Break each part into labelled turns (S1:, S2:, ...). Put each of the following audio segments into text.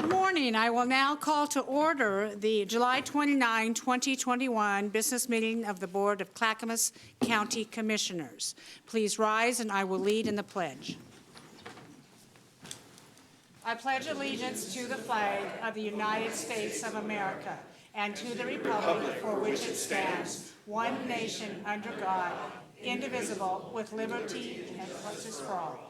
S1: Good morning. I will now call to order the July 29, 2021 business meeting of the Board of Clackamas County Commissioners. Please rise and I will lead in the pledge. I pledge allegiance to the flag of the United States of America and to the republic for which it stands, one nation under God, indivisible, with liberty and justice for all.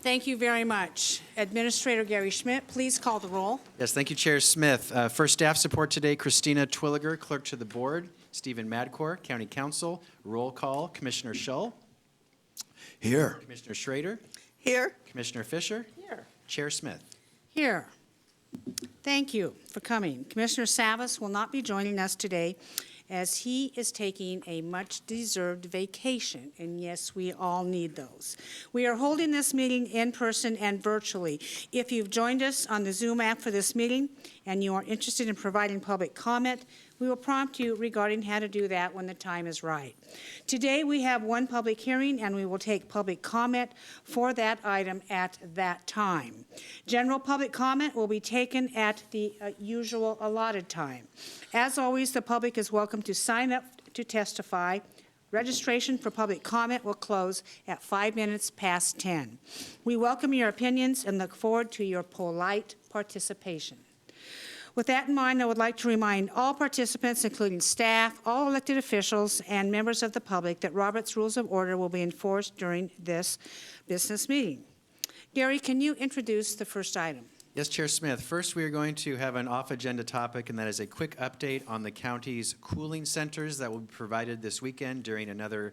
S1: Thank you very much. Administrator Gary Schmidt, please call the roll.
S2: Yes, thank you, Chair Smith. For staff support today, Christina Twilliger, Clerk to the Board, Stephen Madcore, County Counsel. Roll call, Commissioner Shull.
S3: Here.
S2: Commissioner Schrader.
S4: Here.
S2: Commissioner Fisher.
S1: Here.
S2: Chair Smith.
S1: Here. Thank you for coming. Commissioner Savas will not be joining us today as he is taking a much-deserved vacation, and yes, we all need those. We are holding this meeting in person and virtually. If you've joined us on the Zoom app for this meeting and you are interested in providing public comment, we will prompt you regarding how to do that when the time is right. Today we have one public hearing and we will take public comment for that item at that time. General public comment will be taken at the usual allotted time. As always, the public is welcome to sign up to testify. Registration for public comment will close at 5 minutes past 10. We welcome your opinions and look forward to your polite participation. With that in mind, I would like to remind all participants, including staff, all elected officials, and members of the public that Robert's Rules of Order will be enforced during this business meeting. Gary, can you introduce the first item?
S2: Yes, Chair Smith. First, we are going to have an off-agenda topic, and that is a quick update on the county's cooling centers that will be provided this weekend during another,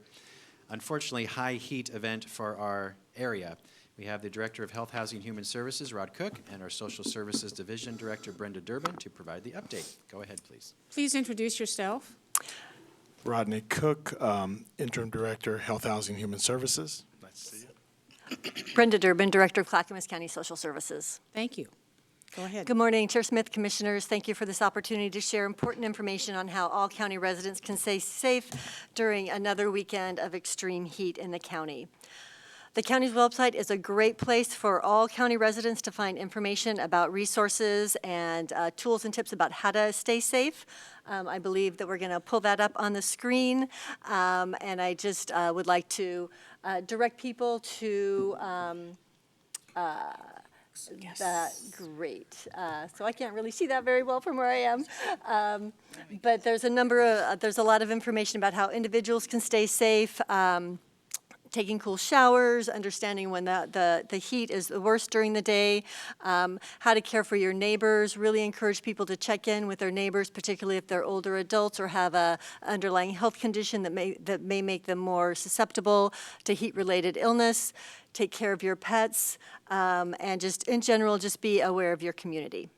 S2: unfortunately, high heat event for our area. We have the Director of Health, Housing, and Human Services, Rod Cook, and our Social Services Division Director, Brenda Durbin, to provide the update. Go ahead, please.
S1: Please introduce yourself.
S3: Rodney Cook, Interim Director, Health, Housing, Human Services. Nice to see you.
S4: Brenda Durbin, Director of Clackamas County Social Services.
S1: Thank you. Go ahead.
S4: Good morning, Chair Smith, Commissioners. Thank you for this opportunity to share important information on how all county residents can stay safe during another weekend of extreme heat in the county. The county's website is a great place for all county residents to find information about resources and tools and tips about how to stay safe. I believe that we're going to pull that up on the screen, and I just would like to direct people to
S1: Yes.
S4: great. So I can't really see that very well from where I am, but there's a lot of information about how individuals can stay safe. Taking cool showers, understanding when the heat is the worst during the day, how to care for your neighbors, really encourage people to check in with their neighbors, particularly if they're older adults or have a underlying health condition that may make them more susceptible to heat-related illness. Take care of your pets, and just in general, just be aware of your community.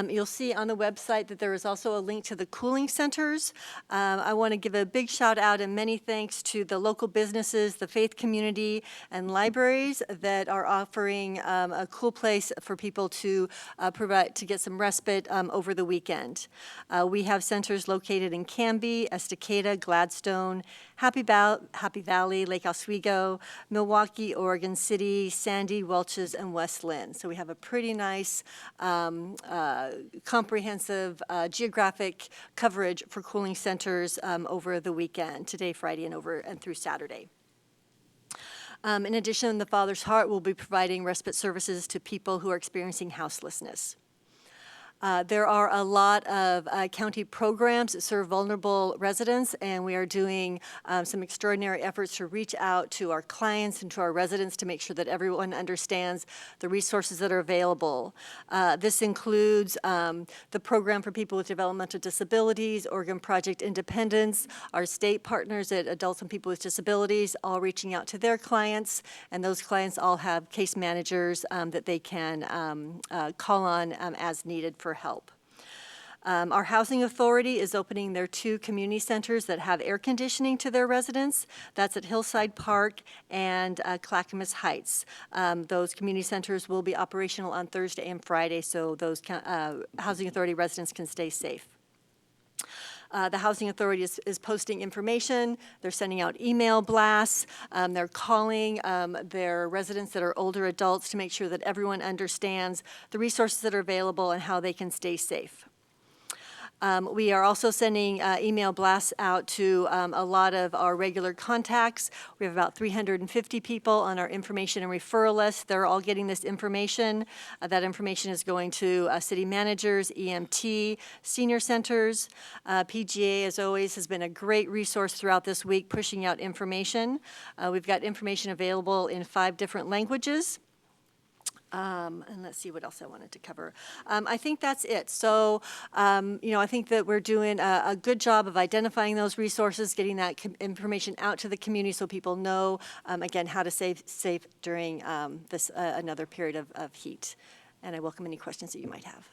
S4: You'll see on the website that there is also a link to the cooling centers. I want to give a big shout out and many thanks to the local businesses, the faith community, and libraries that are offering a cool place for people to get some respite over the weekend. We have centers located in Canby, Estacada, Gladstone, Happy Valley, Lake Oswego, Milwaukee, Oregon City, Sandy, Welches, and West Lynn. So we have a pretty nice comprehensive geographic coverage for cooling centers over the weekend, today, Friday, and through Saturday. In addition, the Father's Heart will be providing respite services to people who are experiencing houselessness. There are a lot of county programs that serve vulnerable residents, and we are doing some extraordinary efforts to reach out to our clients and to our residents to make sure that everyone understands the resources that are available. This includes the Program for People with Developmental Disabilities, Oregon Project Independence, our state partners at Adults and People with Disabilities, all reaching out to their clients, and those clients all have case managers that they can call on as needed for help. Our housing authority is opening their 2 community centers that have air conditioning to their residents. That's at Hillside Park and Clackamas Heights. Those community centers will be operational on Thursday and Friday, so those housing authority residents can stay safe. The Housing Authority is posting information. They're sending out email blasts. They're calling their residents that are older adults to make sure that everyone understands the resources that are available and how they can stay safe. We are also sending email blasts out to a lot of our regular contacts. We have about 350 people on our information and referral list. They're all getting this information. That information is going to city managers, EMT, senior centers. PGA, as always, has been a great resource throughout this week, pushing out information. We've got information available in 5 different languages. And let's see what else I wanted to cover. I think that's it. So, I think that we're doing a good job of identifying those resources, getting that information out to the community so people know, again, how to stay safe during this another period of heat. And I welcome any questions that you might have.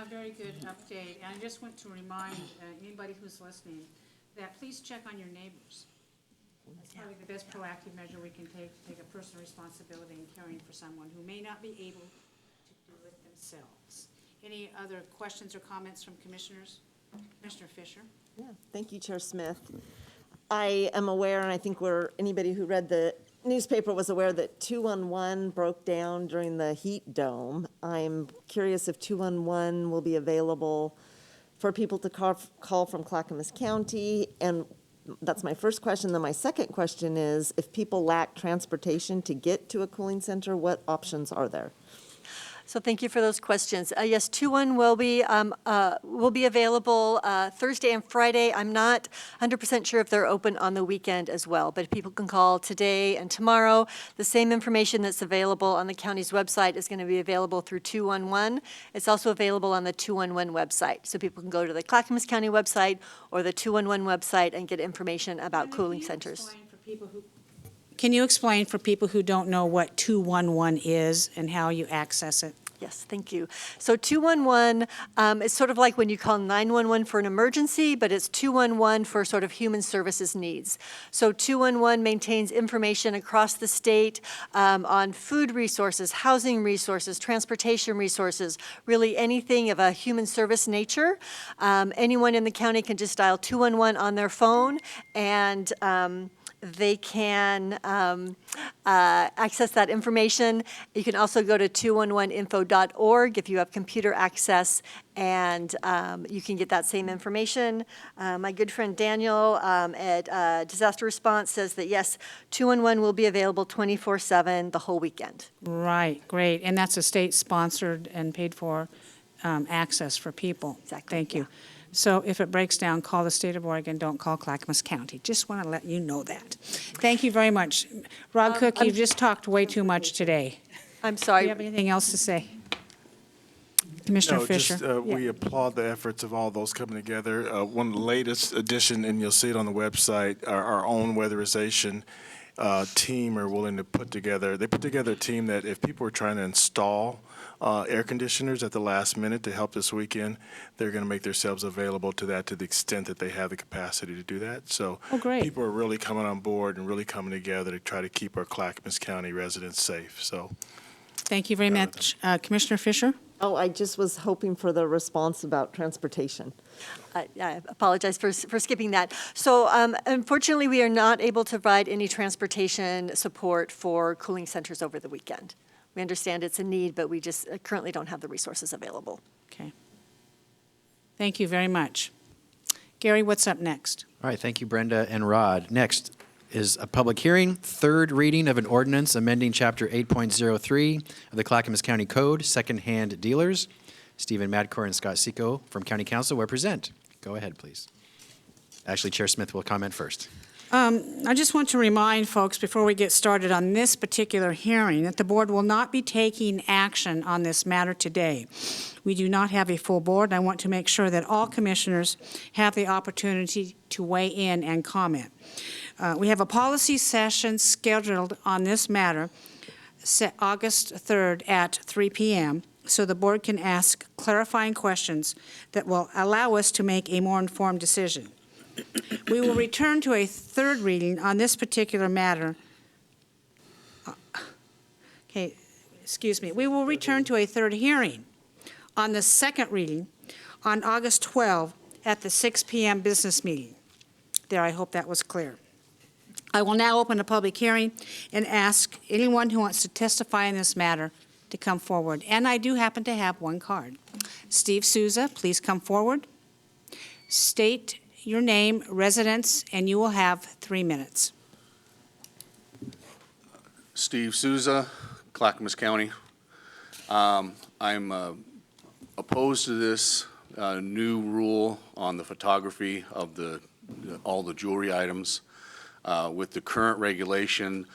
S1: Very good update. And I just want to remind anybody who's listening that please check on your neighbors. That's probably the best proactive measure we can take a personal responsibility in caring for someone who may not be able to do it themselves. Any other questions or comments from commissioners? Commissioner Fisher?
S5: Yeah, thank you, Chair Smith. I am aware, and I think anybody who read the newspaper was aware that 211 broke down during the heat dome. I'm curious if 211 will be available for people to call from Clackamas County, and that's my first question. Then my second question is, if people lack transportation to get to a cooling center, what options are there?
S4: So thank you for those questions. Yes, 2-1 will be available Thursday and Friday. I'm not 100% sure if they're open on the weekend as well, but people can call today and tomorrow. The same information that's available on the county's website is going to be available through 211. It's also available on the 211 website, so people can go to the Clackamas County website or the 211 website and get information about cooling centers.
S1: Can you explain for people who don't know what 211 is and how you access it?
S4: Yes, thank you. So 211 is sort of like when you call 911 for an emergency, but it's 211 for sort of human services needs. So 211 maintains information across the state on food resources, housing resources, transportation resources, really anything of a human service nature. Anyone in the county can just dial 211 on their phone, and they can access that information. You can also go to 211info.org if you have computer access, and you can get that same information. My good friend Daniel at Disaster Response says that, yes, 211 will be available 24/7 the whole weekend.
S1: Right, great. And that's a state-sponsored and paid-for access for people.
S4: Exactly,
S1: Thank you.
S4: yeah.
S1: So if it breaks down, call the state of Oregon, don't call Clackamas County. Just want to let you know that. Thank you very much. Rod Cook, you've just talked way too much today.
S4: I'm
S1: Do
S4: sorry.
S1: you have anything else to say? Commissioner
S3: No,
S1: Fisher?
S3: just, we applaud the efforts of all those coming together. One of the latest addition, and you'll see it on the website, our own weatherization team are willing to put together a team that if people are trying to install air conditioners at the last minute to help this weekend, they're going to make themselves available to that to the extent that they have the capacity to do that. So
S1: Oh, great.
S3: people are really coming on board and really coming together to try to keep our Clackamas County residents safe. So
S1: Thank you very much. Commissioner Fisher?
S5: Oh, I just was hoping for the response about transportation.
S4: I apologize for skipping that. So unfortunately, we are not able to provide any transportation support for cooling centers over the weekend. We understand it's a need, but we just currently don't have the resources available.
S1: Okay. Thank you very much. Gary, what's up next?
S2: All right, thank you, Brenda and Rod. Next is a public hearing, third reading of an ordinance amending Chapter 8.03 of the Clackamas County Code, secondhand dealers. Stephen Madcore and Scott Seco from County Council will present. Go ahead, please. Actually, Chair Smith will comment first.
S1: I just want to remind folks before we get started on this particular hearing that the board will not be taking action on this matter today. We do not have a full board. I want to make sure that all commissioners have the opportunity to weigh in and comment. We have a policy session scheduled on this matter August 3rd at 3 p.m. so the board can ask clarifying questions that will allow us to make a more informed decision. We will return to a third reading on this particular matter. We will return to a third hearing on the second reading on August 12 at the 6 p.m. business meeting. There, I hope that was clear. I will now open a public hearing and ask anyone who wants to testify in this matter to come forward. And I do happen to have one card. Steve Souza, please come forward. State your name, residence, and you will have 3 minutes.
S6: Steve Souza, Clackamas County. I'm opposed to this new rule on the photography of all the jewelry items. With the current regulation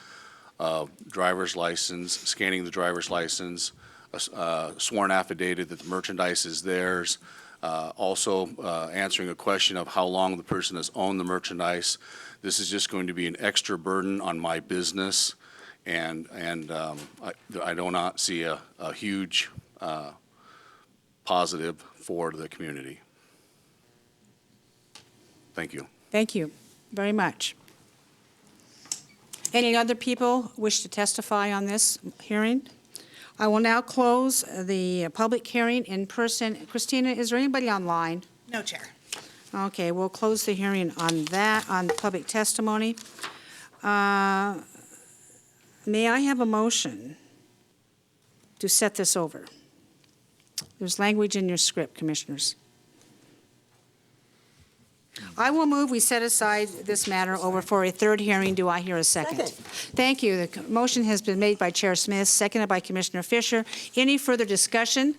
S6: of driver's license, scanning the driver's license, a sworn affidavit that the merchandise is theirs, also answering a question of how long the person has owned the merchandise. This is just going to be an extra burden on my business, and I do not see a huge positive for the community. Thank you.
S1: Thank you very much. Any other people wish to testify on this hearing? I will now close the public hearing in person. Christina, is there anybody online?
S7: No, Chair.
S1: Okay, we'll close the hearing on that, on public testimony. May I have a motion to set this over? There's language in your script, Commissioners. I will move we set aside this matter over for a third hearing. Do I hear a second?
S5: Second.
S1: Thank you. The motion has been made by Chair Smith, seconded by Commissioner Fisher. Any further discussion?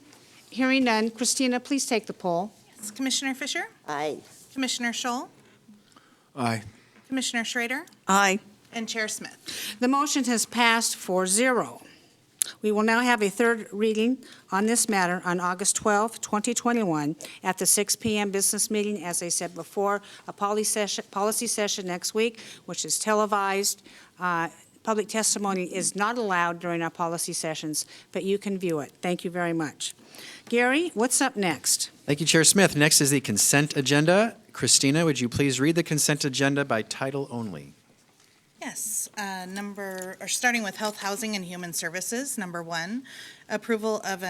S1: Hearing none. Christina, please take the poll.
S7: Yes, Commissioner Fisher?
S5: Aye.
S7: Commissioner Scholl?
S3: Aye.
S7: Commissioner Schrader?
S5: Aye.
S7: And Chair Smith?
S1: The motion has passed 4-0. We will now have a third reading on this matter on August 12, 2021, at the 6 p.m. business meeting. As I said before, a policy session next week, which is televised. Public testimony is not allowed during our policy sessions, but you can view it. Thank you very much. Gary, what's up next?
S2: Thank you, Chair Smith. Next is the consent agenda. Christina, would you please read the consent agenda by title only?
S7: Yes, starting with Health, Housing, and Human Services, number 1, approval of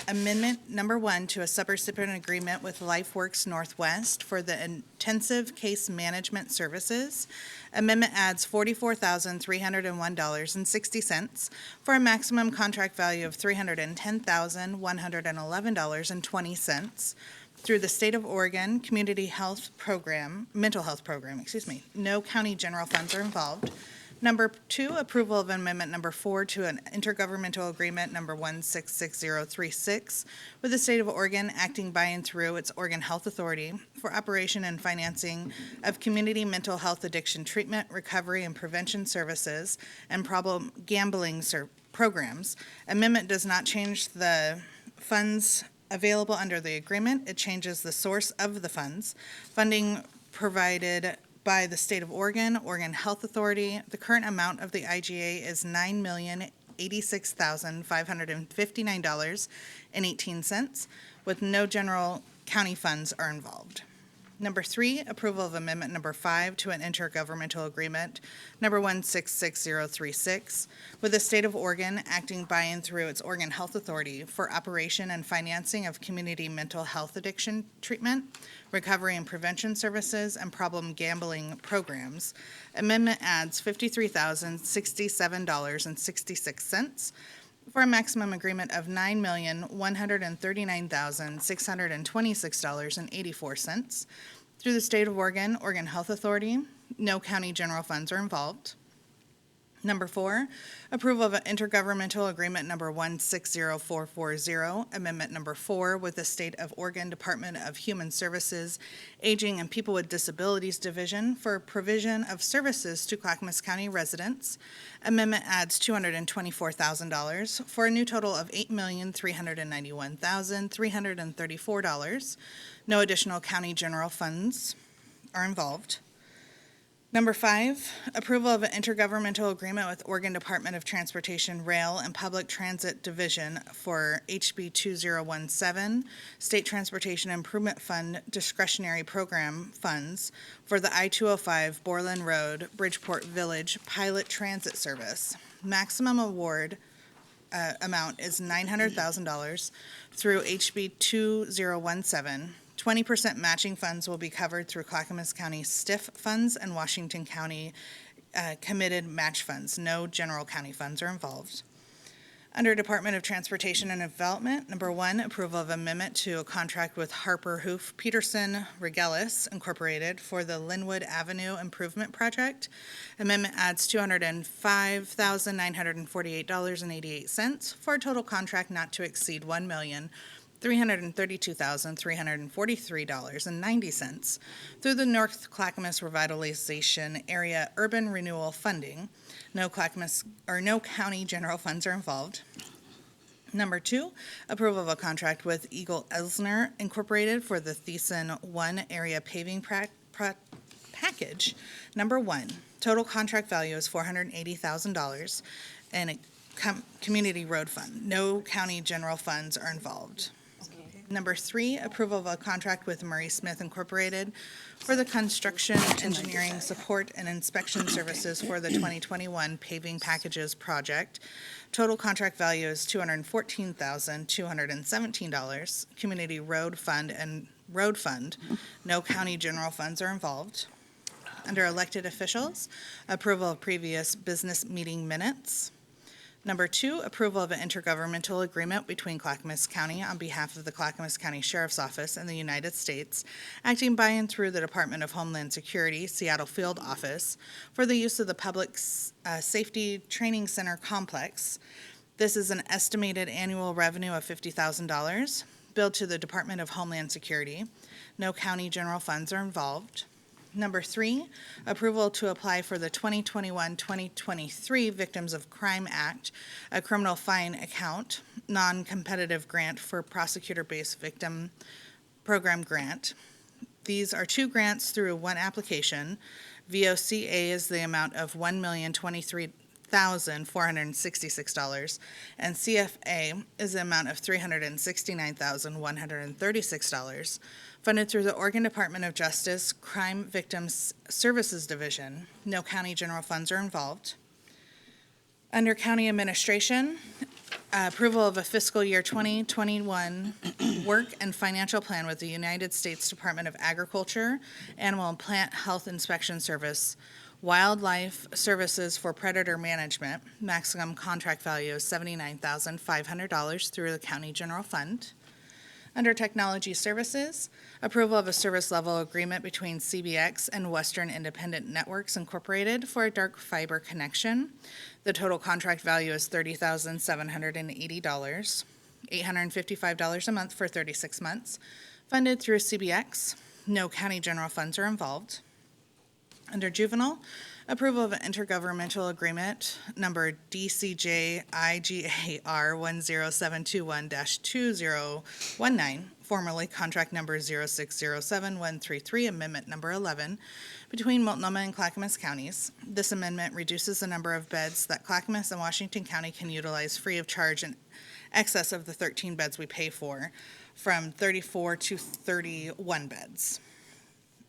S7: amendment number 1 to a subrecipient agreement with LifeWorks Northwest for the intensive case management services. Amendment adds $44,301.60 for a maximum contract value of $310,111.20. Through the State of Oregon Community Health Program, Mental Health Program, No county general funds are involved. Number 2, approval of amendment number 4 to an intergovernmental agreement number 166036 with the State of Oregon acting by and through its Oregon Health Authority for operation and financing of community mental health addiction treatment, recovery, and prevention services and problem gambling programs. Amendment does not change the funds available under the agreement. It changes the source of the funds. Funding provided by the State of Oregon, Oregon Health Authority. The current amount of the IGA is $9,086,559.18, with no general county funds are involved. Number 3, approval of amendment number 5 to an intergovernmental agreement, number 166036, with the State of Oregon acting by and through its Oregon Health Authority for operation and financing of community mental health addiction treatment, recovery and prevention services, and problem gambling programs. Amendment adds $53,067.66 for a maximum agreement of $9,139,626.84 through the State of Oregon, Oregon Health Authority. No county general funds are involved. Number 4, approval of an intergovernmental agreement number 160440, amendment number 4 with the State of Oregon Department of Human Services, Aging and People with Disabilities Division for provision of services to Clackamas County residents. Amendment adds $224,000 for a new total of $8,391,334. No additional county general funds are involved. Number 5, approval of an intergovernmental agreement with Oregon Department of Transportation Rail and Public Transit Division for HB 2017, State Transportation Improvement Fund discretionary program funds for the I-205 Borland Road, Bridgeport Village pilot transit service. Maximum award amount is $900,000 through HB 2017. 20% matching funds will be covered through Clackamas County STIF funds and Washington County committed match funds. No general county funds are involved. Under Department of Transportation and Development, number 1, approval of amendment to a contract with Harper Hoof Peterson Regelis Incorporated for the Linwood Avenue Improvement Project. Amendment adds $205,948.88 for a total contract not to exceed $1,332,343.90 through the North Clackamas Revitalization Area Urban Renewal Funding. No county general funds are involved. Number 2, approval of a contract with Eagle Elsner Incorporated for the Thiessen 1 area paving package. Number 1, total contract value is $480,000 and a community road fund. No county general funds are involved. Number 3, approval of a contract with Murray Smith Incorporated for the construction, engineering, support, and inspection services for the 2021 paving packages project. Total contract value is $214,217. Community road fund and road fund. No county general funds are involved. Under elected officials, approval of previous business meeting minutes. Number 2, approval of an intergovernmental agreement between Clackamas County on behalf of the Clackamas County Sheriff's Office and the United States, acting by and through the Department of Homeland Security, Seattle Field Office, for the use of the Public Safety Training Center complex. This is an estimated annual revenue of $50,000, billed to the Department of Homeland Security. No county general funds are involved. Number 3, approval to apply for the 2021-2023 Victims of Crime Act, a criminal fine account, non-competitive grant for prosecutor-based victim program grant. These are 2 grants through 1 application. VOCA is the amount of $1,023,466, and CFA is the amount of $369,136. Funded through the Oregon Department of Justice Crime Victims Services Division. No county general funds are involved. Under county administration, approval of a fiscal year 2021 work and financial plan with the United States Department of Agriculture, Animal and Plant Health Inspection Service, Wildlife Services for Predator Management. Maximum contract value is $79,500 through the county general fund. Under Technology Services, approval of a service level agreement between CBX and Western Independent Networks Incorporated for a dark fiber connection. The total contract value is $30,780, $855 a month for 36 months, funded through CBX. No county general funds are involved. Under Juvenile, approval of an intergovernmental agreement number DCJ IGAR 10721-2019, formerly contract number 0607133, amendment number 11, between Multnomah and Clackamas counties. This amendment reduces the number of beds that Clackamas and Washington County can utilize free of charge in excess of the 13 beds we pay for, from 34 to 31 beds.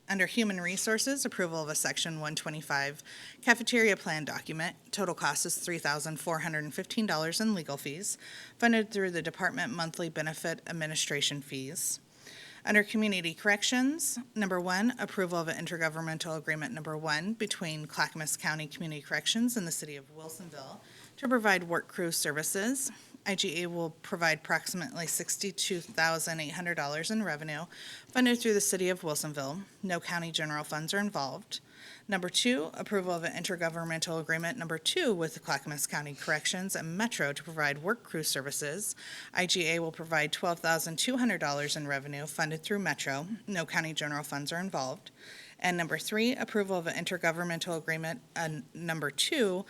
S7: Under Human Resources, approval of a Section 125 cafeteria plan document. Total cost is $3,415 in legal fees, funded through the Department Monthly Benefit Administration fees. Under Community Corrections, number 1, approval of an intergovernmental agreement number 1 between Clackamas County Community Corrections and the City of Wilsonville to provide work crew services. IGA will provide approximately $62,800 in revenue, funded through the City of Wilsonville. No county general funds are involved. Number 2, approval of an intergovernmental agreement number 2 with the Clackamas County Corrections and Metro to provide work crew services. IGA will provide $12,200 in revenue, funded through Metro. No county general funds are involved. And number 3, approval of an intergovernmental agreement number 2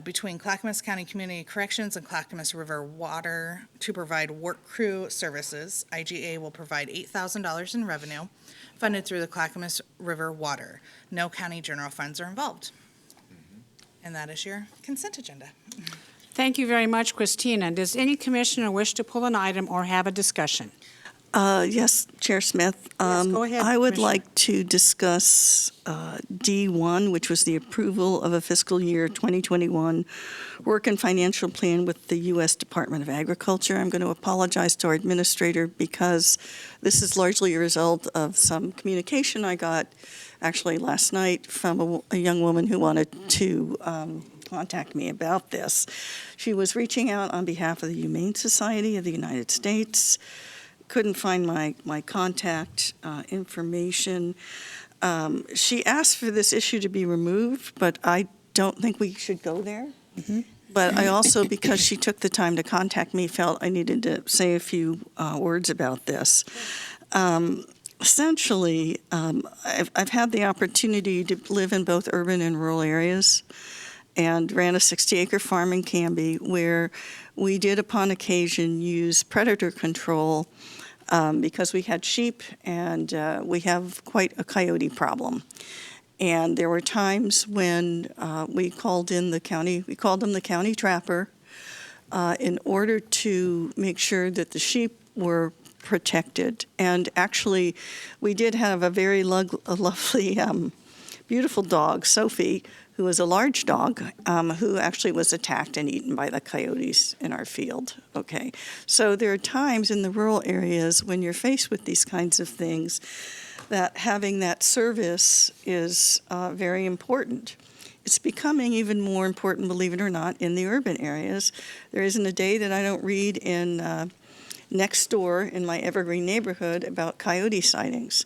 S7: between Clackamas County Community Corrections and Clackamas River Water to provide work crew services. IGA will provide $8,000 in revenue, funded through the Clackamas River Water. No county general funds are involved. And that is your consent agenda.
S1: Thank you very much, Christina. Does any commissioner wish to pull an item or have a discussion?
S8: Yes, Chair Smith.
S1: go ahead,
S8: I would
S1: Commissioner.
S8: like to discuss D1, which was the approval of a fiscal year 2021 work and financial plan with the U.S. Department of Agriculture. I'm going to apologize to our administrator because this is largely a result of some communication I got actually last night from a young woman who wanted to contact me about this. She was reaching out on behalf of the Humane Society of the United States. Couldn't find my contact information. She asked for this issue to be removed, but I don't think we should go there. But I also, because she took the time to contact me, felt I needed to say a few words about this. Essentially, I've had the opportunity to live in both urban and rural areas and ran a 60-acre farm in Canby where we did upon occasion use predator control because we had sheep and we have quite a coyote problem. And there were times when we called them the county trapper in order to make sure that the sheep were protected. And actually, we did have a very lovely, beautiful dog, Sophie, who was a large dog, who actually was attacked and eaten by the coyotes in our field. Okay, so there are times in the rural areas when you're faced with these kinds of things that having that service is very important. It's becoming even more important, believe it or not, in the urban areas. There isn't a day that I don't read in next door in my Evergreen neighborhood about coyote sightings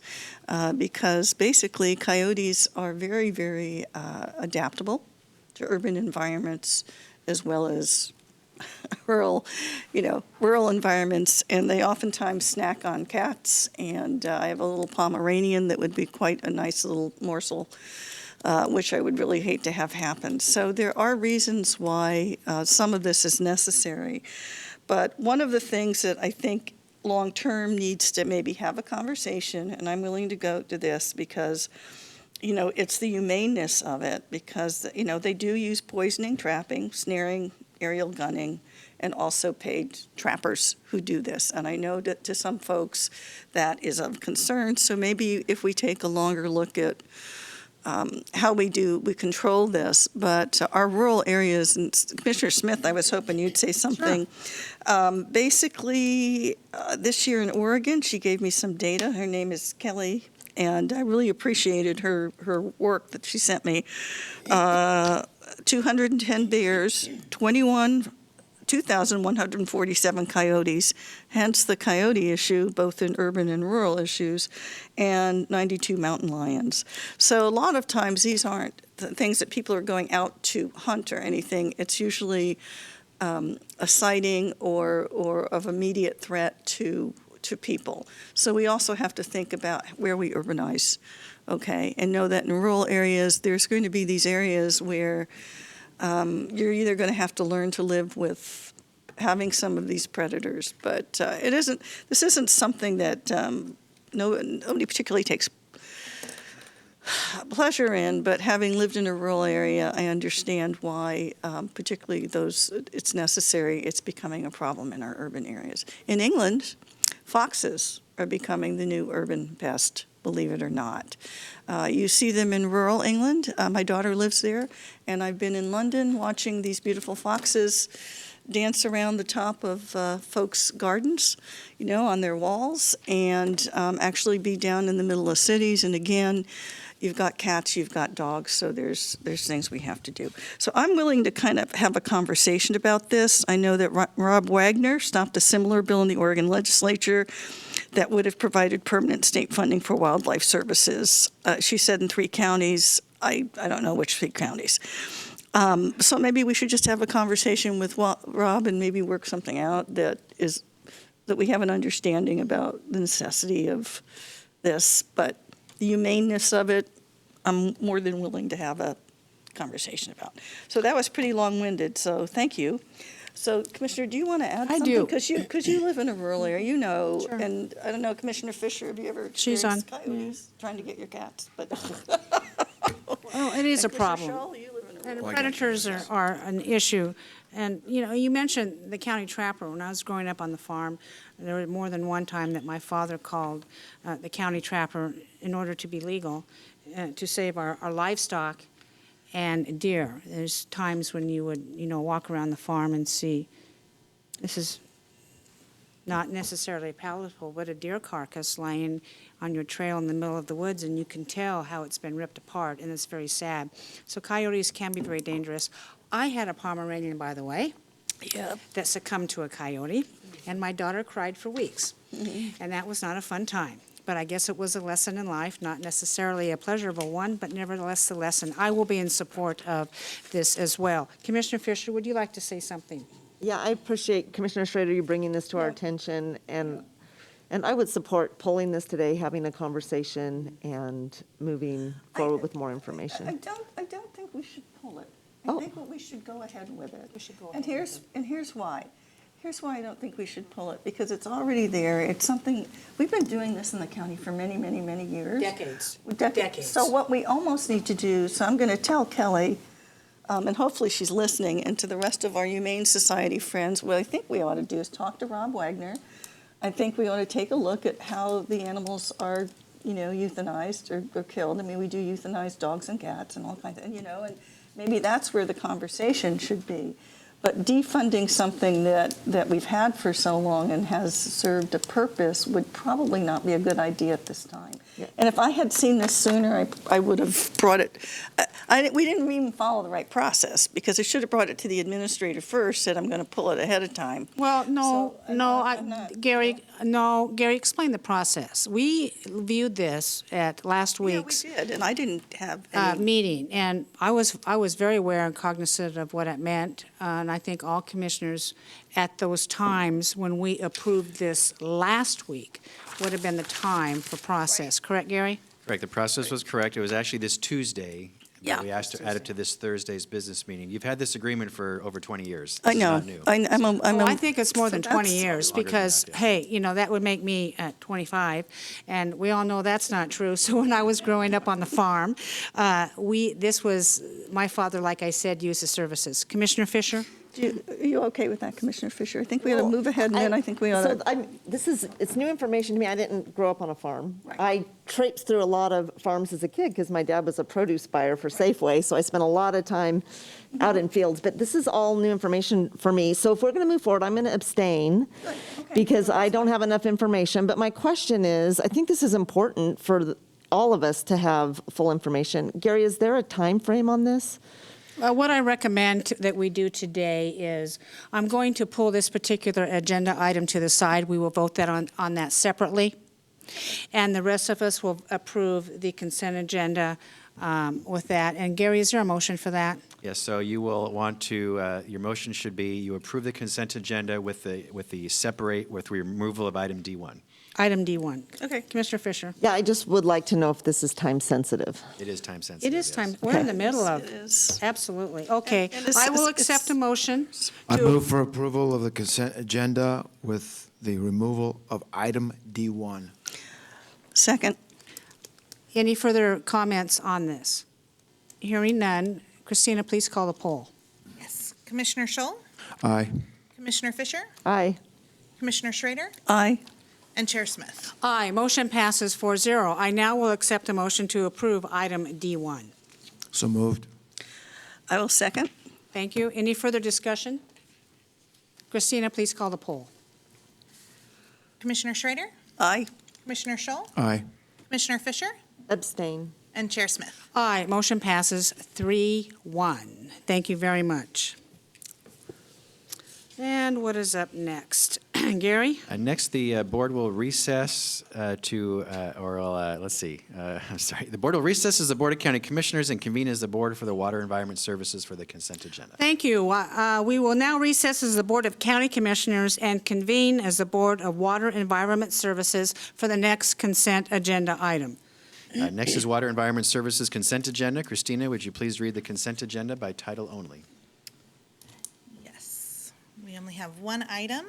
S8: because basically coyotes are very, very adaptable to urban environments as well as rural environments, and they oftentimes snack on cats. And I have a little Pomeranian that would be quite a nice little morsel, which I would really hate to have happen. So there are reasons why some of this is necessary. But one of the things that I think long-term needs to maybe have a conversation, and I'm willing to go to this because, it's the humaneness of it, because, they do use poisoning, trapping, snaring, aerial gunning, and also paid trappers who do this. And I know that to some folks that is of concern. So maybe if we take a longer look at how we control this, but our rural areas, and Commissioner Smith, I was hoping you'd say something. Basically, this year in Oregon, she gave me some data. Her name is Kelly, and I really appreciated her work that she sent me. 210 bears, 2,147 coyotes, hence the coyote issue, both in urban and rural issues, and 92 mountain lions. So a lot of times these aren't the things that people are going out to hunt or anything. It's usually a sighting or of immediate threat to people. So we also have to think about where we urbanize, okay, and know that in rural areas, there's going to be these areas where you're either going to have to learn to live with having some of these predators, but this isn't something that nobody particularly takes pleasure in, but having lived in a rural area, I understand why, particularly it's necessary, it's becoming a problem in our urban areas. In England, foxes are becoming the new urban pest, believe it or not. You see them in rural England. My daughter lives there, and I've been in London watching these beautiful foxes dance around the top of folks' gardens, on their walls, and actually be down in the middle of cities. And again, you've got cats, you've got dogs, so there's things we have to do. So I'm willing to kind of have a conversation about this. I know that Rob Wagner stopped a similar bill in the Oregon legislature that would have provided permanent state funding for wildlife services. She said in 3 counties. I don't know which 3 counties. So maybe we should just have a conversation with Rob and maybe work something out that we have an understanding about the necessity of this. But the humaneness of it, I'm more than willing to have a conversation about. So that was pretty long-winded, so thank you. So, Commissioner, do you want to add something?
S1: do.
S8: Because you live in a rural area, and I don't know, Commissioner Fisher, have you ever
S1: She's on.
S8: experienced coyotes trying to get your cats? But
S1: Well, it is a
S8: Commissioner
S1: problem.
S8: Shaw, you live in a rural
S1: And predators are an issue, And, you know, you mentioned the county trapper. When I was growing up on the farm, there was more than one time that my father called the county trapper in order to be legal, to save our livestock and deer. There's times when you would, you know, walk around the farm and see, this is not necessarily palatable, but a deer carcass laying on your trail in the middle of the woods, and you can tell how it's been ripped apart, and it's very sad. So coyotes can be very dangerous. I had a Pomeranian, by the way, that succumbed to a coyote, and my daughter cried for weeks. And that was not a fun time. But I guess it was a lesson in life, not necessarily a pleasurable one, but nevertheless the lesson. I will be in support of this as well. Commissioner Fisher, would you like to say something?
S5: Yeah, I appreciate, Commissioner Schrader, you bringing this to our attention, and I would support pulling this today, having a conversation, and moving forward with more
S8: I
S5: information.
S8: don't think we should pull it.
S5: Oh.
S8: I think we should go ahead with it.
S1: We should go
S8: And
S1: ahead with
S8: here's why. Here's why I don't think we should pull it, because it's already there. It's something, we've been doing this in the county for many, many, many years.
S1: Decades.
S8: Decades. So what we almost need to do, so I'm going to tell Kelly, and hopefully she's listening, and to the rest of our Humane Society friends, what I think we ought to do is talk to Rob Wagner. I think we ought to take a look at how the animals are, you know, euthanized or killed. I mean, we do euthanize dogs and cats and all kinds of, you know, and maybe that's where the conversation should be. But defunding something that we've had for so long and has served a purpose would probably not be a good idea at this time.
S5: Yeah.
S8: And if I had seen this sooner, I would have brought it. We didn't even follow the right process, because I should have brought it to the administrator first, said I'm going to pull it ahead of time.
S1: Well, no,
S8: So,
S1: no,
S8: I'm not-
S1: Gary, explain the process. We viewed this at last week's
S8: Yeah, we did, and I didn't have any.
S1: meeting, and I was very aware and cognizant of what it meant, and I think all commissioners at those times when we approved this last week would have been the time for process. Correct, Gary?
S2: Correct, the process was correct. It was actually this Tuesday. but
S8: Yeah.
S2: We asked to add it to this Thursday's business meeting. You've had this agreement for over 20 years.
S8: I
S2: This is
S8: know.
S2: not new.
S1: I think it's more than
S8: so
S1: 20
S8: that's-
S1: years,
S2: Longer than
S1: because,
S2: that, yeah.
S1: hey, you know, that would make me 25, and we all know that's not true. So when I was growing up on the farm, this was, my father, like I said, used the services. Commissioner Fisher?
S8: Are you okay with that, Commissioner Fisher? I think we ought to move ahead, and then I think we ought
S5: So
S8: to.
S5: it's new information to me. I didn't grow up on a farm.
S8: Right.
S5: I traipsed through a lot of farms as a kid because my dad was a produce buyer for Safeway, so I spent a lot of time out in fields. But this is all new information for me. So if we're going to move forward, I'm going to abstain because I don't have enough information. But my question is, I think this is important for all of us to have full information. Gary, is there a time frame on this?
S1: What I recommend that we do today is, I'm going to pull this particular agenda item to the side. We will vote that on that separately. And the rest of us will approve the consent agenda with that. And Gary, is there a motion for that?
S2: Yes, so you will want to, your motion should be, you approve the consent agenda with the removal of item D1.
S1: Item D1.
S8: Okay.
S1: Commissioner Fisher?
S5: Yeah, I just would like to know if this is time sensitive.
S2: It is time sensitive.
S1: It is
S2: yes.
S1: time, we're in the middle of,
S8: It is.
S1: absolutely. Okay,
S8: And it's-
S1: I will
S8: it's-
S1: accept a motion.
S9: I
S1: to-
S9: move for approval of the consent agenda with the removal of item D1.
S8: Second.
S1: Any further comments on this? Hearing none. Christina, please call the poll.
S7: Yes. Commissioner Scholl,
S9: Aye.
S7: Commissioner Fisher,
S5: Aye.
S7: Commissioner Schrader,
S8: Aye.
S7: and Chair Smith.
S1: Aye, motion passes 4-0. I now will accept a motion to approve item D1.
S9: So moved.
S8: I will second.
S1: Thank you. Any further discussion? Christina, please call the poll.
S7: Commissioner Schrader,
S8: Aye.
S7: Commissioner Scholl,
S9: Aye.
S7: Commissioner Fisher,
S5: Abstain.
S7: and Chair Smith.
S1: Aye, motion passes 3-1. Thank you very much. And what is up next? Gary?
S2: Next, the board will recess I'm sorry. The board will recess as the Board of County Commissioners and convene as the Board for the Water Environment Services for the consent agenda.
S1: Thank you. We will now recess as the Board of County Commissioners and convene as the Board of Water Environment Services for the next consent agenda item.
S2: Next is Water Environment Services consent agenda. Christina, would you please read the consent agenda by title only?
S7: Yes. We only have one item.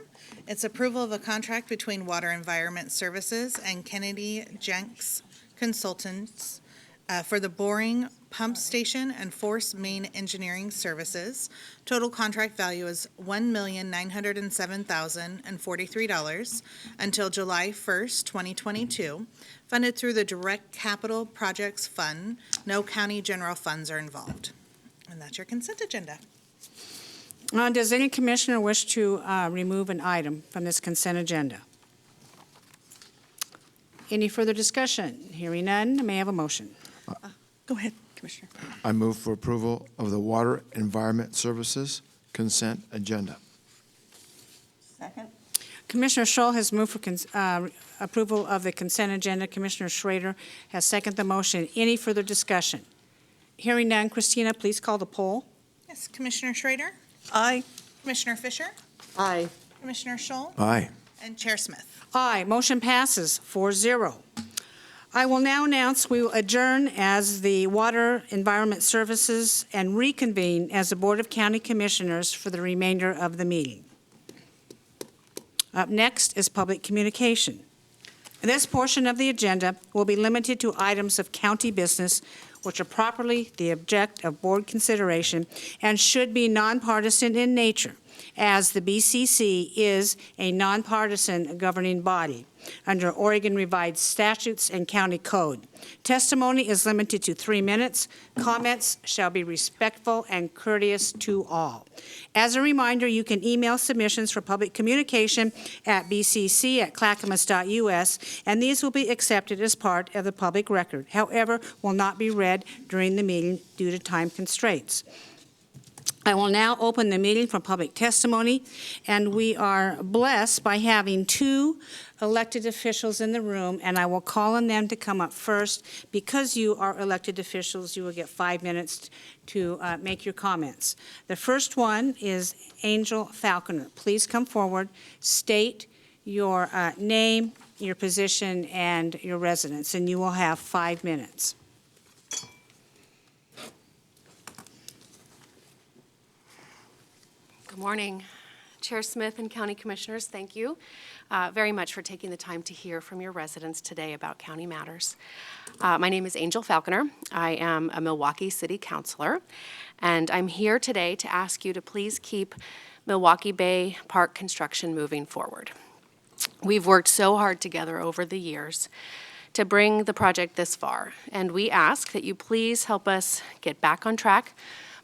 S7: It's approval of a contract between Water Environment Services and Kennedy Jenks Consultants for the boring pump station and force main engineering services. Total contract value is $1,907,043 until July 1st, 2022, funded through the Direct Capital Projects Fund. No county general funds are involved. And that's your consent agenda.
S1: Does any commissioner wish to remove an item from this consent agenda? Any further discussion? Hearing none, may I have a motion?
S8: Go ahead, Commissioner.
S9: I move for approval of the Water Environment Services consent agenda.
S8: Second.
S1: Commissioner Scholl has moved for approval of the consent agenda. Commissioner Schrader has seconded the motion. Any further discussion? Hearing none, Christina, please call the poll.
S7: Yes, Commissioner Schrader,
S8: Aye.
S7: Commissioner Fisher,
S5: Aye.
S7: Commissioner Scholl,
S9: Aye.
S7: and Chair Smith.
S1: Aye, motion passes 4-0. I will now announce we will adjourn as the Water Environment Services and reconvene as the Board of County Commissioners for the remainder of the meeting. Up next is public communication. This portion of the agenda will be limited to items of county business which are properly the object of board consideration and should be nonpartisan in nature, as the BCC is a nonpartisan governing body under Oregon Revised Statutes and County Code. Testimony is limited to 3 minutes. Comments shall be respectful and courteous to all. As a reminder, you can email submissions for public communication at bcc@clackamas.us, and these will be accepted as part of the public record. However, will not be read during the meeting due to time constraints. I will now open the meeting for public testimony, and we are blessed by having 2 elected officials in the room, and I will call on them to come up first. Because you are elected officials, you will get 5 minutes to make your comments. The first one is Angel Falconer. Please come forward, state your name, your position, and your residence, and you will have 5 minutes.
S10: Good morning, Chair Smith and County Commissioners. Thank you very much for taking the time to hear from your residents today about county matters. My name is Angel Falconer. I am a Milwaukee City Councilor, and I'm here today to ask you to please keep Milwaukee Bay Park construction moving forward. We've worked so hard together over the years to bring the project this far, and we ask that you please help us get back on track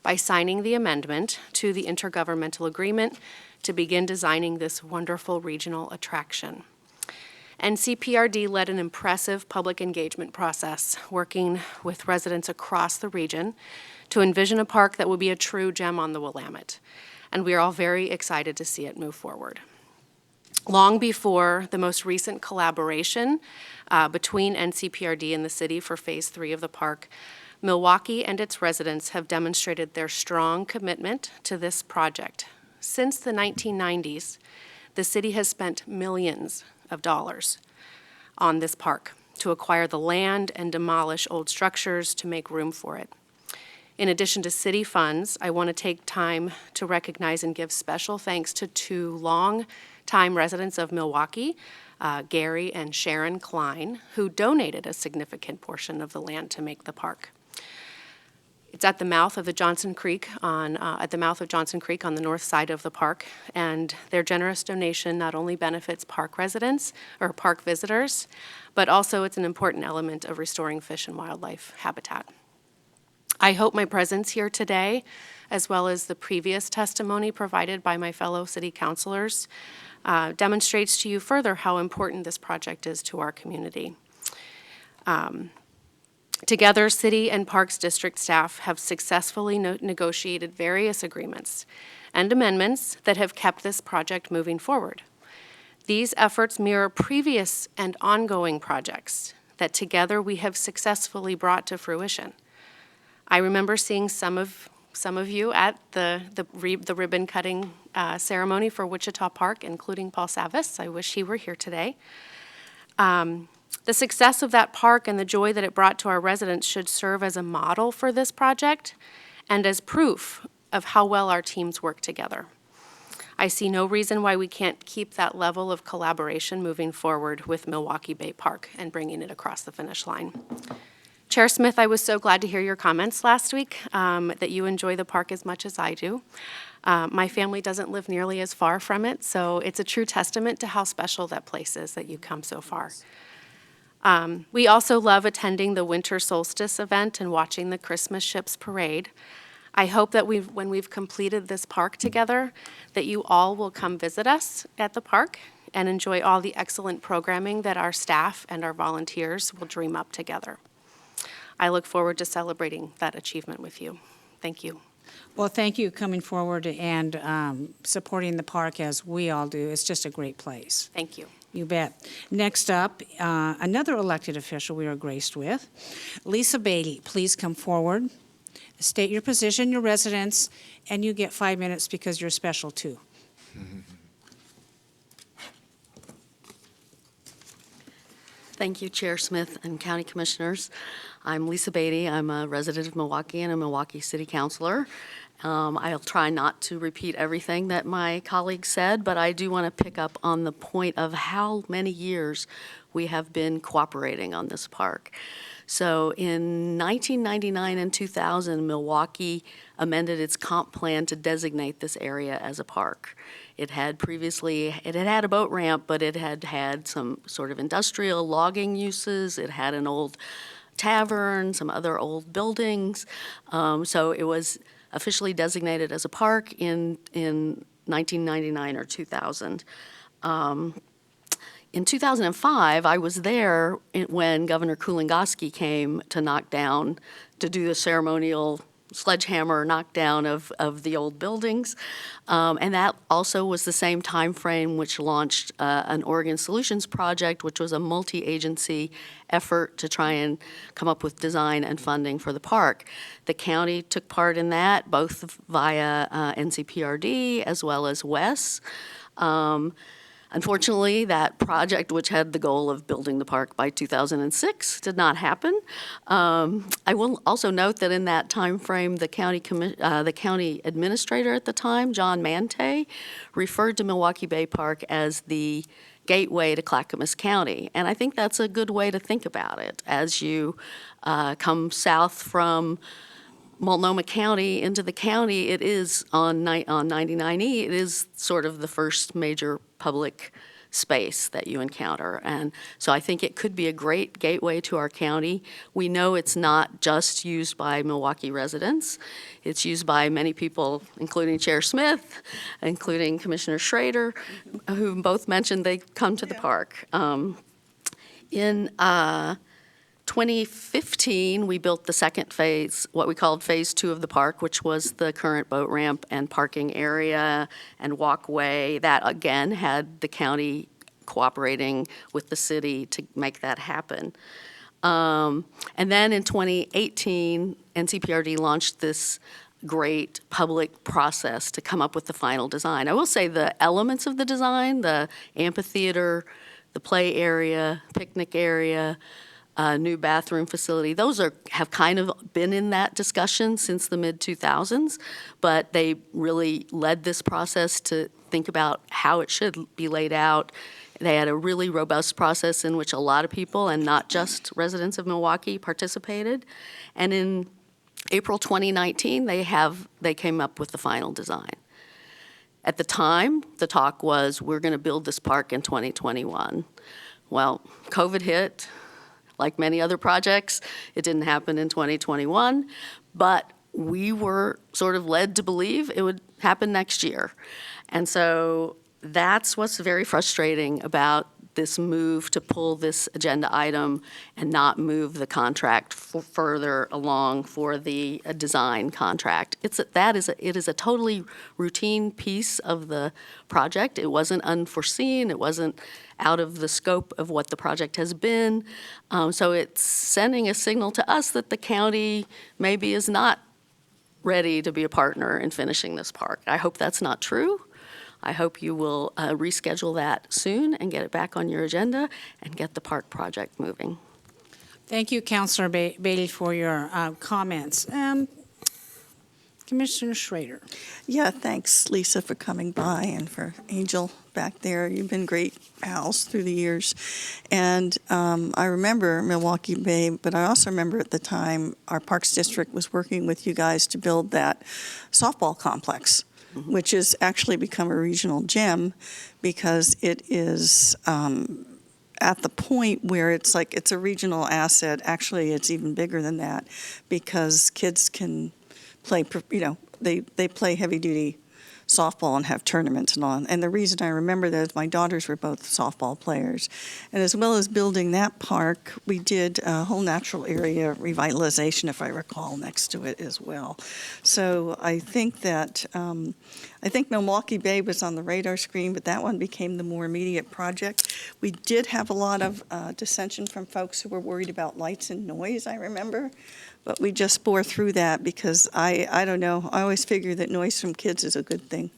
S10: by signing the amendment to the intergovernmental agreement to begin designing this wonderful regional attraction. NCPRD led an impressive public engagement process, working with residents across the region to envision a park that will be a true gem on the Willamette, and we are all very excited to see it move forward. Long before the most recent collaboration between NCPRD and the city for Phase 3 of the park, Milwaukee and its residents have demonstrated their strong commitment to this project. Since the 1990s, the city has spent millions of dollars on this park to acquire the land and demolish old structures to make room for it. In addition to city funds, I want to take time to recognize and give special thanks to 2 long-time residents of Milwaukee, Gary and Sharon Klein, who donated a significant portion of the land to make the park. It's at the mouth of the Johnson Creek on the north side of the park, and their generous donation not only benefits park residents or park visitors, but also it's an important element of restoring fish and wildlife habitat. I hope my presence here today, as well as the previous testimony provided by my fellow city councilors, demonstrates to you further how important this project is to our community. Together, City and Parks District staff have successfully negotiated various agreements and amendments that have kept this project moving forward. These efforts mirror previous and ongoing projects that together we have successfully brought to fruition. I remember seeing some of you at the ribbon cutting ceremony for Wichita Park, including Paul Savis. I wish he were here today. The success of that park and the joy that it brought to our residents should serve as a model for this project and as proof of how well our teams work together. I see no reason why we can't keep that level of collaboration moving forward with Milwaukee Bay Park and bringing it across the finish line. Chair Smith, I was so glad to hear your comments last week, that you enjoy the park as much as I do. My family doesn't live nearly as far from it, so it's a true testament to how special that place is that you come so far. We also love attending the winter solstice event and watching the Christmas ships parade. I hope that when we've completed this park together, that you all will come visit us at the park and enjoy all the excellent programming that our staff and our volunteers will dream up together. I look forward to celebrating that achievement with you. Thank you.
S1: Well, thank you coming forward and supporting the park as we all do. It's just a great place.
S10: Thank you.
S1: You bet. Next up, another elected official we are graced with, Lisa Beatty. Please come forward. State your position, your residence, and you get 5 minutes because you're special too.
S11: Thank you, Chair Smith and County Commissioners. I'm Lisa Beatty. I'm a resident of Milwaukee and a Milwaukee City Councilor. I'll try not to repeat everything that my colleagues said, but I do want to pick up on the point of how many years we have been cooperating on this park. So in 1999 and 2000, Milwaukee amended its comp plan to designate this area as a park. It had had a boat ramp, but it had had some sort of industrial logging uses. It had an old tavern, some other old buildings. So it was officially designated as a park in 1999 or 2000. In 2005, I was there when Governor Kulongoski came to do the ceremonial sledgehammer knockdown of the old buildings. And that also was the same time frame which launched an Oregon Solutions Project, which was a multi-agency effort to try and come up with design and funding for the park. The county took part in that, both via NCPRD as well as WES. Unfortunately, that project, which had the goal of building the park by 2006, did not happen. I will also note that in that time frame, the county administrator at the time, John Mante, referred to Milwaukee Bay Park as the gateway to Clackamas County. And I think that's a good way to think about it. As you come south from Multnomah County into the county, it is on 99E, it is sort of the first major public space that you encounter. And so I think it could be a great gateway to our county. We know it's not just used by Milwaukee residents. It's used by many people, including Chair Smith, including Commissioner Schrader, who both mentioned they come to the park. In 2015, we built the second phase, what we called Phase 2 of the park, which was the current boat ramp and parking area and walkway. That, again, had the county cooperating with the city to make that happen. And then in 2018, NCPRD launched this great public process to come up with the final design. I will say the elements of the design, the amphitheater, the play area, picnic area, new bathroom facility, those have kind of been in that discussion since the mid-2000s, but they really led this process to think about how it should be laid out. They had a really robust process in which a lot of people, and not just residents of Milwaukee, participated. And in April 2019, they came up with the final design. At the time, the talk was, we're going to build this park in 2021. Well, COVID hit. Like many other projects, it didn't happen in 2021, but we were sort of led to believe it would happen next year. And so that's what's very frustrating about this move to pull this agenda item and not move the contract further along for the design contract. It is a totally routine piece of the project. It wasn't unforeseen. It wasn't out of the scope of what the project has been. So it's sending a signal to us that the county maybe is not ready to be a partner in finishing this park. I hope that's not true. I hope you will reschedule that soon and get it back on your agenda and get the park project moving.
S1: Thank you, Councilor Beatty, for your comments. Commissioner Schrader.
S8: Yeah, thanks, Lisa, for coming by, and for Angel back there. You've been great pals through the years. And I remember Milwaukee Bay, but I also remember at the time our Parks District was working with you guys to build that softball complex, which has actually become a regional gem because it is at the point where it's like it's a regional asset. Actually, it's even bigger than that because kids can play, they play heavy-duty softball and have tournaments and all. And the reason I remember that is my daughters were both softball players. And as well as building that park, we did a whole natural area revitalization, if I recall, next to it as well. So I think that, I think Milwaukee Bay was on the radar screen, but that one became the more immediate project. We did have a lot of dissension from folks who were worried about lights and noise, I remember. But we just bore through that because I don't know, I always figure that noise from kids is a good thing,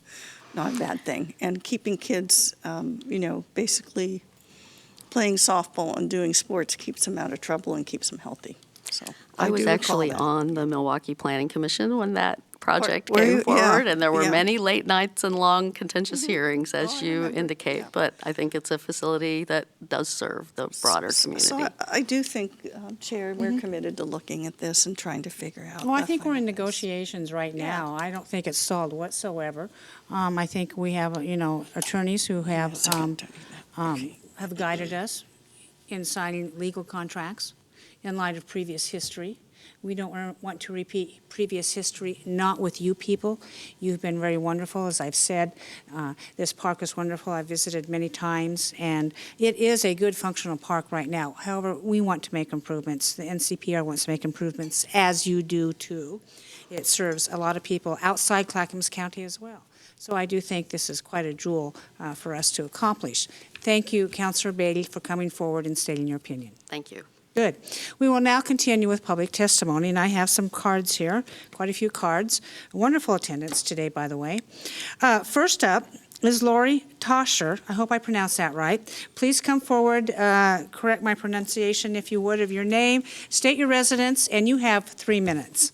S8: not a bad thing. And keeping kids, basically playing softball and doing sports keeps them out of trouble and keeps them healthy. So
S11: I was
S8: do recall
S11: actually
S8: that.
S11: on the Milwaukee Planning Commission when that project
S8: Were you?
S11: came
S8: Yeah,
S11: forward, and there were
S8: yeah.
S11: many late nights and long contentious hearings,
S8: Oh,
S11: as
S8: I
S11: you
S8: remember,
S11: indicate.
S8: yeah.
S11: But I think it's a facility that does serve the broader community.
S8: So I do think, Chair, we're committed to looking at this and trying to figure out.
S1: Well, I
S8: a
S1: think we're in
S8: final place.
S1: negotiations right now. I don't think it's stalled whatsoever. I think we have, attorneys who have, have guided us in signing legal contracts in light of previous history. We don't want to repeat previous history, not with you people. You've been very wonderful, as I've said. This park is wonderful. I've visited many times, and it is a good functional park right now. However, we want to make improvements. The NCPR wants to make improvements, as you do too. It serves a lot of people outside Clackamas County as well. So I do think this is quite a jewel for us to accomplish. Thank you, Councilor Beatty, for coming forward and stating your opinion.
S11: Thank you.
S1: Good. We will now continue with public testimony, and I have some cards here, quite a few cards. Wonderful attendance today, by the way. First up is Lori Toscher. I hope I pronounced that right. Please come forward, correct my pronunciation if you would of your name, state your residence, and you have 3 minutes.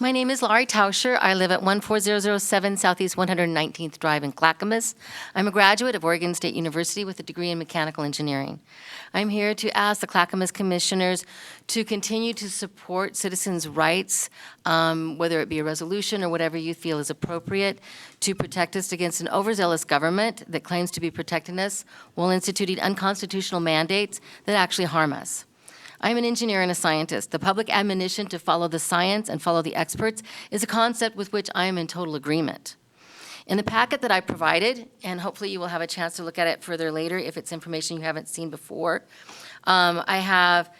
S12: My name is Laurie Tauscher. I live at 14007 Southeast 119th Drive in Clackamas. I'm a graduate of Oregon State University with a degree in mechanical engineering. I'm here to ask the Clackamas Commissioners to continue to support citizens' rights, whether it be a resolution or whatever you feel is appropriate, to protect us against an overzealous government that claims to be protecting us while instituting unconstitutional mandates that actually harm us. I'm an engineer and a scientist. The public admonition to follow the science and follow the experts is a concept with which I am in total agreement. In the packet that I provided, and hopefully you will have a chance to look at it further later if it's information you haven't seen before, I have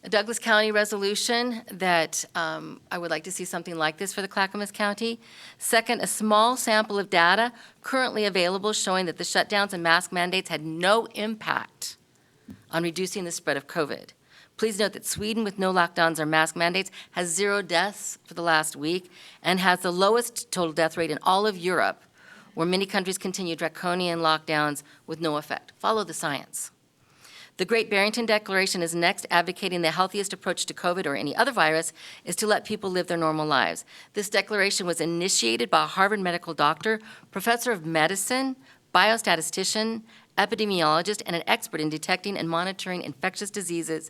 S12: a Douglas County resolution that I would like to see something like this for the Clackamas County. Second, a small sample of data currently available showing that the shutdowns and mask mandates had no impact on reducing the spread of COVID. Please note that Sweden, with no lockdowns or mask mandates, has 0 deaths for the last week and has the lowest total death rate in all of Europe, where many countries continue draconian lockdowns with no effect. Follow the science. The Great Barrington Declaration is next, advocating the healthiest approach to COVID or any other virus is to let people live their normal lives. This declaration was initiated by a Harvard medical doctor, professor of medicine, biostatistician, epidemiologist, and an expert in detecting and monitoring infectious diseases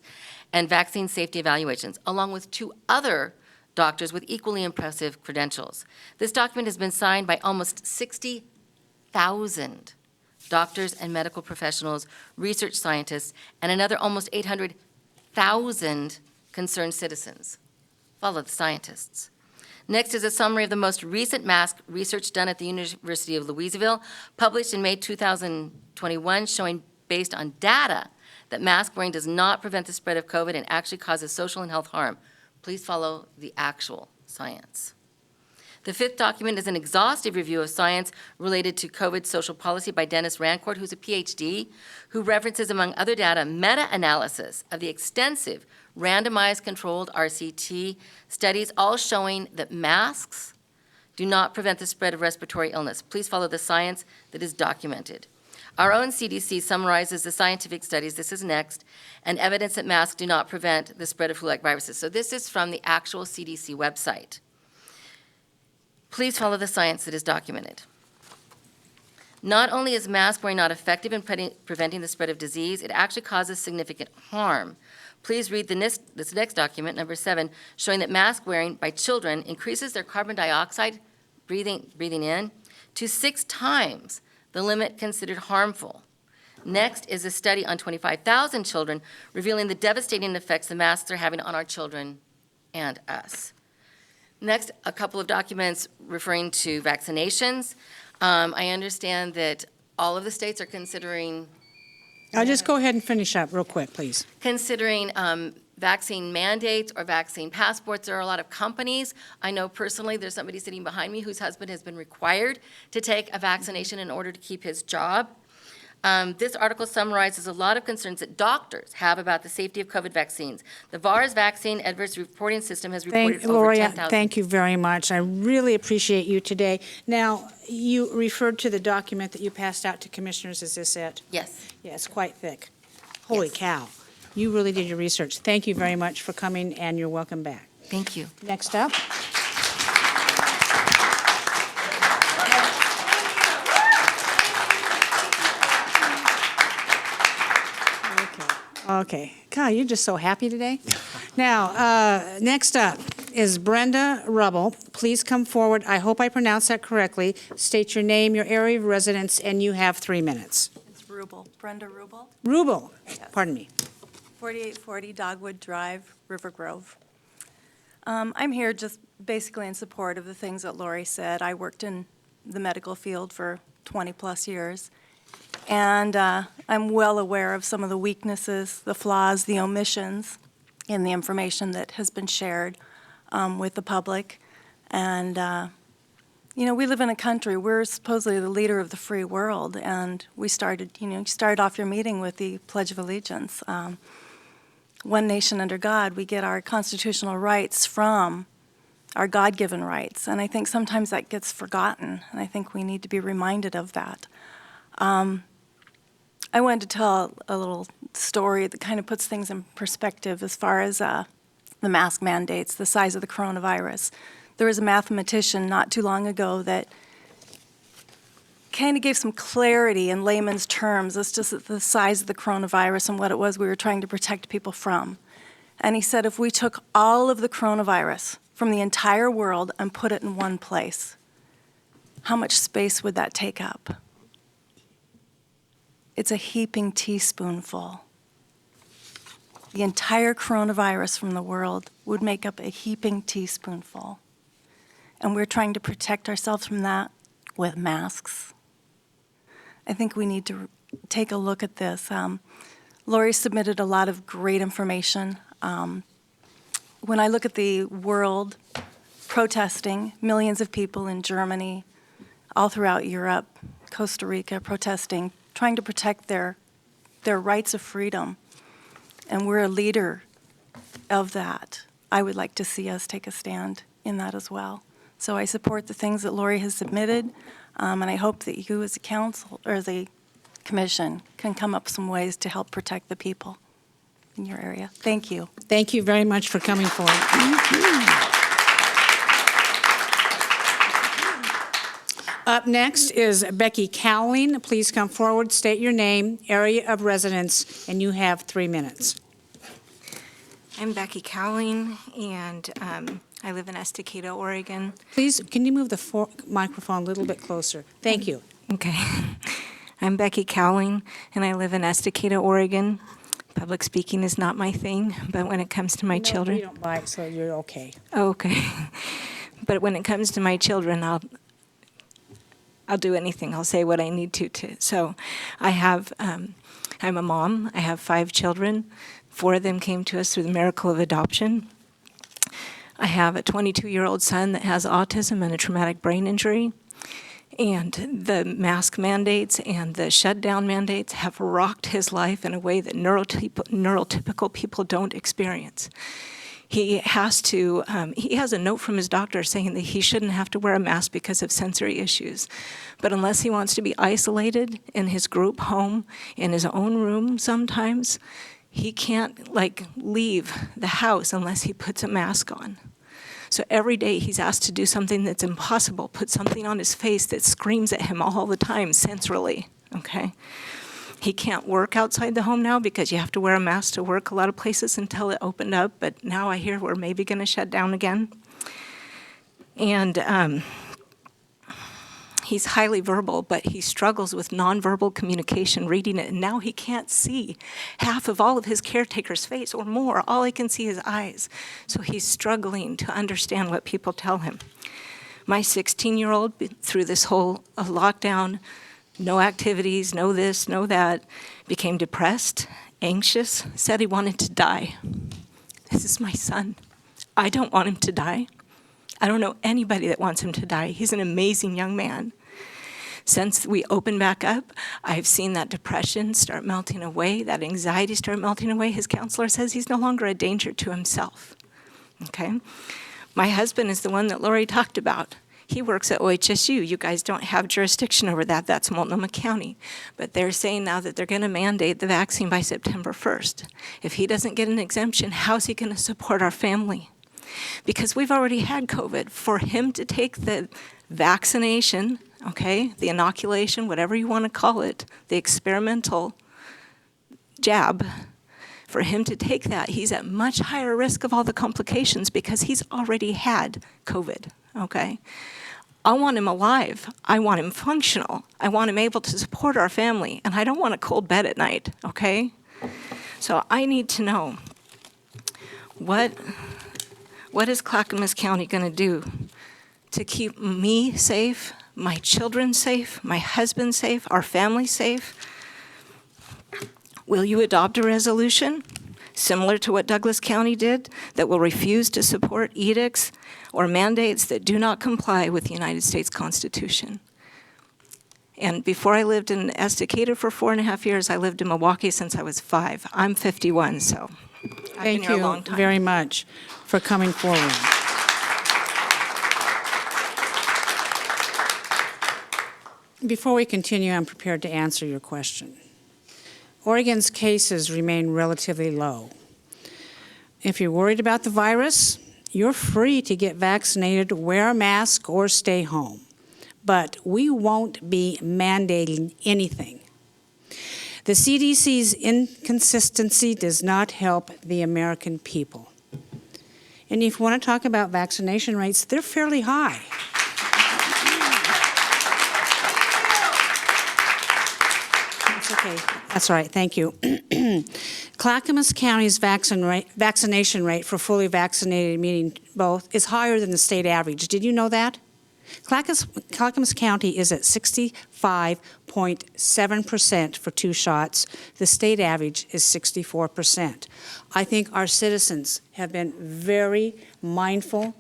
S12: and vaccine safety evaluations, along with 2 other doctors with equally impressive credentials. This document has been signed by almost 60,000 doctors and medical professionals, research scientists, and another almost 800,000 concerned citizens. Follow the scientists. Next is a summary of the most recent mask research done at the University of Louisville, published in May 2021, showing, based on data, that mask wearing does not prevent the spread of COVID and actually causes social and health harm. Please follow the actual science. The 5th document is an exhaustive review of science related to COVID social policy by Dennis Rancourt, who's a PhD, who references, among other data, meta-analysis of the extensive randomized controlled RCT studies, all showing that masks do not prevent the spread of respiratory illness. Please follow the science that is documented. Our own CDC summarizes the scientific studies, this is next, and evidence that masks do not prevent the spread of flu-like viruses. So this is from the actual CDC website. Please follow the science that is documented. Not only is mask wearing not effective in preventing the spread of disease, it actually causes significant harm. Please read this next document, number 7, showing that mask wearing by children increases their carbon dioxide breathing in to 6 times the limit considered harmful. Next is a study on 25,000 children revealing the devastating effects the masks are having on our children and us. Next, a couple of documents referring to vaccinations. I understand that all of the states are considering
S1: I'll just go ahead and finish up real quick, please.
S12: Vaccine mandates or vaccine passports. There are a lot of companies. I know personally there's somebody sitting behind me whose husband has been required to take a vaccination in order to keep his job. This article summarizes a lot of concerns that doctors have about the safety of COVID vaccines. The VAERS vaccine adverse reporting system has reported over
S1: Lori,
S12: 10,000.
S1: thank you very much. I really appreciate you today. Now, you referred to the document that you passed out to commissioners. Is this it?
S12: Yes.
S1: Yeah, it's quite thick. Holy
S12: Yes.
S1: cow. You really did your research. Thank you very much for coming, and you're welcome back.
S12: Thank you.
S1: Next up. Okay. God, you're just so happy today. Now, next up is Brenda Rubble. Please come forward. I hope I pronounced that correctly. State your name, your area of residence, and you have 3 minutes.
S13: It's Rubel, Brenda Rubel,
S1: Rubel, pardon me.
S13: 4840 Dogwood Drive, River Grove. I'm here just basically in support of the things that Lori said. I worked in the medical field for 20-plus years, and I'm well aware of some of the weaknesses, the flaws, the omissions in the information that has been shared with the public. And, you know, we live in a country, we're supposedly the leader of the free world, and we started, you started off your meeting with the Pledge of Allegiance. One nation under God, we get our constitutional rights from our God-given rights, and I think sometimes that gets forgotten, and I think we need to be reminded of that. I wanted to tell a little story that kind of puts things in perspective as far as the mask mandates, the size of the coronavirus. There was a mathematician not too long ago that kind of gave some clarity in layman's terms as to the size of the coronavirus and what it was we were trying to protect people from. And he said if we took all of the coronavirus from the entire world and put it in one place, how much space would that take up? It's a heaping teaspoonful. The entire coronavirus from the world would make up a heaping teaspoonful. And we're trying to protect ourselves from that with masks. I think we need to take a look at this. Lori submitted a lot of great information. When I look at the world protesting, millions of people in Germany, all throughout Europe, Costa Rica, protesting, trying to protect their rights of freedom, and we're a leader of that. I would like to see us take a stand in that as well. So I support the things that Lori has submitted, and I hope that you as a council, or as a commission, can come up with some ways to help protect the people in your area. Thank you.
S1: Thank you very much for coming forward. Up next is Becky Cowling. Please come forward, state your name, area of residence, and you have 3 minutes.
S14: I'm Becky Cowling, and I live in Estacado, Oregon.
S1: Please, can you move the microphone a little bit closer? Thank you.
S14: Okay. I'm Becky Cowling, and I live in Estacado, Oregon. Public speaking is not my thing, but when it comes to my children...
S1: You don't bite, so you're okay.
S14: Okay. But when it comes to my children, I'll do anything. I'll say what I need to. So I'm a mom. I have 5 children. 4 of them came to us through the miracle of adoption. I have a 22-year-old son that has autism and a traumatic brain injury. And the mask mandates and the shutdown mandates have rocked his life in a way that neurotypical people don't experience. He has a note from his doctor saying that he shouldn't have to wear a mask because of sensory issues. But unless he wants to be isolated in his group home, in his own room sometimes, he can't leave the house unless he puts a mask on. So every day he's asked to do something that's impossible, put something on his face that screams at him all the time, sensorily, okay? He can't work outside the home now because you have to wear a mask to work a lot of places until it opened up, but now I hear we're maybe going to shut down again. And he's highly verbal, but he struggles with nonverbal communication, reading it, and now he can't see half of all of his caretaker's face or more. All he can see is eyes. So he's struggling to understand what people tell him. My 16-year-old, through this whole lockdown, no activities, no this, no that, became depressed, anxious, said he wanted to die. This is my son. I don't want him to die. I don't know anybody that wants him to die. He's an amazing young man. Since we opened back up, I've seen that depression start melting away, that anxiety start melting away. His counselor says he's no longer a danger to himself. Okay? My husband is the one that Lori talked about. He works at OHSU. You guys don't have jurisdiction over that. That's Multnomah County. But they're saying now that they're going to mandate the vaccine by September 1st. If he doesn't get an exemption, how's he going to support our family? Because we've already had COVID. For him to take the vaccination, okay, the inoculation, whatever you want to call it, the experimental jab, for him to take that, he's at much higher risk of all the complications because he's already had COVID, okay? I want him alive. I want him functional. I want him able to support our family, and I don't want a cold bed at night, okay? So I need to know, what is Clackamas County going to do to keep me safe, my children safe, my husband safe, our family safe? Will you adopt a resolution similar to what Douglas County did that will refuse to support edicts or mandates that do not comply with the United States Constitution? And before I lived in Estacada for 4.5 years, I lived in Milwaukee since I was 5. I'm 51, so I've been here a long time.
S1: Thank you very much for coming forward. Before we continue, I'm prepared to answer your question. Oregon's cases remain relatively low. If you're worried about the virus, you're free to get vaccinated, wear a mask, or stay home. But we won't be mandating anything. The CDC's inconsistency does not help the American people. And if you want to talk about vaccination rates, they're fairly high. Okay, that's all right, thank you. Clackamas County's vaccination rate for fully vaccinated, meaning both, is higher than the state average. Did you know that? Clackamas County is at 65.7% for 2 shots. The state average is 64%. I think our citizens have been very mindful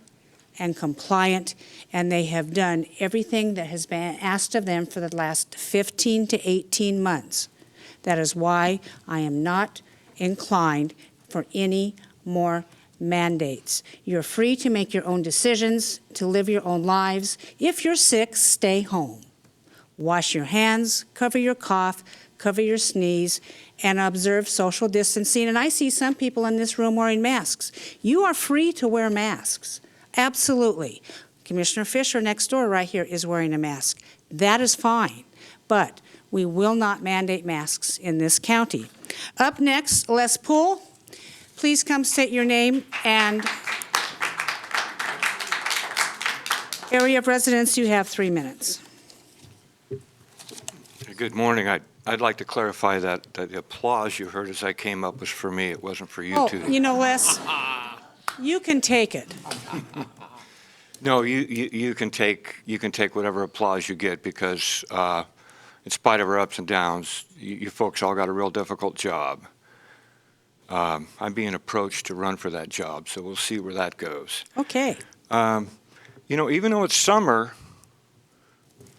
S1: and compliant, and they have done everything that has been asked of them for the last 15 to 18 months. That is why I am not inclined for any more mandates. You're free to make your own decisions, to live your own lives. If you're sick, stay home. Wash your hands, cover your cough, cover your sneeze, and observe social distancing. And I see some people in this room wearing masks. You are free to wear masks. Absolutely. Commissioner Fisher next door right here is wearing a mask. That is fine. But we will not mandate masks in this county. Up next, Les Poole. Please come state your name and area of residence. You have 3 minutes.
S15: Good morning. I'd like to clarify that the applause you heard as I came up was for me. It wasn't for you two.
S1: You know, Les, you can take it.
S15: No, you can take whatever applause you get because in spite of our ups and downs, you folks all got a real difficult job. I'm being approached to run for that job, so we'll see where that goes.
S1: Okay.
S15: You know, even though it's summer,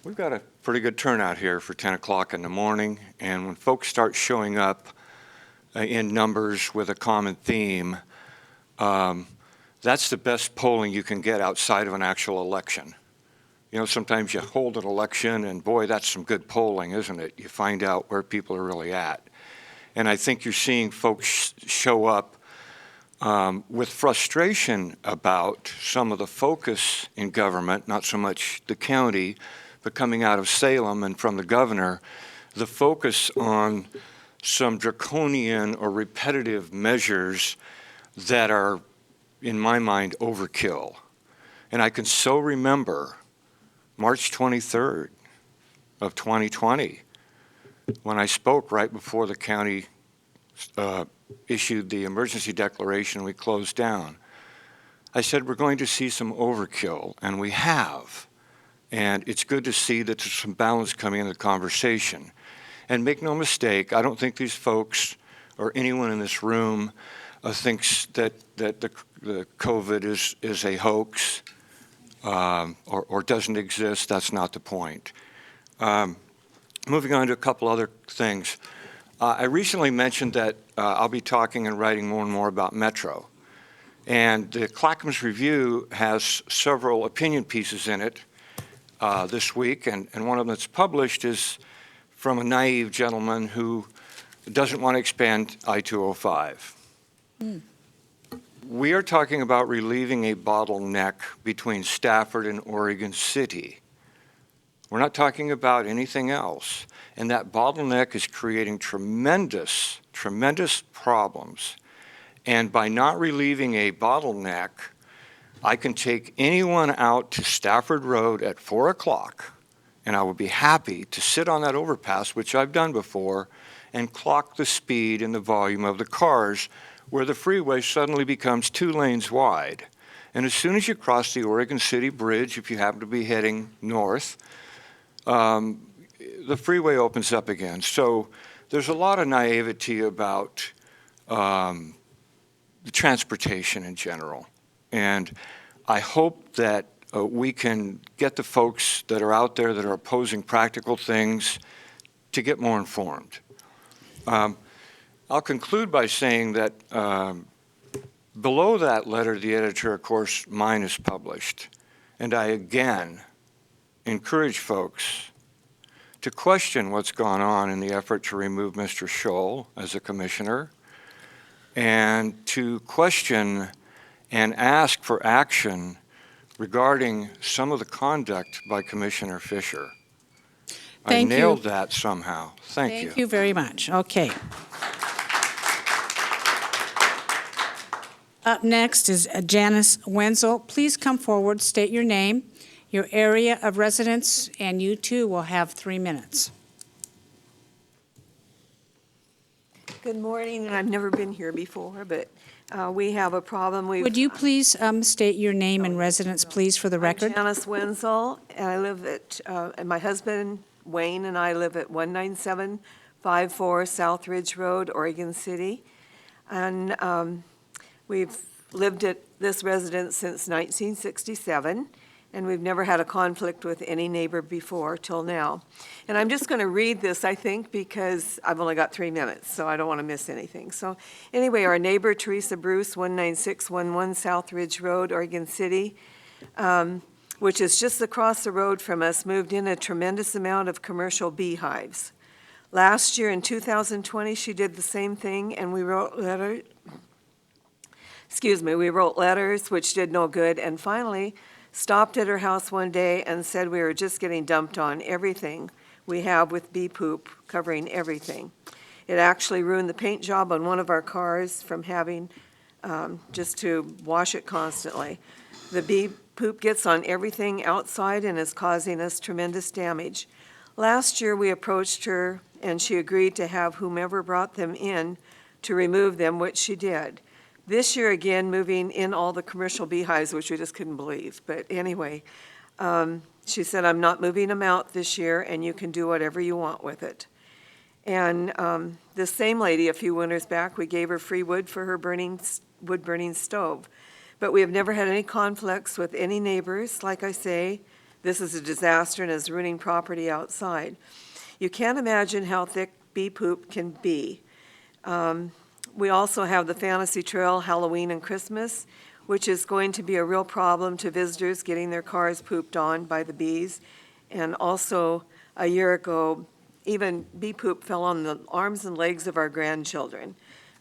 S15: we've got a pretty good turnout here for 10 o'clock in the morning, and when folks start showing up in numbers with a common theme, that's the best polling you can get outside of an actual election. You know, sometimes you hold an election, and boy, that's some good polling, isn't it? You find out where people are really at. And I think you're seeing folks show up with frustration about some of the focus in government, not so much the county, but coming out of Salem and from the governor, the focus on some draconian or repetitive measures that are, in my mind, overkill. And I can so remember March 23rd of 2020, when I spoke right before the county issued the emergency declaration, we closed down. I said, we're going to see some overkill, and we have. And it's good to see that there's some balance coming in the conversation. And make no mistake, I don't think these folks or anyone in this room thinks that the COVID is a hoax or doesn't exist. That's not the point. Moving on to a couple other things. I recently mentioned that I'll be talking and writing more and more about Metro. And the Clackamas Review has several opinion pieces in it this week, and one of them that's published is from a naive gentleman who doesn't want to expand I-205. We are talking about relieving a bottleneck between Stafford and Oregon City. We're not talking about anything else. And that bottleneck is creating tremendous, tremendous problems. And by not relieving a bottleneck, I can take anyone out to Stafford Road at 4 o'clock, and I would be happy to sit on that overpass, which I've done before, and clock the speed and the volume of the cars, where the freeway suddenly becomes 2 lanes wide. And as soon as you cross the Oregon City Bridge, if you happen to be heading north, the freeway opens up again. So there's a lot of naivety about the transportation in general. And I hope that we can get the folks that are out there that are opposing practical things to get more informed. I'll conclude by saying that below that letter, the editor, of course, mine is published. And I again encourage folks to question what's gone on in the effort to remove Mr. Scholl as a commissioner, and to question and ask for action regarding some of the conduct by Commissioner Fisher.
S1: Thank you.
S15: I nailed that somehow. Thank you.
S1: Thank you very much. Okay. Up next is Janice Wenzel. Please come forward, state your name, your area of residence, and you too will have 3 minutes.
S16: Good morning, and I've never been here before, but we have a problem.
S1: Would you please state your name and residence, please, for the record?
S16: I'm Janice Wenzel, and I live at, and my husband Wayne and I live at 19754 South Ridge Road, Oregon City. And we've lived at this residence since 1967, and we've never had a conflict with any neighbor before till now. And I'm just going to read this, I think, because I've only got 3 minutes, so I don't want to miss anything. So anyway, our neighbor, Teresa Bruce, 19611 South Ridge Road, Oregon City, which is just across the road from us, moved in a tremendous amount of commercial beehives. Last year in 2020, she did the same thing, and we wrote letters, which did no good, and finally stopped at her house one day and said we were just getting dumped on everything we have with bee poop covering everything. It actually ruined the paint job on one of our cars from having just to wash it constantly. The bee poop gets on everything outside and is causing us tremendous damage. Last year we approached her and she agreed to have whomever brought them in to remove them, which she did. This year again, moving in all the commercial beehives, which we just couldn't believe. But anyway, she said, I'm not moving them out this year, and you can do whatever you want with it. And this same lady, a few winters back, we gave her free wood for her wood-burning stove. But we have never had any conflicts with any neighbors. Like I say, this is a disaster and is ruining property outside. You can't imagine how thick bee poop can be. We also have the Fantasy Trail, Halloween and Christmas, which is going to be a real problem to visitors getting their cars pooped on by the bees. And also, a year ago, even bee poop fell on the arms and legs of our grandchildren.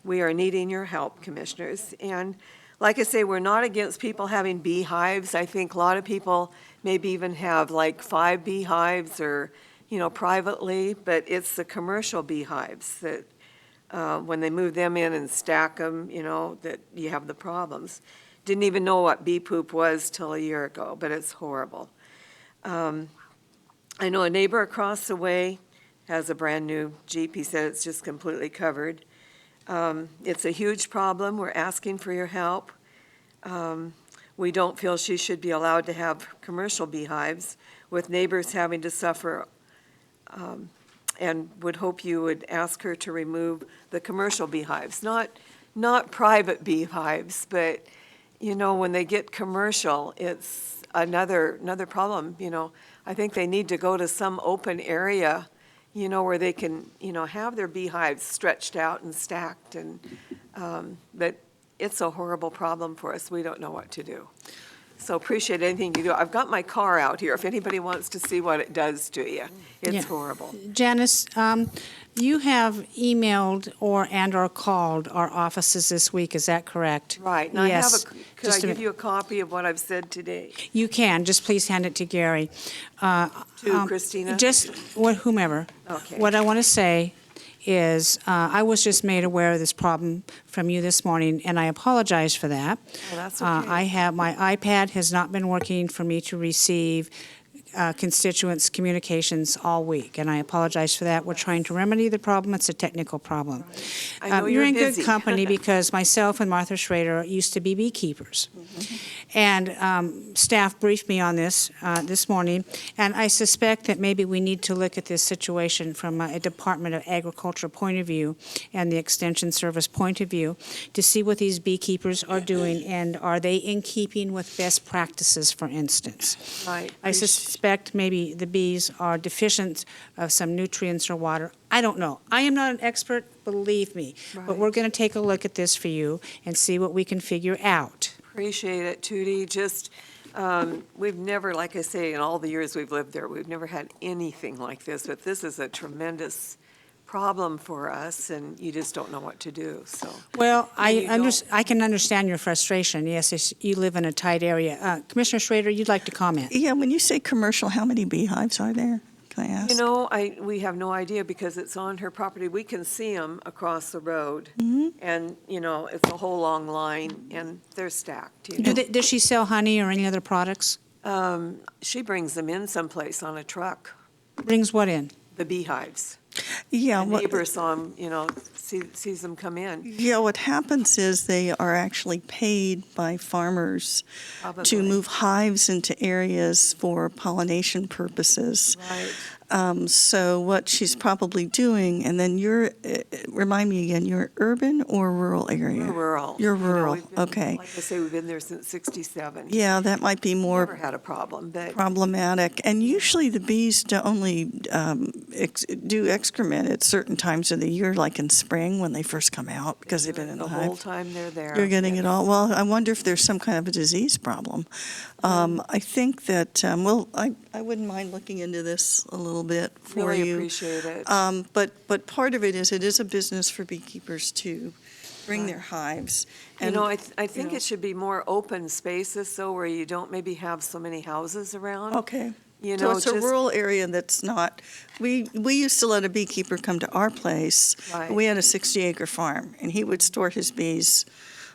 S16: We are needing your help, commissioners. And like I say, we're not against people having beehives. I think a lot of people maybe even have like 5 beehives or, privately, but it's the commercial beehives that, when they move them in and stack them, that you have the problems. Didn't even know what bee poop was till a year ago, but it's horrible. I know a neighbor across the way has a brand-new Jeep. He said it's just completely covered. It's a huge problem. We're asking for your help. We don't feel she should be allowed to have commercial beehives with neighbors having to suffer, and would hope you would ask her to remove the commercial beehives, not private beehives, but, when they get commercial, it's another problem, I think they need to go to some open area, where they can, have their beehives stretched out and stacked, and, but it's a horrible problem for us. We don't know what to do. So appreciate anything you do. I've got my car out here if anybody wants to see what it does to you. It's
S1: Yeah.
S16: horrible.
S1: Janice, you have emailed or called our offices this week, is that correct?
S16: Right, and I have
S1: Yes.
S16: could I
S1: Just a
S16: give
S1: mi-
S16: you a copy of what I've said today?
S1: You can, just please hand it to Gary.
S16: To Christina?
S1: Just, whomever.
S16: Okay.
S1: What I want to say is, I was just made aware of this problem from you this morning, and I apologize for that.
S16: Well, that's okay.
S1: My iPad has not been working for me to receive constituents' communications all week, and I apologize for that. We're trying to remedy the problem. It's a technical problem.
S16: I know
S1: You're
S16: you're
S1: in
S16: busy.
S1: good company because myself and Martha Schrader used to be beekeepers. And staff briefed me on this this morning, and I suspect that maybe we need to look at this situation from a Department of Agriculture point of view and the Extension Service point of view to see what these beekeepers are doing, and are they in keeping with best practices, for instance.
S16: Right.
S1: I suspect maybe the bees are deficient of some nutrients or water. I don't know. I am not an expert, believe me, but
S16: Right.
S1: we're going to take a look at this for you and see what we can figure out.
S16: Appreciate it, Tootie. Just, we've never, like I say, in all the years we've lived there, we've never had anything like this, but this is a tremendous problem for us, and you just don't know what to do, so.
S1: Well,
S16: you don't-
S1: I can understand your frustration. Yes, you live in a tight area. Commissioner Schrader, you'd like to comment?
S8: Yeah, when you say commercial, how many beehives are there? Can I ask?
S16: We have no idea because it's on her property. We can see them across the road. And, it's a whole long line, and they're stacked,
S1: Does she sell honey or any other products?
S16: She brings them in someplace on a truck,
S1: Brings what in?
S16: the beehives.
S8: Yeah,
S16: The
S8: what,
S16: neighbor saw them, sees them come in.
S8: yeah, what happens is they are actually paid by farmers to
S16: Probably.
S8: move hives into areas for pollination purposes.
S16: Right.
S8: So what she's probably doing, and then remind me again, you're urban or rural area?
S16: We're rural.
S8: You're rural,
S16: We've been-
S8: okay.
S16: Like I say, we've been there since 67.
S8: Yeah, that might be
S16: Never
S8: more
S16: had a problem, but
S8: problematic. And usually the bees do only do excrement at certain times of the year, like in spring when they first come out, because they've been in
S16: the
S8: the
S16: whole
S8: hive.
S16: time they're there.
S8: You're getting it all. Well, I wonder if there's some kind of a disease problem. I think that, I wouldn't mind looking into this a little bit for
S16: Really
S8: you.
S16: appreciate it.
S8: But part of it is a business for beekeepers to bring their hives. And,
S16: I think it should be more open spaces, though, where you don't maybe have so many houses around.
S8: Okay.
S16: You
S8: So
S16: know,
S8: it's a
S16: just-
S8: rural area that's not, we used to let a beekeeper come to our place.
S16: Right.
S8: We had a 60-acre farm, and he would store his bees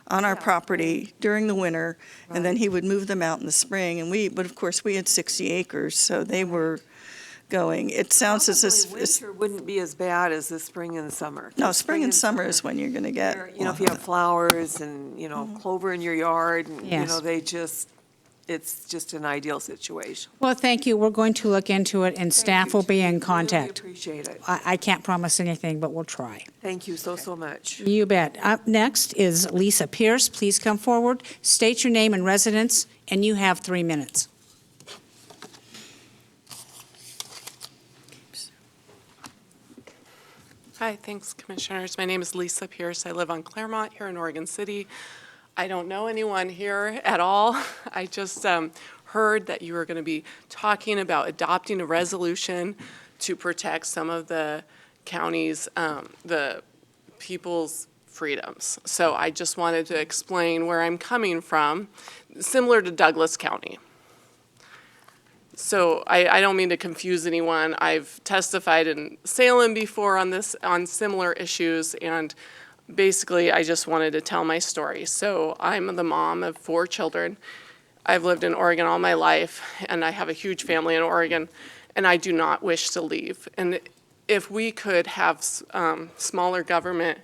S8: on our property during the winter, and then he would move them out in the spring, but of course, we had 60 acres, so they were going. It sounds as if,
S16: Probably winter wouldn't be as bad as the spring and summer.
S8: no, spring and summer is when you're going to get.
S16: If you have flowers and, clover in your yard, and,
S1: Yes.
S16: it's just an ideal situation.
S1: Well, thank you. We're going to look into it, and staff will be in contact.
S16: Really appreciate it.
S1: I can't promise anything, but we'll try.
S16: Thank you so much.
S1: You bet. Up next is Lisa Pierce. Please come forward, state your name and residence, and you have 3 minutes.
S17: Hi, thanks, Commissioners. My name is Lisa Pierce. I live on Claremont here in Oregon City. I don't know anyone here at all. I just heard that you were going to be talking about adopting a resolution to protect some of the county's, the people's freedoms. So I just wanted to explain where I'm coming from, similar to Douglas County. So I don't mean to confuse anyone. I've testified in Salem before on similar issues, and basically I just wanted to tell my story. So I'm the mom of 4 children. I've lived in Oregon all my life, and I have a huge family in Oregon, and I do not wish to leave. And if we could have smaller government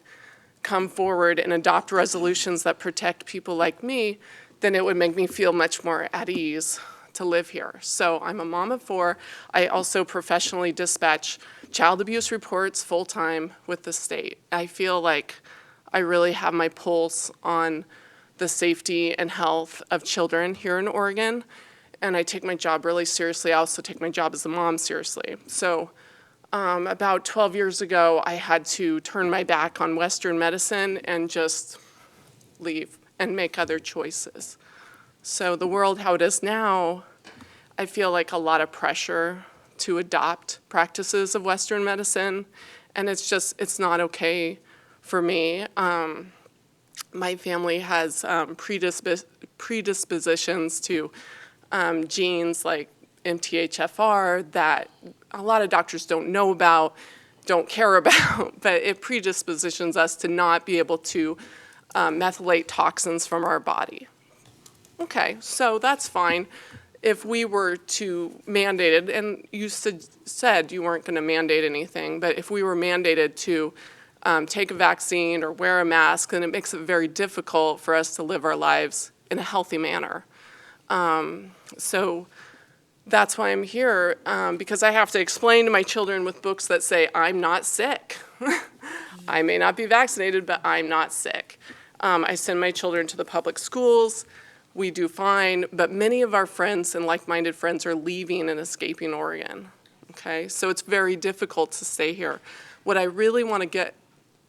S17: come forward and adopt resolutions that protect people like me, then it would make me feel much more at ease to live here. So I'm a mom of 4. I also professionally dispatch child abuse reports full-time with the state. I feel like I really have my pulse on the safety and health of children here in Oregon, and I take my job really seriously. I also take my job as a mom seriously. So about 12 years ago, I had to turn my back on Western medicine and just leave and make other choices. So the world how it is now, I feel like a lot of pressure to adopt practices of Western medicine, and it's not okay for me. My family has predispositions to genes like MTHFR that a lot of doctors don't know about, don't care about, but it predispositions us to not be able to methylate toxins from our body. Okay, so that's fine. If we were to mandate it, and you said you weren't going to mandate anything, but if we were mandated to take a vaccine or wear a mask, then it makes it very difficult for us to live our lives in a healthy manner. So that's why I'm here, because I have to explain to my children with books that say, I'm not sick. I may not be vaccinated, but I'm not sick. I send my children to the public schools. We do fine, but many of our friends and like-minded friends are leaving and escaping Oregon, okay? So it's very difficult to stay here. What I really want to get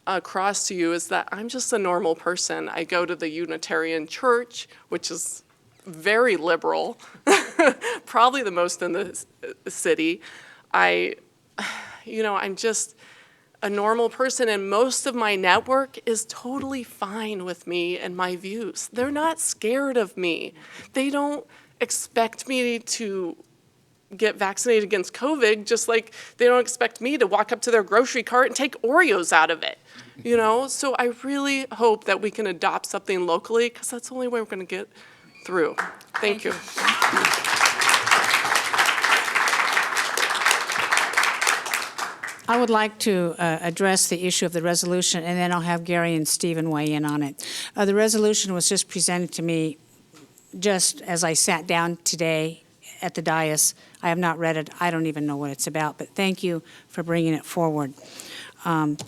S17: across to you is that I'm just a normal person. I go to the Unitarian Church, which is very liberal, probably the most in the city. I'm just a normal person, and most of my network is totally fine with me and my views. They're not scared of me. They don't expect me to get vaccinated against COVID, just like they don't expect me to walk up to their grocery cart and take Oreos out of it. So I really hope that we can adopt something locally, because that's the only way we're going to get through. Thank you.
S1: I would like to address the issue of the resolution, and then I'll have Gary and Stephen weigh in on it. The resolution was just presented to me just as I sat down today at the dais. I have not read it. I don't even know what it's about, but thank you for bringing it forward. I'm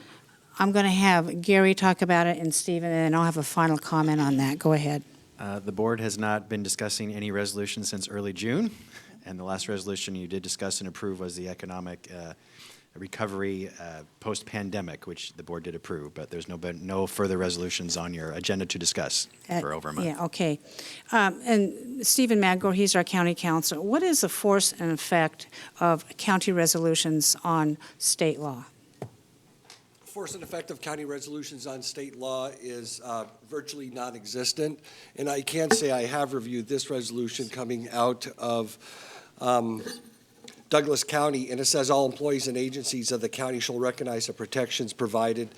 S1: going to have Gary talk about it and Stephen, and then I'll have a final comment on that. Go ahead.
S2: The board has not been discussing any resolution since early June, and the last resolution you did discuss and approve was the economic recovery post-pandemic, which the board did approve, but there's no further resolutions on your agenda to discuss for over a month.
S1: Yeah, okay. And Stephen Magor, he's our county counsel. What is the force and effect of county resolutions on state law?
S18: Force and effect of county resolutions on state law is virtually non-existent, and I can say I have reviewed this resolution coming out of Douglas County, and it says all employees and agencies of the county shall recognize the protections provided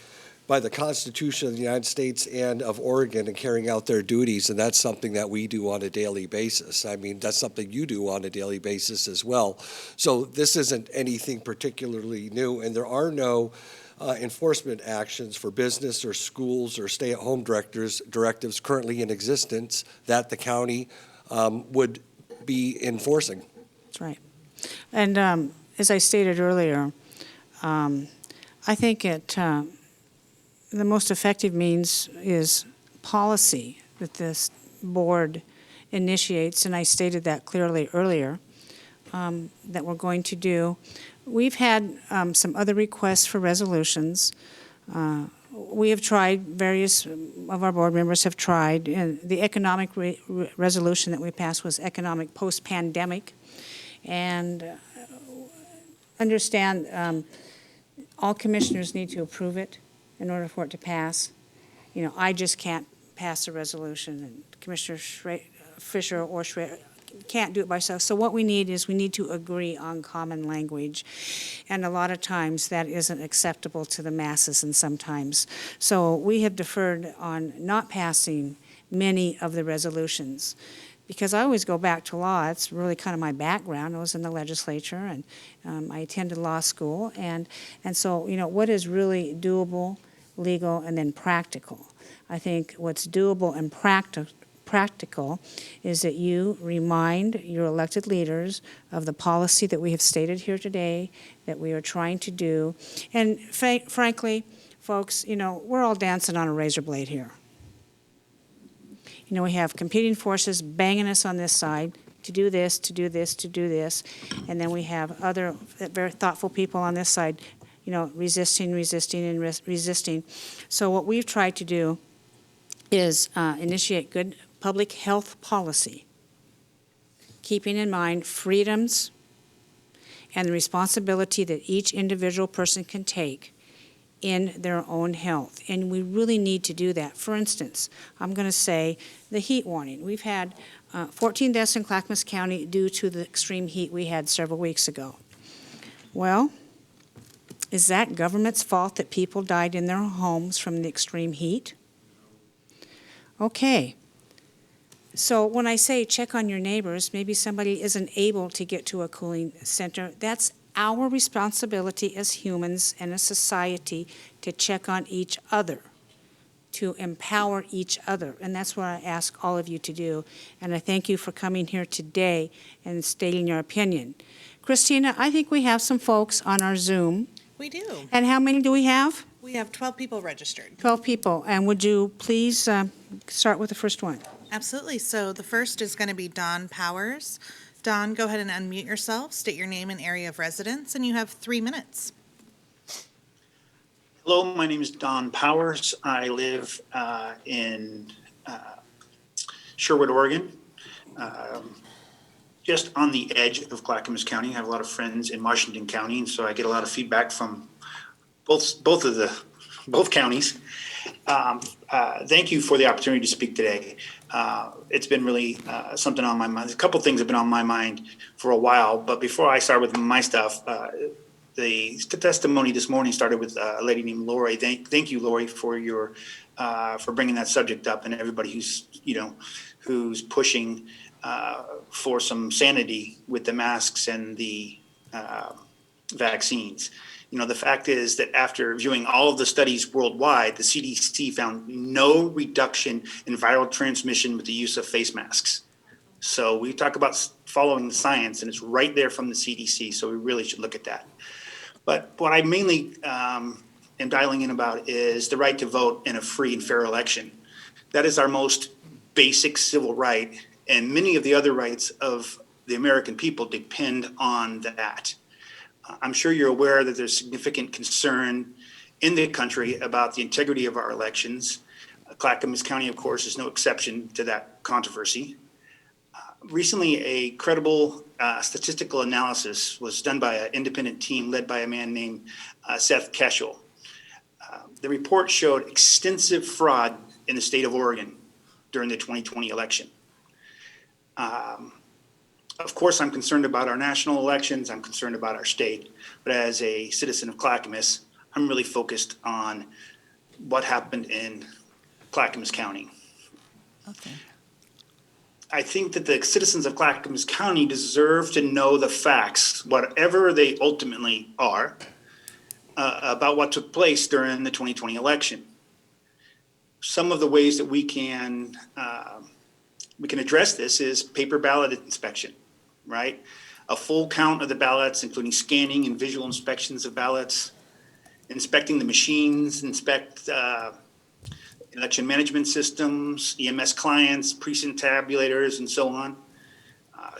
S18: by the Constitution of the United States and of Oregon in carrying out their duties, and that's something that we do on a daily basis. I mean, that's something you do on a daily basis as well. So this isn't anything particularly new, and there are no enforcement actions for business or schools or stay-at-home directives currently in existence that the county would be enforcing.
S1: That's right. And as I stated earlier, I think the most effective means is policy that this board initiates, and I stated that clearly earlier, that we're going to do. We've had some other requests for resolutions. We have tried, various of our board members have tried, and the economic resolution that we passed was economic post-pandemic. And understand all commissioners need to approve it in order for it to pass. I just can't pass a resolution, and Commissioner Fisher or Schrader can't do it by herself. So what we need to agree on common language, and a lot of times that isn't acceptable to the masses, and sometimes. So we have deferred on not passing many of the resolutions, because I always go back to law. It's really kind of my background. I was in the legislature, and I attended law school, and so, what is really doable, legal, and then practical? I think what's doable and practical is that you remind your elected leaders of the policy that we have stated here today, that we are trying to do. And frankly, folks, we're all dancing on a razor blade here. We have competing forces banging us on this side to do this, to do this, to do this, and then we have other very thoughtful people on this side, resisting, and resisting. So what we've tried to do is initiate good public health policy, keeping in mind freedoms and the responsibility that each individual person can take in their own health. And we really need to do that. For instance, I'm going to say the heat warning. We've had 14 deaths in Clackamas County due to the extreme heat we had several weeks ago. Well, is that government's fault that people died in their homes from the extreme heat? Okay. So when I say check on your neighbors, maybe somebody isn't able to get to a cooling center. That's our responsibility as humans and a society to check on each other, to empower each other. And that's what I ask all of you to do. And I thank you for coming here today and stating your opinion. Christina, I think we have some folks on our Zoom.
S7: We do.
S1: And how many do we have?
S7: We have 12 people registered.
S1: 12 people. And would you please start with the first one?
S7: Absolutely. So the first is going to be Don Powers. Don, go ahead and unmute yourself, state your name and area of residence, and you have 3 minutes.
S19: Hello, my name is Don Powers. I live in Sherwood, Oregon, just on the edge of Clackamas County. I have a lot of friends in Washington County, and so I get a lot of feedback from both counties. Thank you for the opportunity to speak today. It's been really something on my mind. A couple things have been on my mind for a while, but before I start with my stuff, the testimony this morning started with a lady named Lori. Thank you, Lori, for bringing that subject up, and everybody who's pushing for some sanity with the masks and the vaccines. The fact is that after viewing all of the studies worldwide, the CDC found no reduction in viral transmission with the use of face masks. So we talk about following the science, and it's right there from the CDC, so we really should look at that. But what I mainly am dialing in about is the right to vote in a free and fair election. That is our most basic civil right, and many of the other rights of the American people depend on that. I'm sure you're aware that there's significant concern in the country about the integrity of our elections. Clackamas County, of course, is no exception to that controversy. Recently, a credible statistical analysis was done by an independent team led by a man named Seth Keshel. The report showed extensive fraud in the state of Oregon during the 2020 election. Of course, I'm concerned about our national elections. I'm concerned about our state. But as a citizen of Clackamas, I'm really focused on what happened in Clackamas County.
S12: Okay.
S19: I think that the citizens of Clackamas County deserve to know the facts, whatever they ultimately are, about what took place during the 2020 election. Some of the ways that we can address this is paper ballot inspection, right? A full count of the ballots, including scanning and visual inspections of ballots, inspecting the machines, inspect election management systems, EMS clients, precinct tabulators, and so on.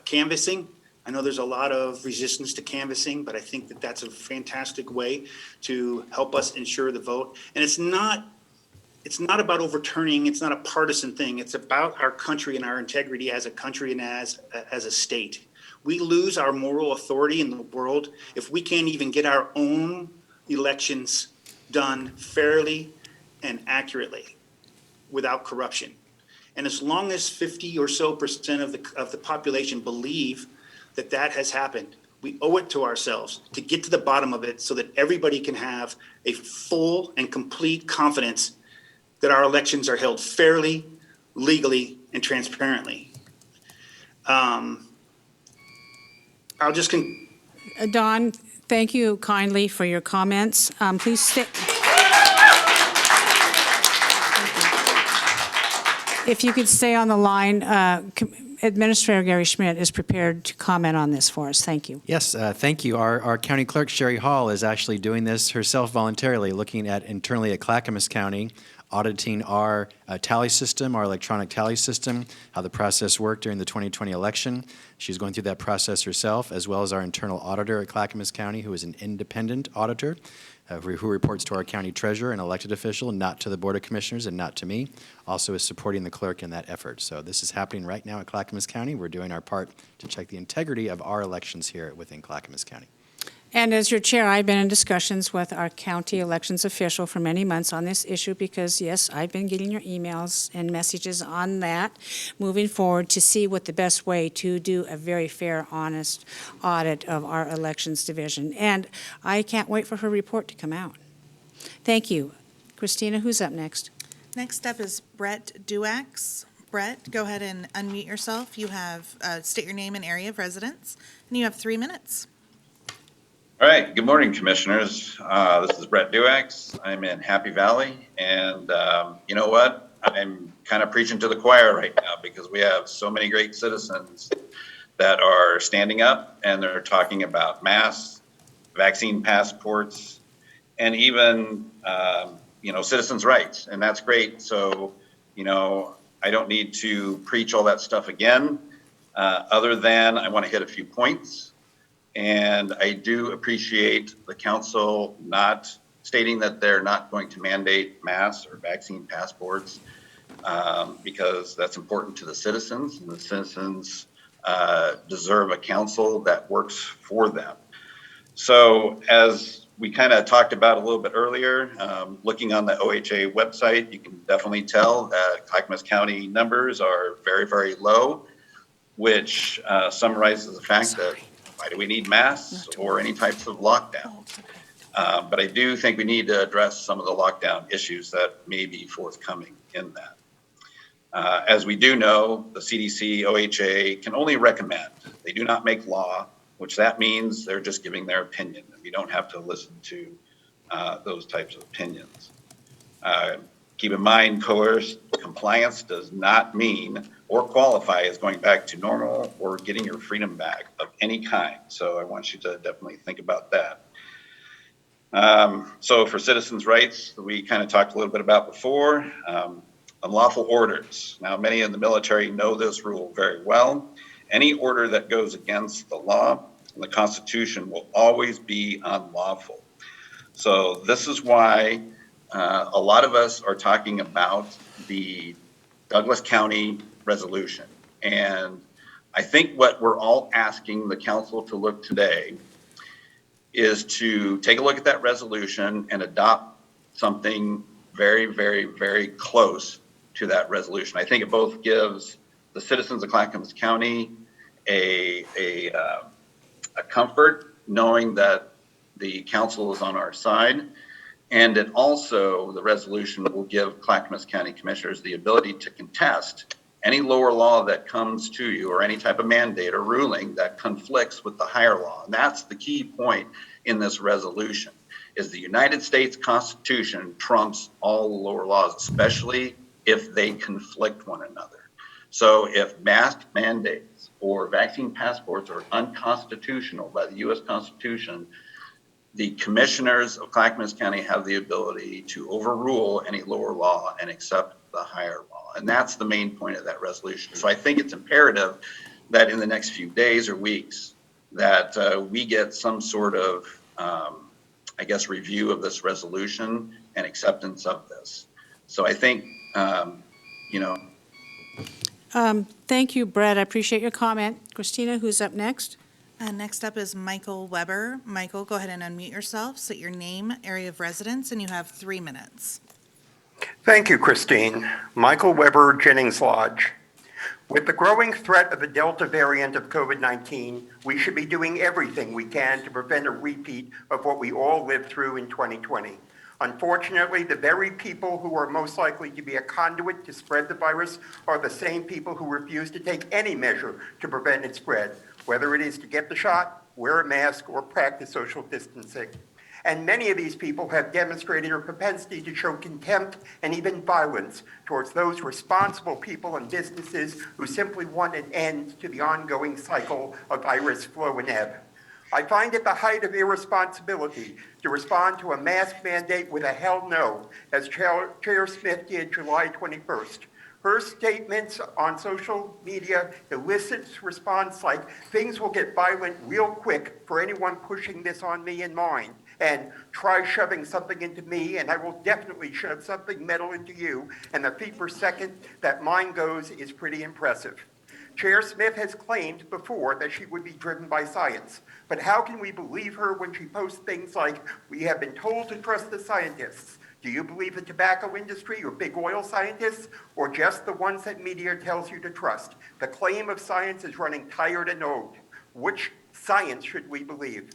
S19: Canvassing. I know there's a lot of resistance to canvassing, but I think that that's a fantastic way to help us ensure the vote. And it's not about overturning. It's not a partisan thing. It's about our country and our integrity as a country and as a state. We lose our moral authority in the world if we can't even get our own elections done fairly and accurately. without corruption. And as long as 50 or so percent of the population believe that that has happened, we owe it to ourselves to get to the bottom of it so that everybody can have a full and complete confidence that our elections are held fairly, legally, and transparently. I'll just
S1: Don, thank you kindly for your comments. Please stay. If you could stay on the line, Administrator Gary Schmidt is prepared to comment on this for us. Thank you.
S2: Yes, thank you. Our county clerk, Sherry Hall, is actually doing this herself voluntarily, looking at internally at Clackamas County, auditing our tally system, our electronic tally system, how the process worked during the 2020 election. She's going through that process herself, as well as our internal auditor at Clackamas County, who is an independent auditor, who reports to our county treasurer, an elected official, not to the Board of Commissioners and not to me, also is supporting the clerk in that effort. So this is happening right now at Clackamas County. We're doing our part to check the integrity of our elections here within Clackamas County.
S1: And as your chair, I've been in discussions with our county elections official for many months on this issue because, yes, I've been getting your emails and messages on that moving forward to see what the best way to do a very fair, honest audit of our elections division. And I can't wait for her report to come out. Thank you. Christina, who's up next?
S7: Next up is Brett Duax. Brett, go ahead and unmute yourself. You have, state your name and area of residence, and you have 3 minutes.
S20: All right, good morning, Commissioners. This is Brett Duax. I'm in Happy Valley, and you know what? I'm kind of preaching to the choir right now because we have so many great citizens that are standing up and they're talking about masks, vaccine passports, and even, citizens' rights, and that's great. So, I don't need to preach all that stuff again, other than I want to hit a few points. And I do appreciate the council not stating that they're not going to mandate masks or vaccine passports because that's important to the citizens, and the citizens deserve a council that works for them. So as we kind of talked about a little bit earlier, looking on the OHA website, you can definitely tell that Clackamas County numbers are very, very low, which summarizes the fact that why do we need masks or any types of lockdown? But I do think we need to address some of the lockdown issues that may be forthcoming in that. As we do know, the CDC, OHA can only recommend. They do not make law, which that means they're just giving their opinion. We don't have to listen to those types of opinions. Keep in mind, coerced compliance does not mean or qualify as going back to normal or getting your freedom back of any kind. So I want you to definitely think about that. So for citizens' rights, we kind of talked a little bit about before, unlawful orders. Now, many in the military know this rule very well. Any order that goes against the law and the Constitution will always be unlawful. So this is why a lot of us are talking about the Douglas County resolution. And I think what we're all asking the council to look today is to take a look at that resolution and adopt something very, very, very close to that resolution. I think it both gives the citizens of Clackamas County a comfort knowing that the council is on our side. And it also, the resolution will give Clackamas County Commissioners the ability to contest any lower law that comes to you or any type of mandate or ruling that conflicts with the higher law. And that's the key point in this resolution, is the United States Constitution trumps all the lower laws, especially if they conflict one another. So if mask mandates or vaccine passports are unconstitutional by the U.S. Constitution, the commissioners of Clackamas County have the ability to overrule any lower law and accept the higher law. And that's the main point of that resolution. So I think it's imperative that in the next few days or weeks that we get some sort of, review of this resolution and acceptance of this. So I think,
S1: Thank you, Brett. I appreciate your comment. Christina, who's up next?
S7: Next up is Michael Weber. Michael, go ahead and unmute yourself, state your name, area of residence, and you have 3 minutes.
S21: Thank you, Christine. Michael Weber, Jennings Lodge. With the growing threat of the Delta variant of COVID-19, we should be doing everything we can to prevent a repeat of what we all lived through in 2020. Unfortunately, the very people who are most likely to be a conduit to spread the virus are the same people who refuse to take any measure to prevent its spread, whether it is to get the shot, wear a mask, or practice social distancing. And many of these people have demonstrated a propensity to show contempt and even violence towards those responsible people and businesses who simply want an end to the ongoing cycle of virus flow and ebb. I find it the height of irresponsibility to respond to a mask mandate with a hell no, as Chair Smith did July 21st. Her statements on social media elicits response like, things will get violent real quick for anyone pushing this on me and mine, and try shoving something into me and I will definitely shove something metal into you, and the feet per second that mine goes is pretty impressive. Chair Smith has claimed before that she would be driven by science, but how can we believe her when she posts things like, we have been told to trust the scientists? Do you believe the tobacco industry or big oil scientists, or just the ones that media tells you to trust? The claim of science is running tired and old. Which science should we believe?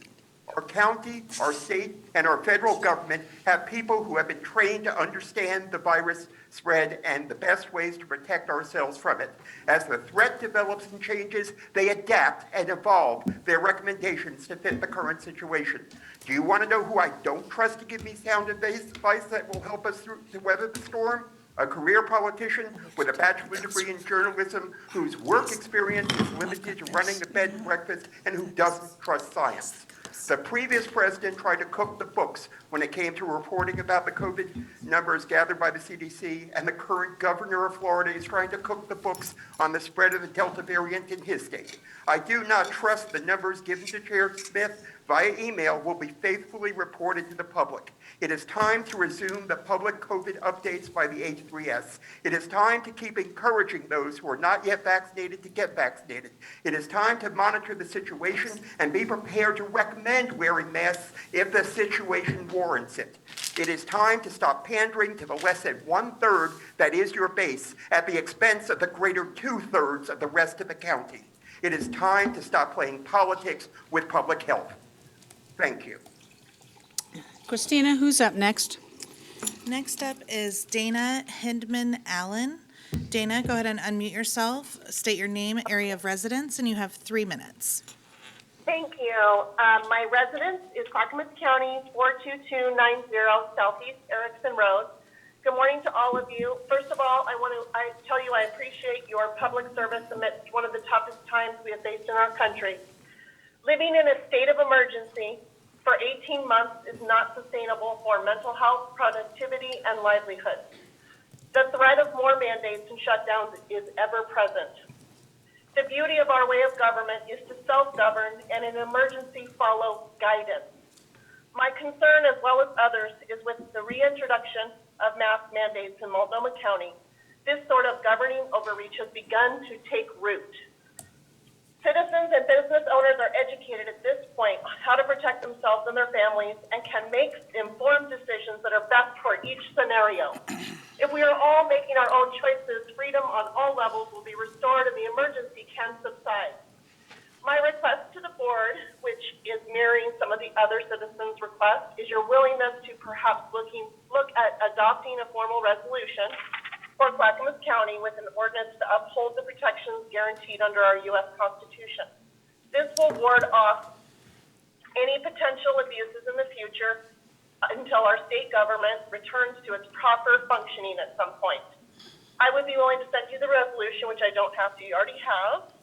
S21: Our county, our state, and our federal government have people who have been trained to understand the virus spread and the best ways to protect ourselves from it. As the threat develops and changes, they adapt and evolve their recommendations to fit the current situation. Do you want to know who I don't trust to give me sound advice that will help us to weather the storm? A career politician with a bachelor's degree in journalism whose work experience is limited to running the bed and breakfast and who doesn't trust science. The previous president tried to cook the books when it came to reporting about the COVID numbers gathered by the CDC, and the current governor of Florida is trying to cook the books on the spread of the Delta variant in his state. I do not trust the numbers given to Chair Smith via email will be faithfully reported to the public. It is time to resume the public COVID updates by the H3S. It is time to keep encouraging those who are not yet vaccinated to get vaccinated. It is time to monitor the situation and be prepared to recommend wearing masks if the situation warrants it. It is time to stop pandering to the less than 1/3 that is your base at the expense of the greater 2/3 of the rest of the county. It is time to stop playing politics with public health. Thank you.
S1: Christina, who's up next?
S7: Next up is Dana Hindman Allen. Dana, go ahead and unmute yourself, state your name, area of residence, and you have 3 minutes.
S22: Thank you. My residence is Clackamas County, 42290 Southeast Erickson Road. Good morning to all of you. First of all, I tell you I appreciate your public service amidst one of the toughest times we have faced in our country. Living in a state of emergency for 18 months is not sustainable for mental health, productivity, and livelihood. The threat of more mandates and shutdowns is ever present. The beauty of our way of government is to self-govern and in emergency follow guidance. My concern, as well as others, is with the reintroduction of mask mandates in Multnomah County. This sort of governing overreach has begun to take root. Citizens and business owners are educated at this point on how to protect themselves and their families and can make informed decisions that are best for each scenario. If we are all making our own choices, freedom on all levels will be restored and the emergency can subside. My request to the board, which is mirroring some of the other citizens' requests, is your willingness to perhaps look at adopting a formal resolution for Clackamas County with an ordinance to uphold the protections guaranteed under our U.S. Constitution. This will ward off any potential abuses in the future until our state government returns to its proper functioning at some point. I would be willing to send you the resolution, which I don't have to, you already have.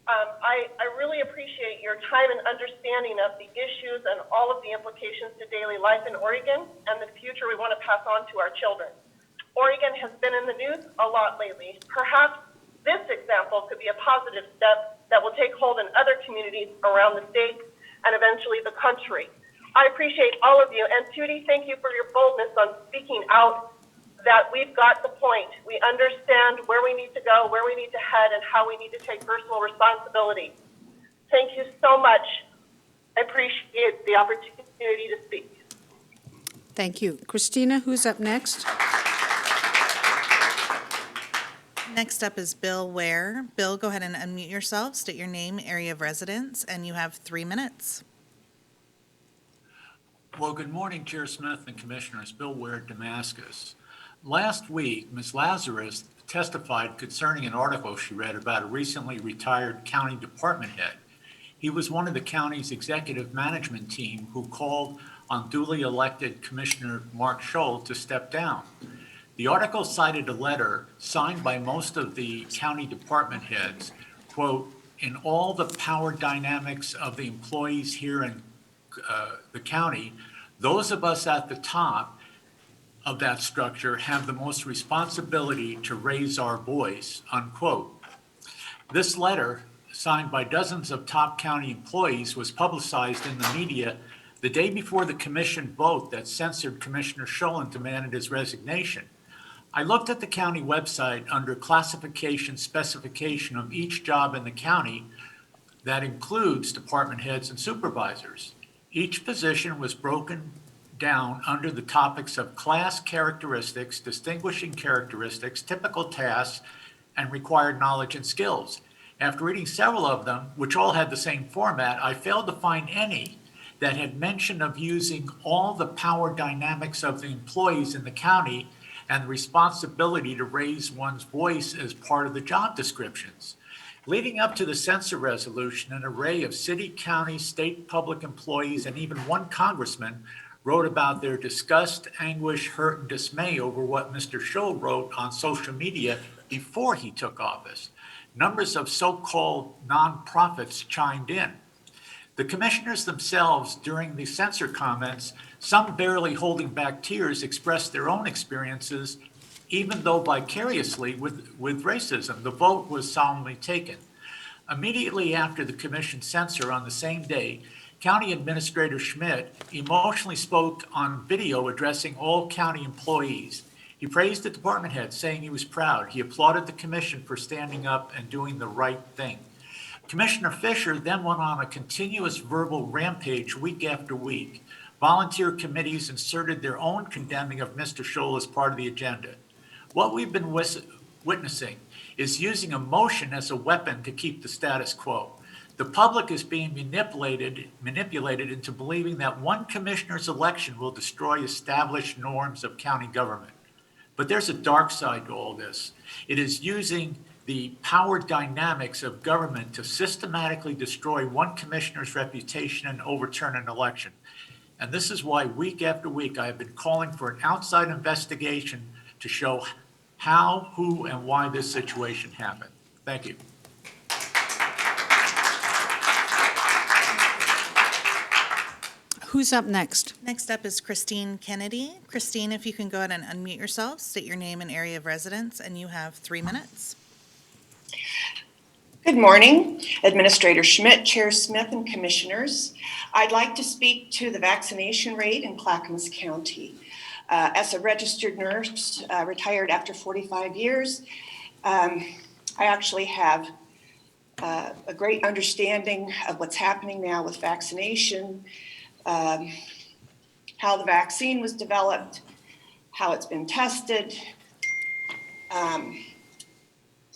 S22: I really appreciate your time and understanding of the issues and all of the implications to daily life in Oregon and the future we want to pass on to our children. Oregon has been in the news a lot lately. Perhaps this example could be a positive step that will take hold in other communities around the state and eventually the country. I appreciate all of you. And Tootie, thank you for your boldness on speaking out that we've got the point. We understand where we need to go, where we need to head, and how we need to take personal responsibility. Thank you so much. I appreciate the opportunity to speak.
S1: Thank you. Christina, who's up next?
S7: Next up is Bill Ware. Bill, go ahead and unmute yourself, state your name, area of residence, and you have 3 minutes.
S4: Well, good morning, Chair Smith and Commissioners. Bill Ware, Damascus. Last week, Ms. Lazarus testified concerning an article she read about a recently retired county department head. He was one of the county's executive management team who called on duly elected Commissioner Mark Scholl to step down. The article cited a letter signed by most of the county department heads, quote, "In all the power dynamics of the employees here in the county, those of us at the top of that structure have the most responsibility to raise our voice," unquote. This letter, signed by dozens of top county employees, was publicized in the media the day before the commission vote that censored Commissioner Scholl and demanded his resignation. I looked at the county website under classification specification of each job in the county that includes department heads and supervisors. Each position was broken down under the topics of class characteristics, distinguishing characteristics, typical tasks, and required knowledge and skills. After reading several of them, which all had the same format, I failed to find any that had mention of using all the power dynamics of the employees in the county and the responsibility to raise one's voice as part of the job descriptions. Leading up to the censor resolution, an array of city, county, state public employees, and even one congressman wrote about their disgust, anguish, hurt, and dismay over what Mr. Scholl wrote on social media before he took office. Numbers of so-called nonprofits chimed in. The commissioners themselves, during the censor comments, some barely holding back tears, expressed their own experiences, even though vicariously with racism. The vote was solemnly taken. Immediately after the commission censor on the same day, County Administrator Schmidt emotionally spoke on video addressing all county employees. He praised the department head, saying he was proud. He applauded the commission for standing up and doing the right thing. Commissioner Fisher then went on a continuous verbal rampage week after week. Volunteer committees inserted their own condemning of Mr. Scholl as part of the agenda. What we've been witnessing is using emotion as a weapon to keep the status quo. The public is being manipulated into believing that one commissioner's election will destroy established norms of county government. But there's a dark side to all this. It is using the power dynamics of government to systematically destroy one commissioner's reputation and overturn an election. And this is why week after week I have been calling for an outside investigation to show how, who, and why this situation happened. Thank you.
S1: Who's up next?
S7: Next up is Christine Kennedy. Christine, if you can go ahead and unmute yourself, state your name and area of residence, and you have 3 minutes.
S6: Good morning, Administrator Schmidt, Chair Smith, and Commissioners. I'd like to speak to the vaccination rate in Clackamas County. As a registered nurse, retired after 45 years, I actually have a great understanding of what's happening now with vaccination, how the vaccine was developed, how it's been tested.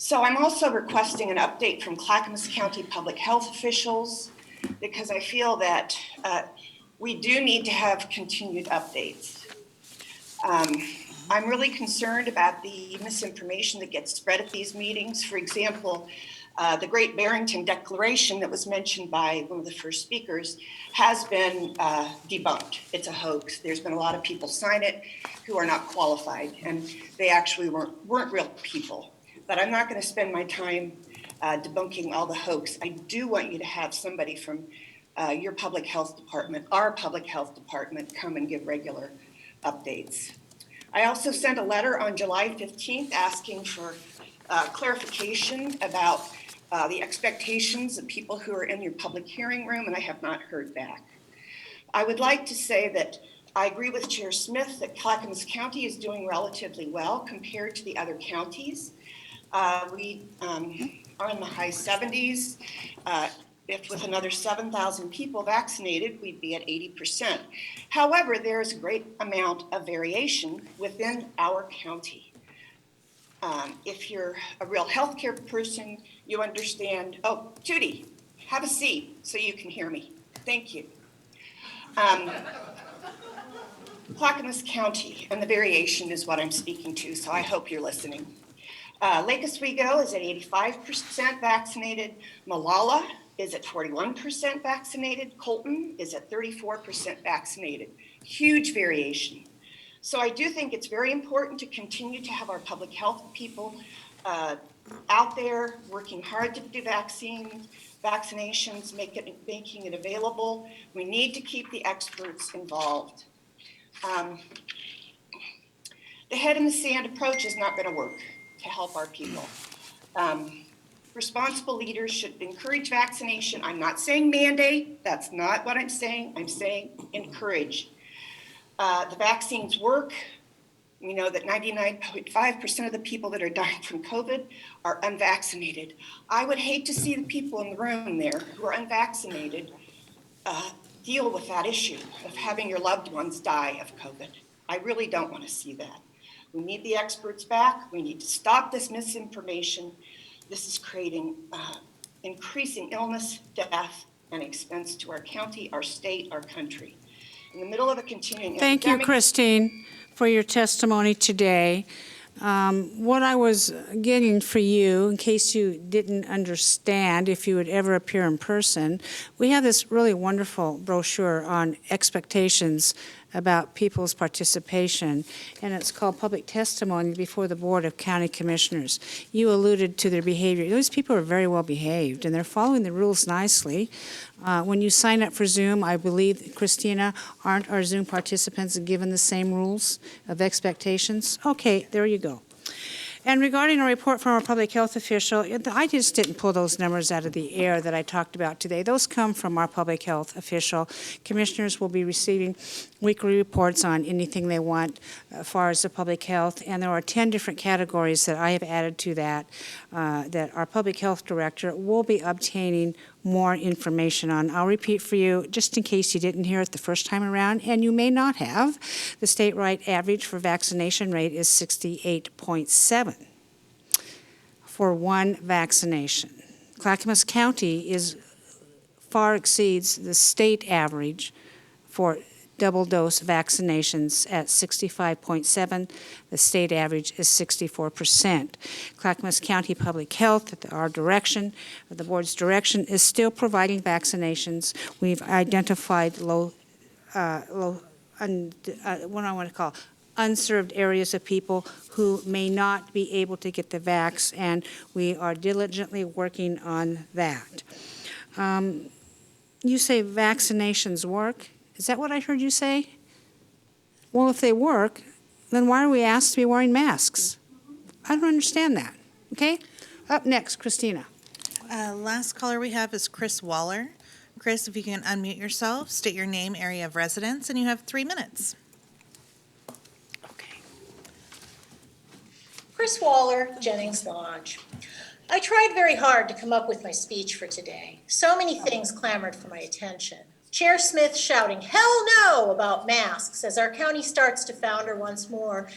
S6: So I'm also requesting an update from Clackamas County public health officials because I feel that we do need to have continued updates. I'm really concerned about the misinformation that gets spread at these meetings. For example, the Great Barrington Declaration that was mentioned by one of the first speakers has been debunked. It's a hoax. There's been a lot of people sign it who are not qualified, and they actually weren't real people. But I'm not going to spend my time debunking all the hoax. I do want you to have somebody from your public health department, our public health department, come and give regular updates. I also sent a letter on July 15th asking for clarification about the expectations of people who are in your public hearing room, and I have not heard back. I would like to say that I agree with Chair Smith that Clackamas County is doing relatively well compared to the other counties. We are in the high 70s. If with another 7,000 people vaccinated, we'd be at 80%. However, there is a great amount of variation within our county. If you're a real healthcare person, you understand, oh, Judy, have a seat so you can hear me. Thank you. Clackamas County and the variation is what I'm speaking to, so I hope you're listening. Lake Oswego is at 85% vaccinated. Malala is at 41% vaccinated. Colton is at 34% vaccinated. Huge variation. So I do think it's very important to continue to have our public health people out there working hard to do vaccinations, making it available. We need to keep the experts involved. The head in the sand approach is not going to work to help our people. Responsible leaders should encourage vaccination. I'm not saying mandate. That's not what I'm saying. I'm saying encourage. The vaccines work. We know that 99.5% of the people that are dying from COVID are unvaccinated. I would hate to see the people in the room there who are unvaccinated deal with that issue of having your loved ones die of COVID. I really don't want to see that. We need the experts back. We need to stop this misinformation. This is creating increasing illness, death, and expense to our county, our state, our country. In the middle of a continuing
S1: Thank you,
S6: epidemic.
S1: Christine, for your testimony today. What I was getting for you, in case you didn't understand, if you would ever appear in person, we have this really wonderful brochure on expectations about people's participation, and it's called Public Testimony Before the Board of County Commissioners. You alluded to their behavior. Those people are very well behaved, and they're following the rules nicely. When you sign up for Zoom, I believe, Christina, aren't our Zoom participants given the same rules of expectations? Okay, there you go. And regarding a report from a public health official, I just didn't pull those numbers out of the air that I talked about today. Those come from our public health official. Commissioners will be receiving weekly reports on anything they want as far as the public health, and there are 10 different categories that I have added to that, that our public health director will be obtaining more information on. I'll repeat for you, just in case you didn't hear it the first time around, and you may not have. The statewide average for vaccination rate is 68.7 for one vaccination. Clackamas County far exceeds the state average for double dose vaccinations at 65.7. The state average is 64%. Clackamas County Public Health, at our direction, the board's direction, is still providing vaccinations. We've identified unserved areas of people who may not be able to get the vax, and we are diligently working on that. You say vaccinations work. Is that what I heard you say? Well, if they work, then why are we asked to be wearing masks? I don't understand that. Okay? Up next, Christina.
S7: Last caller we have is Chris Waller. Chris, if you can unmute yourself, state your name, area of residence, and you have 3 minutes.
S3: Chris Waller, Jennings Lodge. I tried very hard to come up with my speech for today. So many things clamored for my attention. Chair Smith shouting, "Hell no!" about masks as our county starts to founder once more,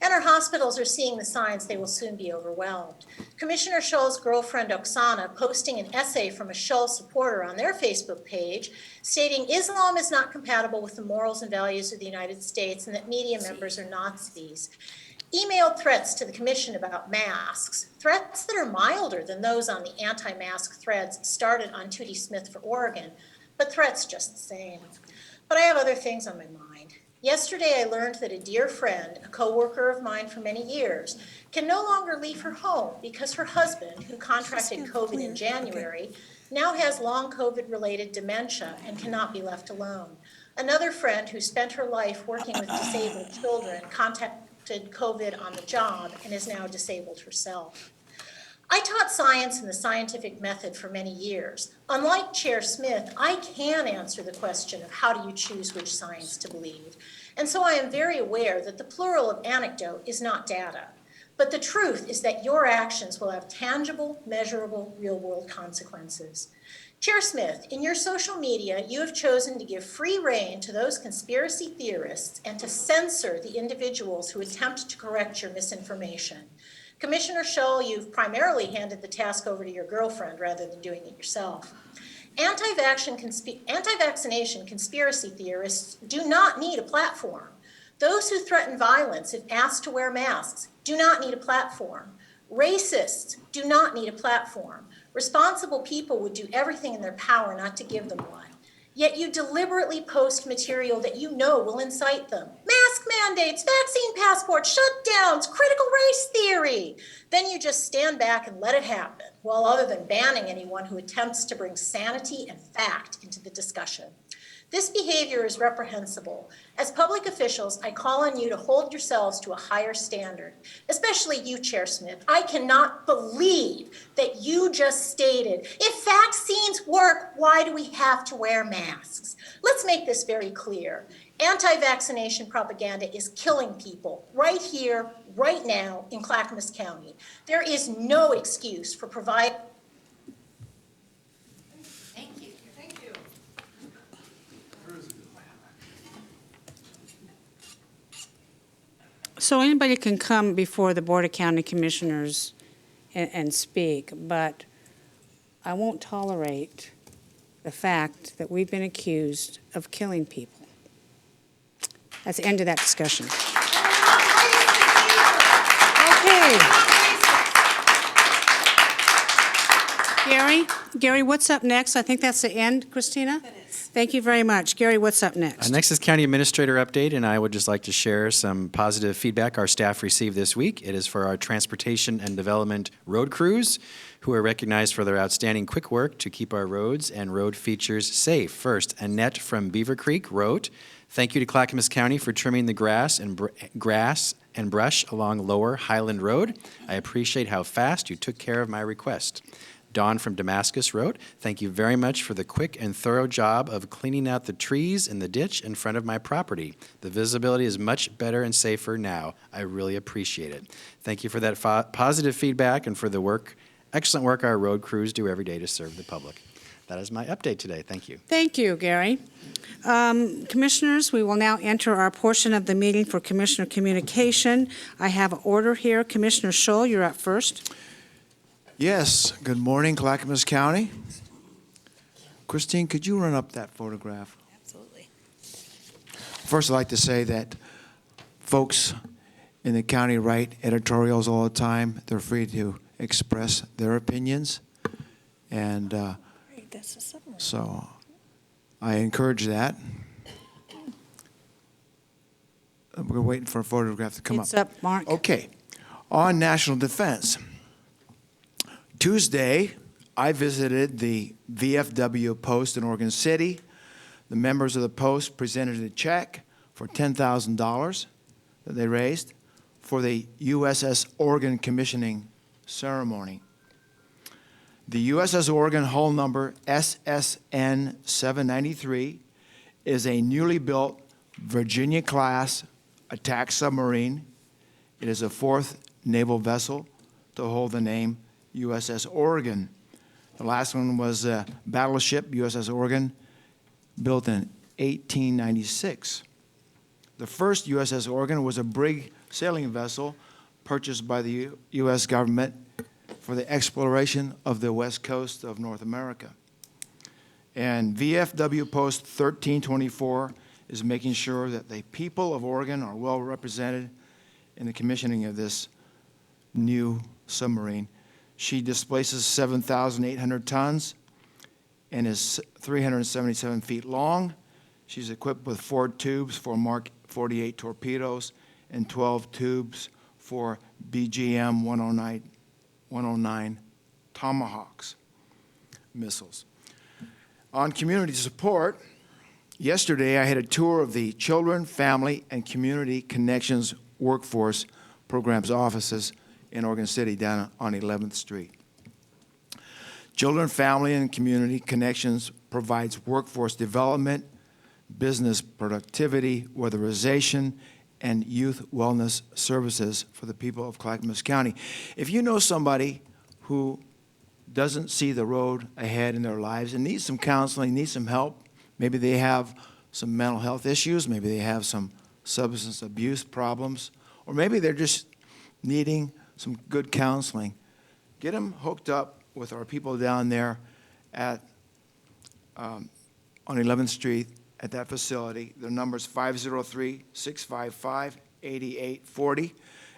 S3: and our hospitals are seeing the signs they will soon be overwhelmed. Commissioner Shull's girlfriend Oksana posting an essay from a Shull supporter on their Facebook page stating Islam is not compatible with the morals and values of the United States and that media members are Nazis. Emailed threats to the commission about masks, threats that are milder than those on the anti-mask threads started on Tootie Smith for Oregon, but threats just the same. But I have other things on my mind. Yesterday, I learned that a dear friend, a coworker of mine for many years, can no longer leave her home because her husband, who contracted COVID in January, now has long COVID-related dementia and cannot be left alone. Another friend who spent her life working with disabled children contacted COVID on the job and is now disabled herself. I taught science and the scientific method for many years. Unlike Chair Smith, I can answer the question of how do you choose which science to believe. And so I am very aware that the plural of anecdote is not data. But the truth is that your actions will have tangible, measurable, real-world consequences. Chair Smith, in your social media, you have chosen to give free rein to those conspiracy theorists and to censor the individuals who attempt to correct your misinformation. Commissioner Shull, you've primarily handed the task over to your girlfriend rather than doing it yourself. Anti-vaccination conspiracy theorists do not need a platform. Those who threaten violence if asked to wear masks do not need a platform. Racists do not need a platform. Responsible people would do everything in their power not to give them one. Yet you deliberately post material that you know will incite them. Mask mandates, vaccine passports, shutdowns, critical race theory. Then you just stand back and let it happen, well, other than banning anyone who attempts to bring sanity and fact into the discussion. This behavior is reprehensible. As public officials, I call on you to hold yourselves to a higher standard, especially you, Chair Smith. I cannot believe that you just stated, if vaccines work, why do we have to wear masks? Let's make this very clear. Anti-vaccination propaganda is killing people right here, right now in Clackamas County. There is no excuse for providing.
S1: So anybody can come before the Board of County Commissioners and speak, but I won't tolerate the fact that we've been accused of killing people. That's the end of that discussion. Okay. Gary, what's up next? I think that's the end, Christina? That is. Thank you very much. Gary, what's up next?
S2: Next is County Administrator update, and I would just like to share some positive feedback our staff received this week. It is for our Transportation and Development road crews, who are recognized for their outstanding quick work to keep our roads and road features safe. First, Annette from Beaver Creek wrote, "Thank you to Clackamas County for trimming the grass and brush along Lower Highland Road. I appreciate how fast you took care of my request." Dawn from Damascus wrote, "Thank you very much for the quick and thorough job of cleaning out the trees in the ditch in front of my property. The visibility is much better and safer now. I really appreciate it." Thank you for that positive feedback and for the excellent work our road crews do every day to serve the public. That is my update today. Thank you.
S1: Thank you, Gary. Commissioners, we will now enter our portion of the meeting for Commissioner communication. I have an order here. Commissioner Shull, you're up first.
S5: Yes, good morning, Clackamas County. Christine, could you run up that photograph?
S7: Absolutely.
S5: First, I'd like to say that folks in the county write editorials all the time. They're free to express their opinions. And so I encourage that. We're waiting for a photograph to come up.
S1: It's up, Mark.
S5: Okay. On national defense. Tuesday, I visited the VFW post in Oregon City. The members of the post presented a check for $10,000 that they raised for the USS Oregon commissioning ceremony. The USS Oregon hull number SSN 793 is a newly built Virginia-class attack submarine. It is a fourth naval vessel to hold the name USS Oregon. The last one was a battleship, USS Oregon, built in 1896. The first USS Oregon was a brig sailing vessel purchased by the U.S. government for the exploration of the west coast of North America. And VFW Post 1324 is making sure that the people of Oregon are well represented in the commissioning of this new submarine. She displaces 7,800 tons and is 377 feet long. She's equipped with 4 tubes for Mark 48 torpedoes and 12 tubes for BGM 109 Tomahawks missiles. On community support, yesterday I had a tour of the Children, Family, and Community Connections Workforce Programs offices in Oregon City down on 11th Street. Children, Family, and Community Connections provides workforce development, business productivity, weatherization, and youth wellness services for the people of Clackamas County. If you know somebody who doesn't see the road ahead in their lives and needs some counseling, needs some help, maybe they have some mental health issues, maybe they have some substance abuse problems, or maybe they're just needing some good counseling, get them hooked up with our people down there at, on 11th Street at that facility. Their number's 503-655-8840.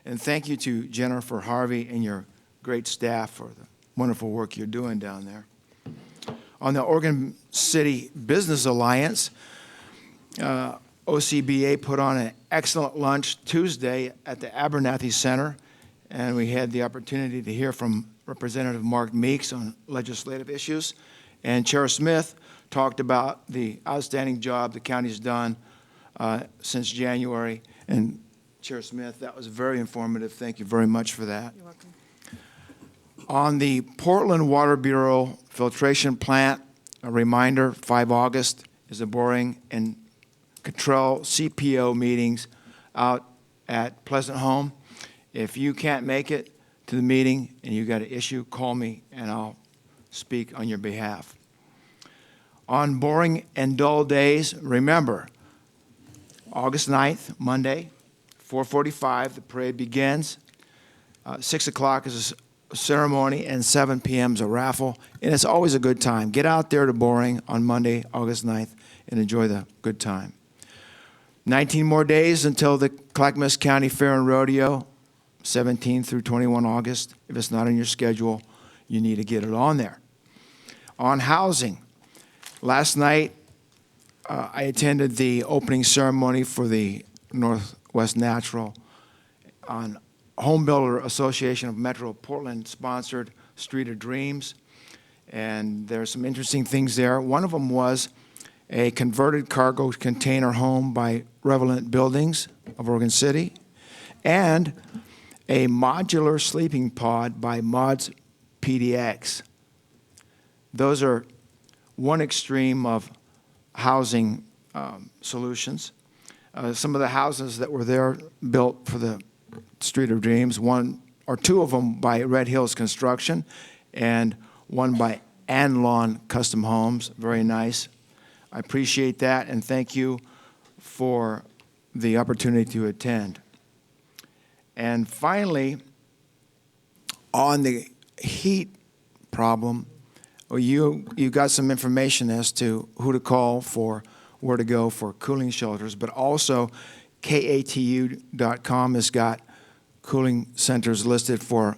S5: And thank you to Jennifer Harvey and your great staff for the wonderful work you're doing down there. On the Oregon City Business Alliance, OCBA put on an excellent lunch Tuesday at the Abernathy Center, and we had the opportunity to hear from Representative Mark Meeks on legislative issues. And Chair Smith talked about the outstanding job the county's done since January. And Chair Smith, that was very informative. Thank you very much for that.
S1: You're welcome.
S5: On the Portland Water Bureau filtration plant, a reminder, 5 August is the boring and control CPO meetings out at Pleasant Home. If you can't make it to the meeting and you got an issue, call me and I'll speak on your behalf. On boring and dull days, remember, August 9th, Monday, 4:45, the parade begins. 6 o'clock is a ceremony and 7 p.m. is a raffle, and it's always a good time. Get out there to Boring on Monday, August 9th, and enjoy the good time. 19 more days until the Clackamas County Fair and Rodeo, 17 through 21 August. If it's not on your schedule, you need to get it on there. On housing, last night I attended the opening ceremony for the Northwest Natural on Home Builder Association of Metro Portland sponsored Street of Dreams, and there's some interesting things there. One of them was a converted cargo container home by Relevant Buildings of Oregon City, and a modular sleeping pod by Mods PDX. Those are one extreme of housing solutions. Some of the houses that were there built for the Street of Dreams, one or two of them by Red Hills Construction, and one by Anlon Custom Homes. Very nice. I appreciate that, and thank you for the opportunity to attend. And finally, on the heat problem, you got some information as to who to call for, where to go for cooling shelters, but also KATU.com has got cooling centers listed for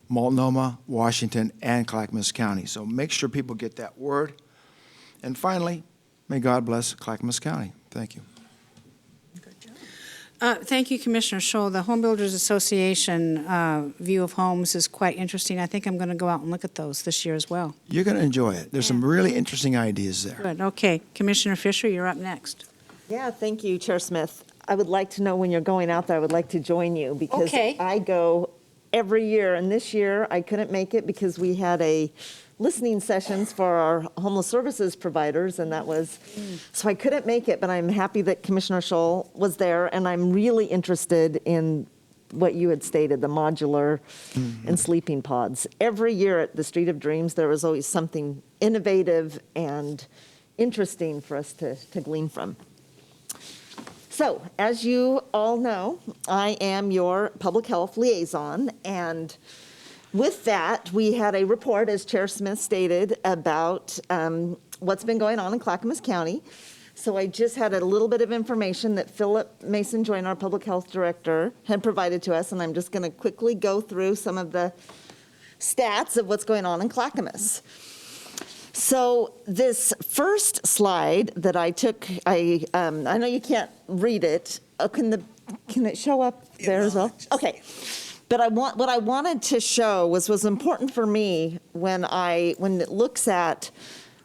S5: Multnomah, Washington, and Clackamas County. So make sure people get that word. And finally, may God bless Clackamas County. Thank you.
S1: Thank you, Commissioner Scholl. The Home Builders Association view of homes is quite interesting. I think I'm going to go out and look at those this year as well.
S5: You're going to enjoy it. There's some really interesting ideas there.
S1: Good. Okay. Commissioner Fisher, you're up next.
S9: Yeah, thank you, Chair Smith. I would like to know when you're going out there. I would like to join you because
S1: Okay.
S9: I go every year, and this year I couldn't make it because we had a listening sessions for our homeless services providers, and that was, so I couldn't make it, but I'm happy that Commissioner Scholl was there, and I'm really interested in what you had stated, the modular and sleeping pods. Every year at the Street of Dreams, there was always something innovative and interesting for us to glean from. So, as you all know, I am your public health liaison, and with that, we had a report, as Chair Smith stated, about what's been going on in Clackamas County. So I just had a little bit of information that Philip Mason Joyner, our public health director, had provided to us, and I'm just going to quickly go through some of the stats of what's going on in Clackamas. So this first slide that I took, I know you can't read it. Oh, can it show up there as well? Okay. But what I wanted to show was important for me when it looks at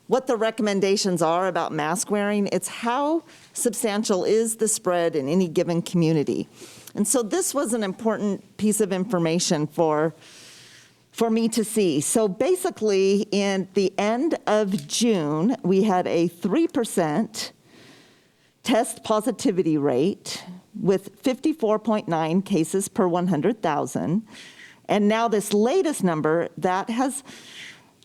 S9: what the recommendations are about mask wearing. It's how substantial is the spread in any given community. And so this was an important piece of information for me to see. So basically, in the end of June, we had a 3% test positivity rate with 54.9 cases per 100,000. And now this latest number, that has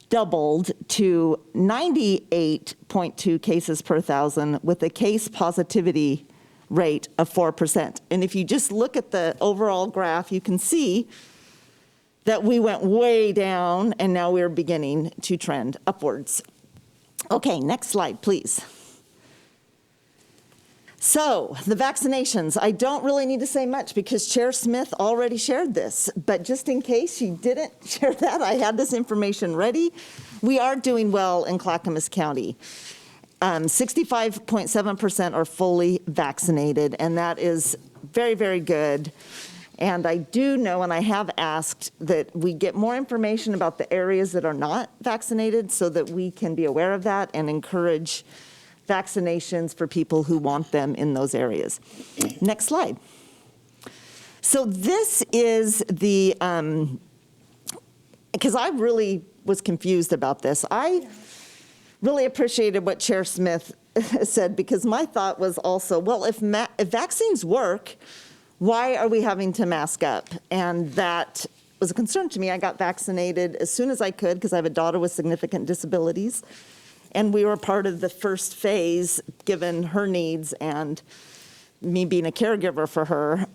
S9: doubled to 98.2 cases per 1,000 with a case positivity rate of 4%. And if you just look at the overall graph, you can see that we went way down and now we're beginning to trend upwards. Okay, next slide, please. So, the vaccinations, I don't really need to say much because Chair Smith already shared this, but just in case she didn't share that, I had this information ready. We are doing well in Clackamas County. 65.7% are fully vaccinated, and that is very, very good. And I do know, and I have asked, that we get more information about the areas that are not vaccinated so that we can be aware of that and encourage vaccinations for people who want them in those areas. Next slide. So this is the, because I really was confused about this. I really appreciated what Chair Smith said, because my thought was also, well, if vaccines work, why are we having to mask up? And that was a concern to me. I got vaccinated as soon as I could because I have a daughter with significant disabilities. And we were part of the first phase, given her needs and me being a caregiver for her.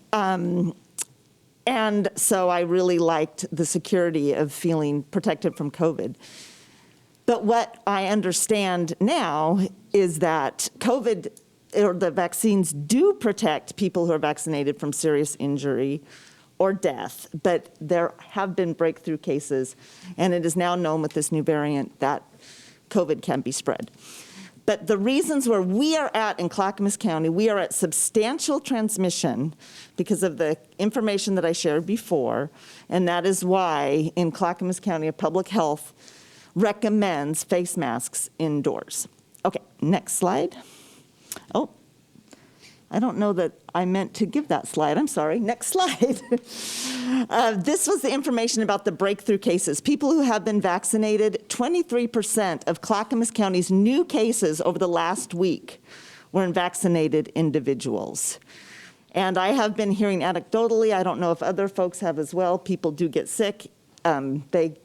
S9: And so I really liked the security of feeling protected from COVID. But what I understand now is that COVID, or the vaccines do protect people who are vaccinated from serious injury or death, but there have been breakthrough cases, and it is now known with this new variant that COVID can be spread. But the reasons where we are at in Clackamas County, we are at substantial transmission because of the information that I shared before, and that is why in Clackamas County, Public Health recommends face masks indoors. Okay, next slide. Oh, I don't know that I meant to give that slide. I'm sorry. Next slide. This was the information about the breakthrough cases. People who have been vaccinated, 23% of Clackamas County's new cases over the last week were in vaccinated individuals. And I have been hearing anecdotally, I don't know if other folks have as well, people do get sick. They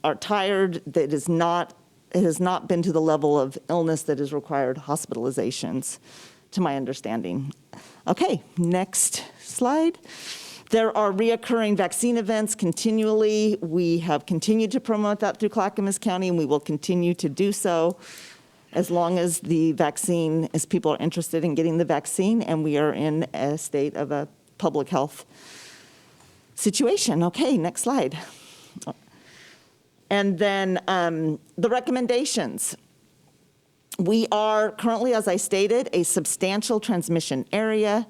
S9: are tired. It has not been to the level of illness that has required hospitalizations, to my understanding. Okay, next slide. There are reoccurring vaccine events continually. We have continued to promote that through Clackamas County, and we will continue to do so as long as the vaccine, as people are interested in getting the vaccine, and we are in a state of a public health situation. Okay, next slide. And then the recommendations. We are currently, as I stated, a substantial transmission area.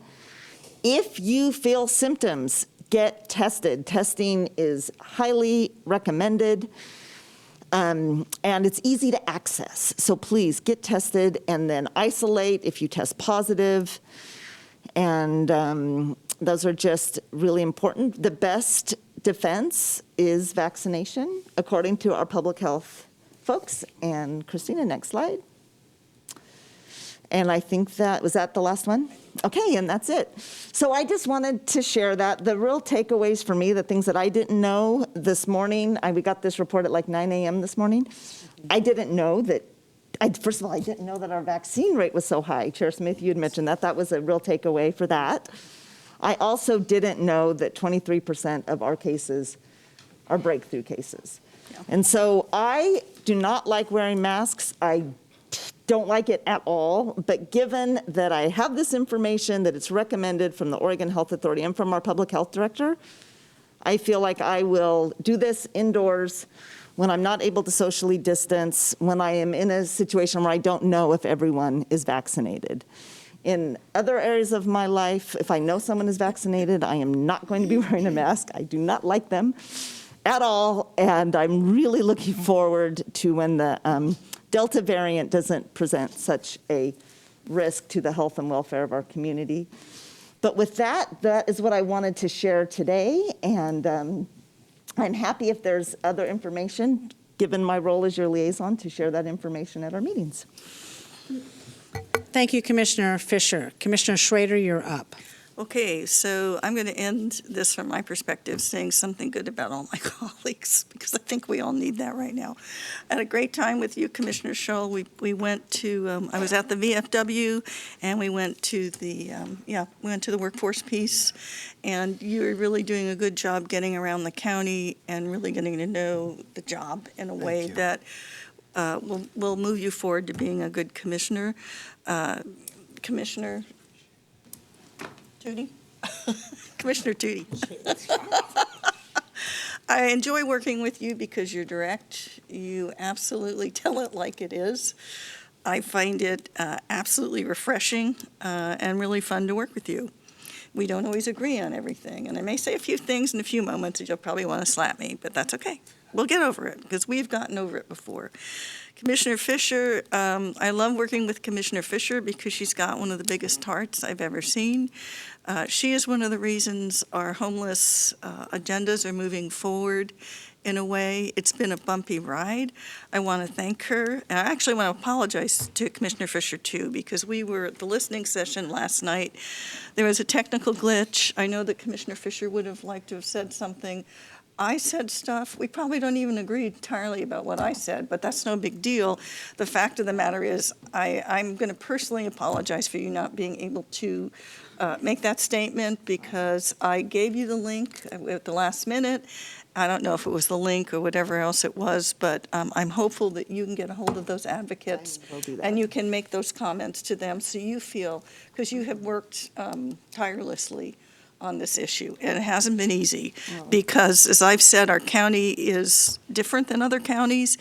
S9: If you feel symptoms, get tested. Testing is highly recommended, and it's easy to access. So please get tested and then isolate if you test positive. And those are just really important. The best defense is vaccination, according to our public health folks. And Christina, next slide. And I think was that the last one? Okay, and that's it. So I just wanted to share that. The real takeaways for me, the things that I didn't know this morning, we got this report at like 9 a.m. this morning. I didn't know that, first of all, I didn't know that our vaccine rate was so high. Chair Smith, you had mentioned that. That was a real takeaway for that. I also didn't know that 23% of our cases are breakthrough cases. Yeah. And so I do not like wearing masks. I don't like it at all, but given that I have this information, that it's recommended from the Oregon Health Authority and from our public health director, I feel like I will do this indoors when I'm not able to socially distance, when I am in a situation where I don't know if everyone is vaccinated. In other areas of my life, if I know someone is vaccinated, I am not going to be wearing a mask. I do not like them at all, and I'm really looking forward to when the Delta variant doesn't present such a risk to the health and welfare of our community. But with that, that is what I wanted to share today, and I'm happy if there's other information, given my role as your liaison, to share that information at our meetings.
S1: Thank you, Commissioner Fisher. Commissioner Schrader, you're up.
S8: Okay, so I'm going to end this from my perspective, saying something good about all my colleagues, because I think we all need that right now. I had a great time with you, Commissioner Scholl. We went to, I was at the VFW, and we went to the, we went to the workforce piece, and you're really doing a good job getting around the county and really getting to know the job in a way that will move you forward to being a good commissioner. Commissioner Tootie? Commissioner Tootie. I enjoy working with you because you're direct. You absolutely tell it like it is. I find it absolutely refreshing and really fun to work with you. We don't always agree on everything, and I may say a few things in a few moments that you'll probably want to slap me, but that's okay. We'll get over it because we've gotten over it before. Commissioner Fisher, I love working with Commissioner Fisher because she's got one of the biggest hearts I've ever seen. She is one of the reasons our homeless agendas are moving forward in a way. It's been a bumpy ride. I want to thank her. I actually want to apologize to Commissioner Fisher, too, because we were at the listening session last night. There was a technical glitch. I know that Commissioner Fisher would have liked to have said something. I said stuff. We probably don't even agree entirely about what I said, but that's no big deal. The fact of the matter is I'm going to personally apologize for you not being able to make that statement because I gave you the link at the last minute. I don't know if it was the link or whatever else it was, but I'm hopeful that you can get a hold of those advocates and you can make those comments to them so you feel, because you have worked tirelessly on this issue, and it hasn't been easy because, as I've said, our county is different than other counties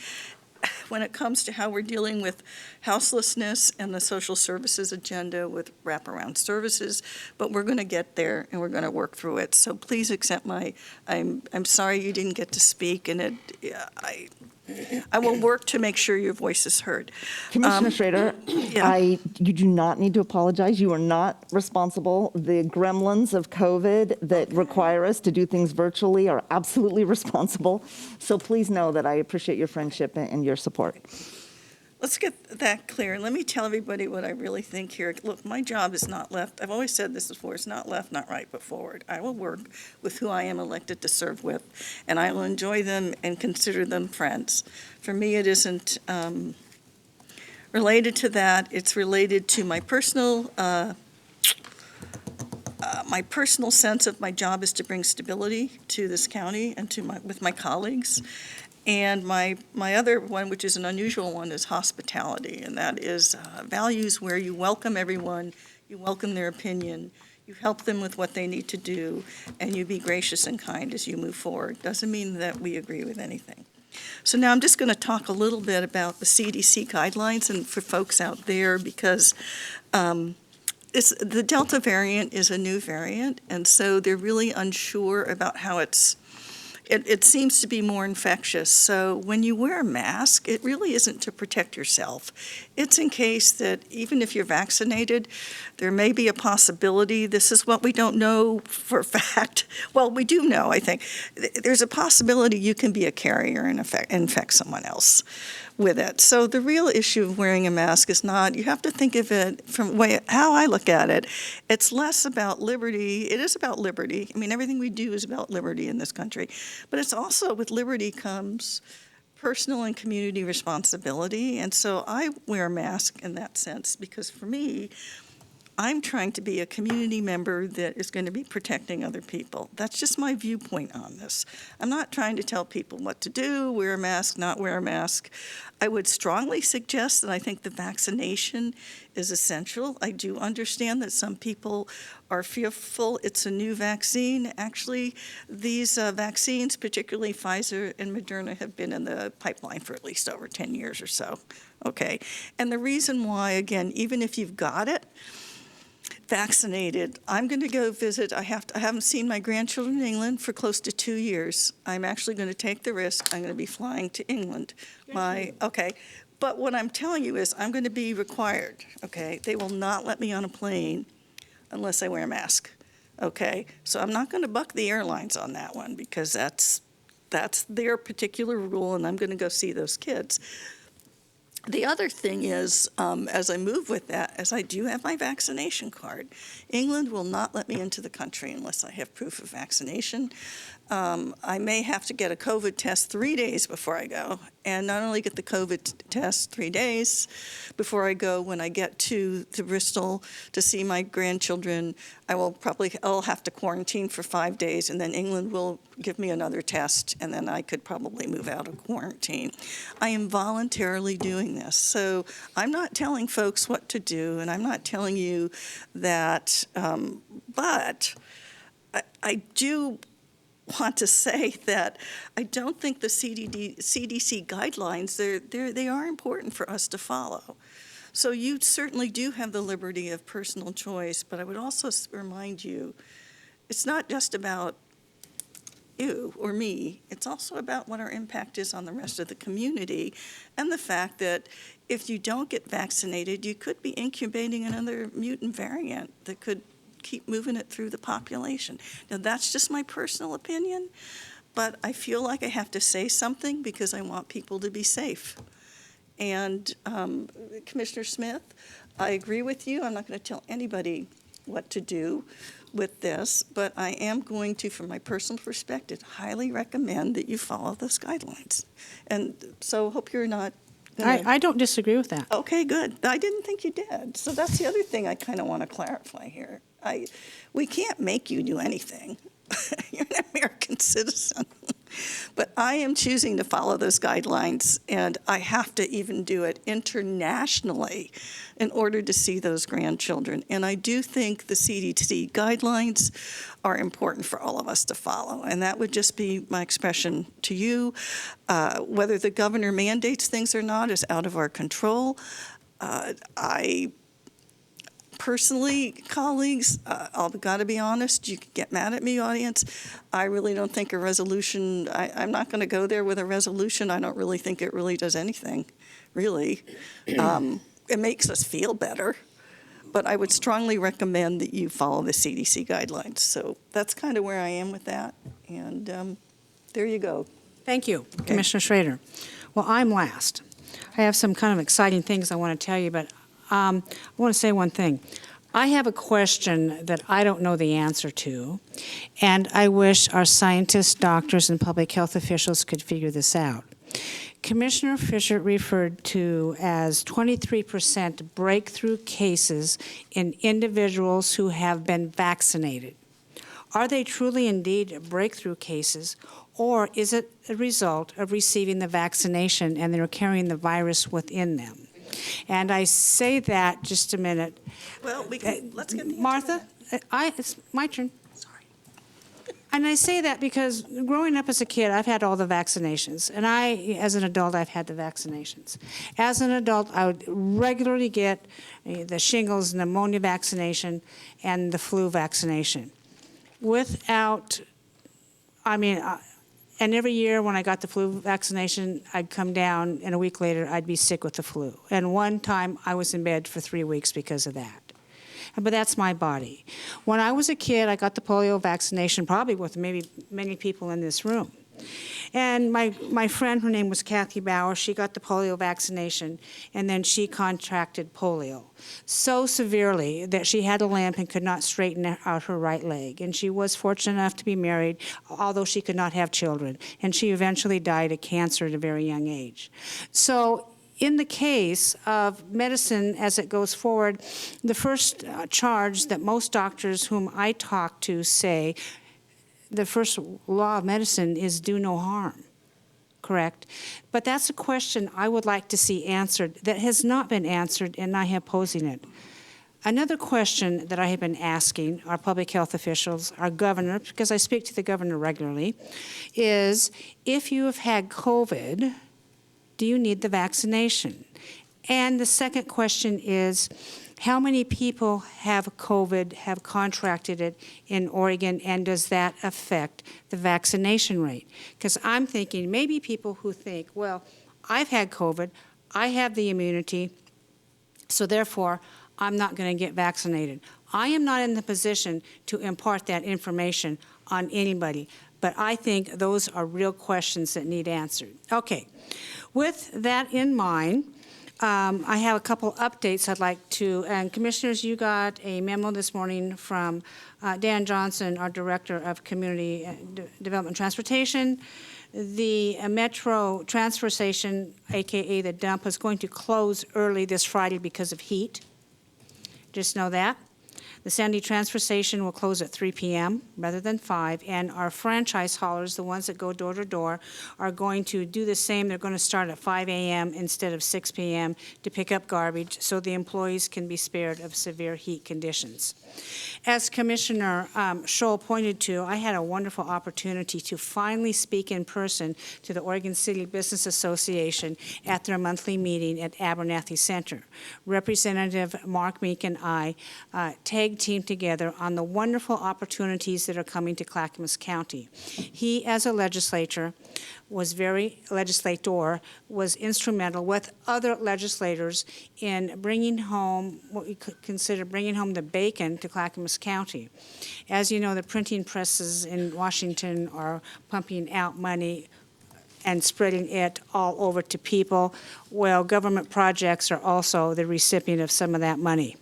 S8: when it comes to how we're dealing with houselessness and the social services agenda with wraparound services, but we're going to get there and we're going to work through it. So please accept I'm sorry you didn't get to speak, and I will work to make sure your voice is heard.
S9: Commissioner Schrader, you do not need to apologize. You are not responsible. The gremlins of COVID that require us to do things virtually are absolutely responsible. So please know that I appreciate your friendship and your support.
S8: Let's get that clear. Let me tell everybody what I really think here. Look, my job is not left. I've always said this before. It's not left, not right, but forward. I will work with who I am elected to serve with, and I will enjoy them and consider them friends. For me, it isn't related to that. It's related to my personal sense of my job is to bring stability to this county and with my colleagues. And my other one, which is an unusual one, is hospitality, and that is values where you welcome everyone, you welcome their opinion, you help them with what they need to do, and you be gracious and kind as you move forward. Doesn't mean that we agree with anything. So now I'm just going to talk a little bit about the CDC guidelines and for folks out there because the Delta variant is a new variant, and so they're really unsure about how it seems to be more infectious. So when you wear a mask, it really isn't to protect yourself. It's in case that even if you're vaccinated, there may be a possibility, this is what we don't know for a fact. Well, we do know, I think. There's a possibility you can be a carrier and infect someone else with it. So the real issue of wearing a mask is not, you have to think of it from how I look at it. It's less about liberty. It is about liberty. I mean, everything we do is about liberty in this country. But it's also, with liberty comes personal and community responsibility. And so I wear a mask in that sense because for me, I'm trying to be a community member that is going to be protecting other people. That's just my viewpoint on this. I'm not trying to tell people what to do, wear a mask, not wear a mask. I would strongly suggest that I think the vaccination is essential. I do understand that some people are fearful it's a new vaccine. Actually, these vaccines, particularly Pfizer and Moderna, have been in the pipeline for at least over 10 years or so. Okay, and the reason why, again, even if you've got it, vaccinated, I'm going to go visit. I haven't seen my grandchildren in England for close to 2 years. I'm actually going to take the risk. I'm going to be flying to England. But what I'm telling you is I'm going to be required, okay? They will not let me on a plane unless I wear a mask, okay? So I'm not going to buck the airlines on that one because that's their particular rule, and I'm going to go see those kids. The other thing is, as I move with that, as I do have my vaccination card, England will not let me into the country unless I have proof of vaccination. I may have to get a COVID test 3 days before I go, and not only get the COVID test 3 days before I go, when I get to Bristol to see my grandchildren, I'll have to quarantine for 5 days, and then England will give me another test, and then I could probably move out of quarantine. I am voluntarily doing this, so I'm not telling folks what to do, and I'm not telling you that, but I do want to say that I don't think the CDC guidelines, they are important for us to follow. So you certainly do have the liberty of personal choice, but I would also remind you, it's not just about you or me, it's also about what our impact is on the rest of the community, and the fact that if you don't get vaccinated, you could be incubating another mutant variant that could keep moving it through the population. Now, that's just my personal opinion, but I feel like I have to say something because I want people to be safe. And Commissioner Smith, I agree with you. I'm not going to tell anybody what to do with this, but I am going to, from my personal perspective, highly recommend that you follow those guidelines. And so hope you're not
S1: I don't disagree with that.
S8: Okay, good. I didn't think you did. So that's the other thing I kind of want to clarify here. We can't make you do anything. You're an American citizen. But I am choosing to follow those guidelines, and I have to even do it internationally in order to see those grandchildren. And I do think the CDC guidelines are important for all of us to follow, and that would just be my expression to you. Whether the governor mandates things or not is out of our control. I personally, colleagues, I've got to be honest, you can get mad at me, audience. I really don't think a resolution, I'm not going to go there with a resolution. I don't really think it really does anything, really. It makes us feel better. But I would strongly recommend that you follow the CDC guidelines. So that's kind of where I am with that. And there you go.
S1: Thank you, Commissioner Schrader. Well, I'm last. I have some kind of exciting things I want to tell you, but I want to say one thing. I have a question that I don't know the answer to, and I wish our scientists, doctors, and public health officials could figure this out. Commissioner Fisher referred to as 23% breakthrough cases in individuals who have been vaccinated. Are they truly indeed breakthrough cases, or is it a result of receiving the vaccination and they're carrying the virus within them? And I say that, just a minute.
S8: Well, let's get the
S1: Martha, it's my turn. Sorry. And I say that because growing up as a kid, I've had all the vaccinations. And as an adult, I've had the vaccinations. As an adult, I would regularly get the shingles, pneumonia vaccination, and the flu vaccination. And every year when I got the flu vaccination, I'd come down, and a week later, I'd be sick with the flu. And one time, I was in bed for 3 weeks because of that. But that's my body. When I was a kid, I got the polio vaccination, probably with maybe many people in this room. And my friend, her name was Kathy Bauer, she got the polio vaccination, and then she contracted polio so severely that she had a limp and could not straighten out her right leg. And she was fortunate enough to be married, although she could not have children. And she eventually died of cancer at a very young age. So in the case of medicine as it goes forward, the first charge that most doctors whom I talk to say, the first law of medicine is do no harm, correct? But that's a question I would like to see answered that has not been answered, and I am posing it. Another question that I have been asking our public health officials, our governor, because I speak to the governor regularly, is if you have had COVID, do you need the vaccination? And the second question is, how many people have COVID, have contracted it in Oregon, and does that affect the vaccination rate? Because I'm thinking maybe people who think, well, I've had COVID, I have the immunity, so therefore I'm not going to get vaccinated. I am not in the position to impart that information on anybody, but I think those are real questions that need answered. Okay, with that in mind, I have a couple updates I'd like to, and Commissioners, you got a memo this morning from Dan Johnson, our Director of Community Development and Transportation. The Metro Transfer Station, AKA the dump, is going to close early this Friday because of heat. Just know that. The Sandy Transfer Station will close at 3 p.m. rather than 5, and our franchise haulers, the ones that go door to door, are going to do the same. They're going to start at 5 a.m. instead of 6 p.m. to pick up garbage so the employees can be spared of severe heat conditions. As Commissioner Scholl pointed to, I had a wonderful opportunity to finally speak in person to the Oregon City Business Association at their monthly meeting at Abernathy Center. Representative Mark Meek and I tag team together on the wonderful opportunities that are coming to Clackamas County. He, as a legislator, was instrumental with other legislators in bringing home what we could consider bringing home the bacon to Clackamas County. As you know, the printing presses in Washington are pumping out money and spreading it all over to people. Well, government projects are also the recipient of some of that money.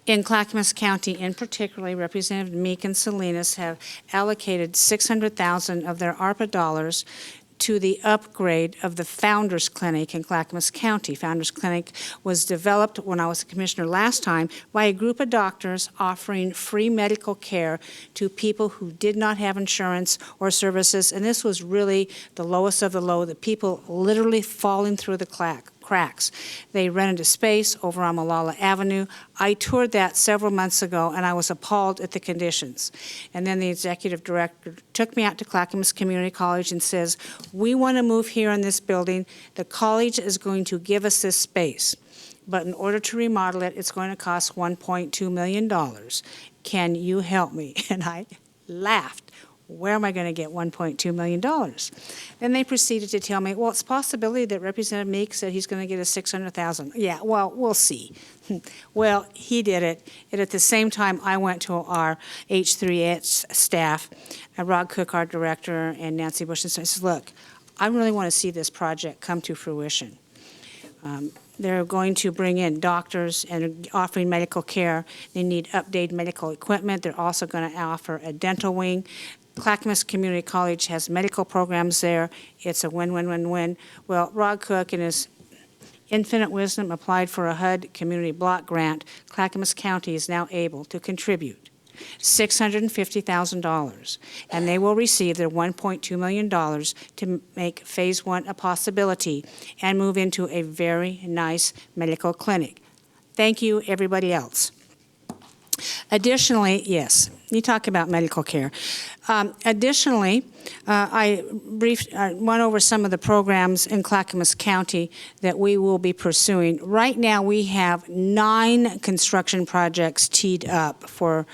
S1: In Clackamas County, in particular, Representative Meek and Salinas have allocated $600,000 of their ARPA dollars to the upgrade of the Founders Clinic in Clackamas County. Founders Clinic was developed when I was a commissioner last time by a group of doctors offering free medical care to people who did not have insurance or services, and this was really the lowest of the low, the people literally falling through the cracks. They rented a space over on Malala Avenue. I toured that several months ago, and I was appalled at the conditions. And then the executive director took me out to Clackamas Community College and says, we want to move here in this building. The college is going to give us this space, but in order to remodel it, it's going to cost $1.2 million. Can you help me? And I laughed. Where am I going to get $1.2 million? Then they proceeded to tell me, well, it's a possibility that Representative Meek said he's going to get a $600,000. Yeah, well, we'll see. Well, he did it. And at the same time, I went to our H3H staff, Rod Cook, our director, and Nancy Bush, and so I said, look, I really want to see this project come to fruition. They're going to bring in doctors and offering medical care. They need updated medical equipment. They're also going to offer a dental wing. Clackamas Community College has medical programs there. It's a win-win-win-win. Well, Rod Cook, in his infinite wisdom, applied for a HUD community block grant. Clackamas County is now able to contribute $650,000, and they will receive their $1.2 million to make Phase 1 a possibility and move into a very nice medical clinic. Thank you, everybody else. Additionally, yes, you talk about medical care. Additionally, I went over some of the programs in Clackamas County that we will be pursuing. Right now, we have 9 construction projects teed up for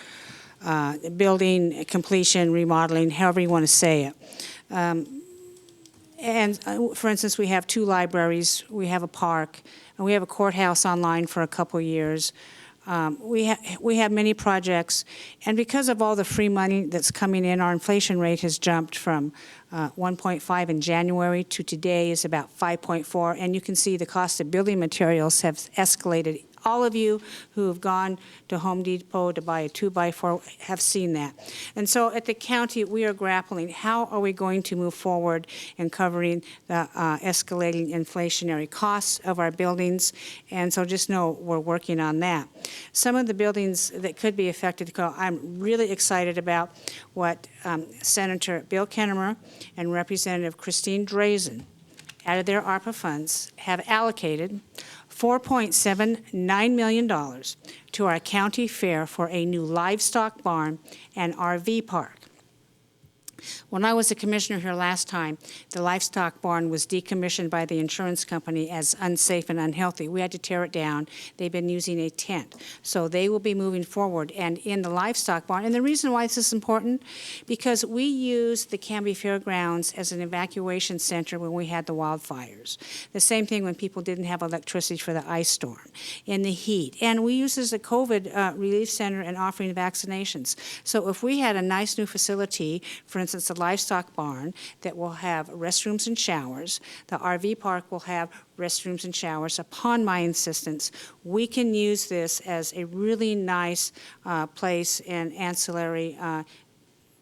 S1: building, completion, remodeling, however you want to say it. For instance, we have 2 libraries, we have a park, and we have a courthouse online for a couple of years. We have many projects, and because of all the free money that's coming in, our inflation rate has jumped from 1.5 in January to today is about 5.4, and you can see the cost of building materials have escalated. All of you who have gone to Home Depot to buy a 2x4 have seen that. And so at the county, we are grappling, how are we going to move forward in covering the escalating inflationary costs of our buildings? And so just know we're working on that. Some of the buildings that could be affected, I'm really excited about what Senator Bill Kennemer and Representative Christine Drazen, out of their ARPA funds, have allocated $4.79 million to our county fair for a new livestock barn and RV park. When I was a commissioner here last time, the livestock barn was decommissioned by the insurance company as unsafe and unhealthy. We had to tear it down. They've been using a tent. So they will be moving forward. And in the livestock barn, and the reason why this is important, because we used the Canby Fairgrounds as an evacuation center when we had the wildfires. The same thing when people didn't have electricity for the ice storm, in the heat. And we used it as a COVID relief center and offering vaccinations. So if we had a nice new facility, for instance, instance, the livestock barn that will have restrooms and showers. The RV park will have restrooms and showers. Upon my insistence, we can use this as a really nice place and ancillary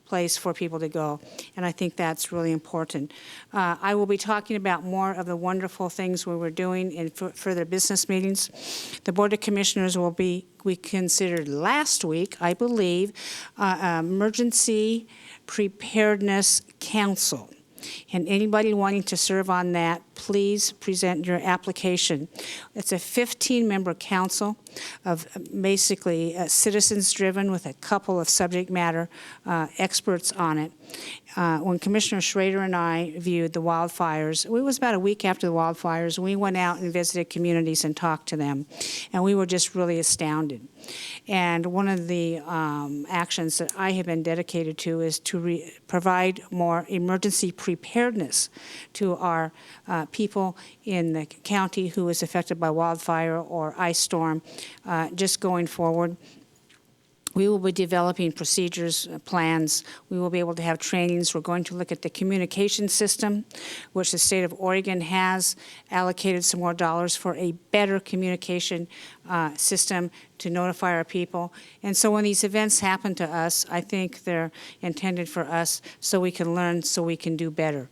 S1: place for people to go, and I think that's really important. I will be talking about more of the wonderful things we were doing in further business meetings. The Board of Commissioners we considered last week, I believe, Emergency Preparedness Council. And anybody wanting to serve on that, please present your application. It's a 15-member council of basically citizens-driven with a couple of subject matter experts on it. When Commissioner Schrader and I viewed the wildfires, it was about a week after the wildfires, we went out and visited communities and talked to them, and we were just really astounded. And one of the actions that I have been dedicated to is to provide more emergency preparedness to our people in the county who is affected by wildfire or ice storm just going forward. We will be developing procedures, plans. We will be able to have trainings. We're going to look at the communication system, which the state of Oregon has allocated some more dollars for a better communication system to notify our people. And so when these events happen to us, I think they're intended for us so we can learn, so we can do better.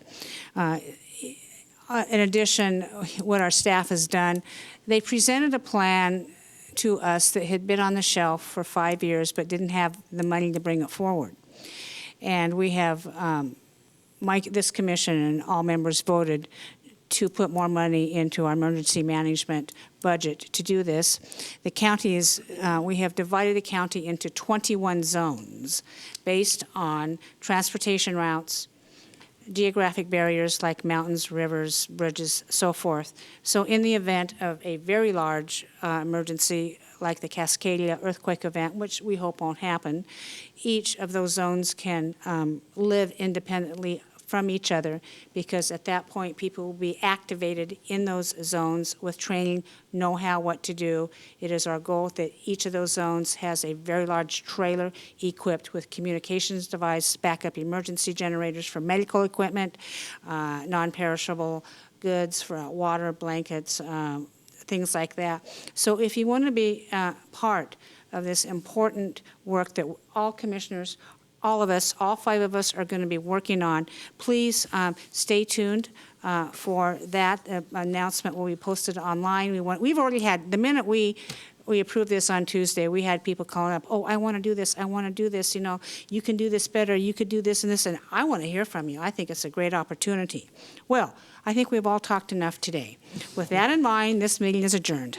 S1: In addition, what our staff has done, they presented a plan to us that had been on the shelf for 5 years but didn't have the money to bring it forward. And we have, this commission and all members voted to put more money into our emergency management budget to do this. The county is, we have divided the county into 21 zones based on transportation routes, geographic barriers like mountains, rivers, bridges, so forth. So in the event of a very large emergency like the Cascadia earthquake event, which we hope won't happen, each of those zones can live independently from each other, because at that point people will be activated in those zones with training, know how, what to do. It is our goal that each of those zones has a very large trailer equipped with communications device, backup emergency generators for medical equipment, non-perishable goods for water, blankets, things like that. So if you want to be part of this important work that all commissioners, all of us, all 5 of us are going to be working on, please stay tuned for that. Announcement will be posted online. We've already had, the minute we approved this on Tuesday, we had people calling up, oh, I want to do this, I want to do this, you know, you can do this better, you could do this and this, and I want to hear from you. I think it's a great opportunity. Well, I think we've all talked enough today. With that in mind, this meeting is adjourned.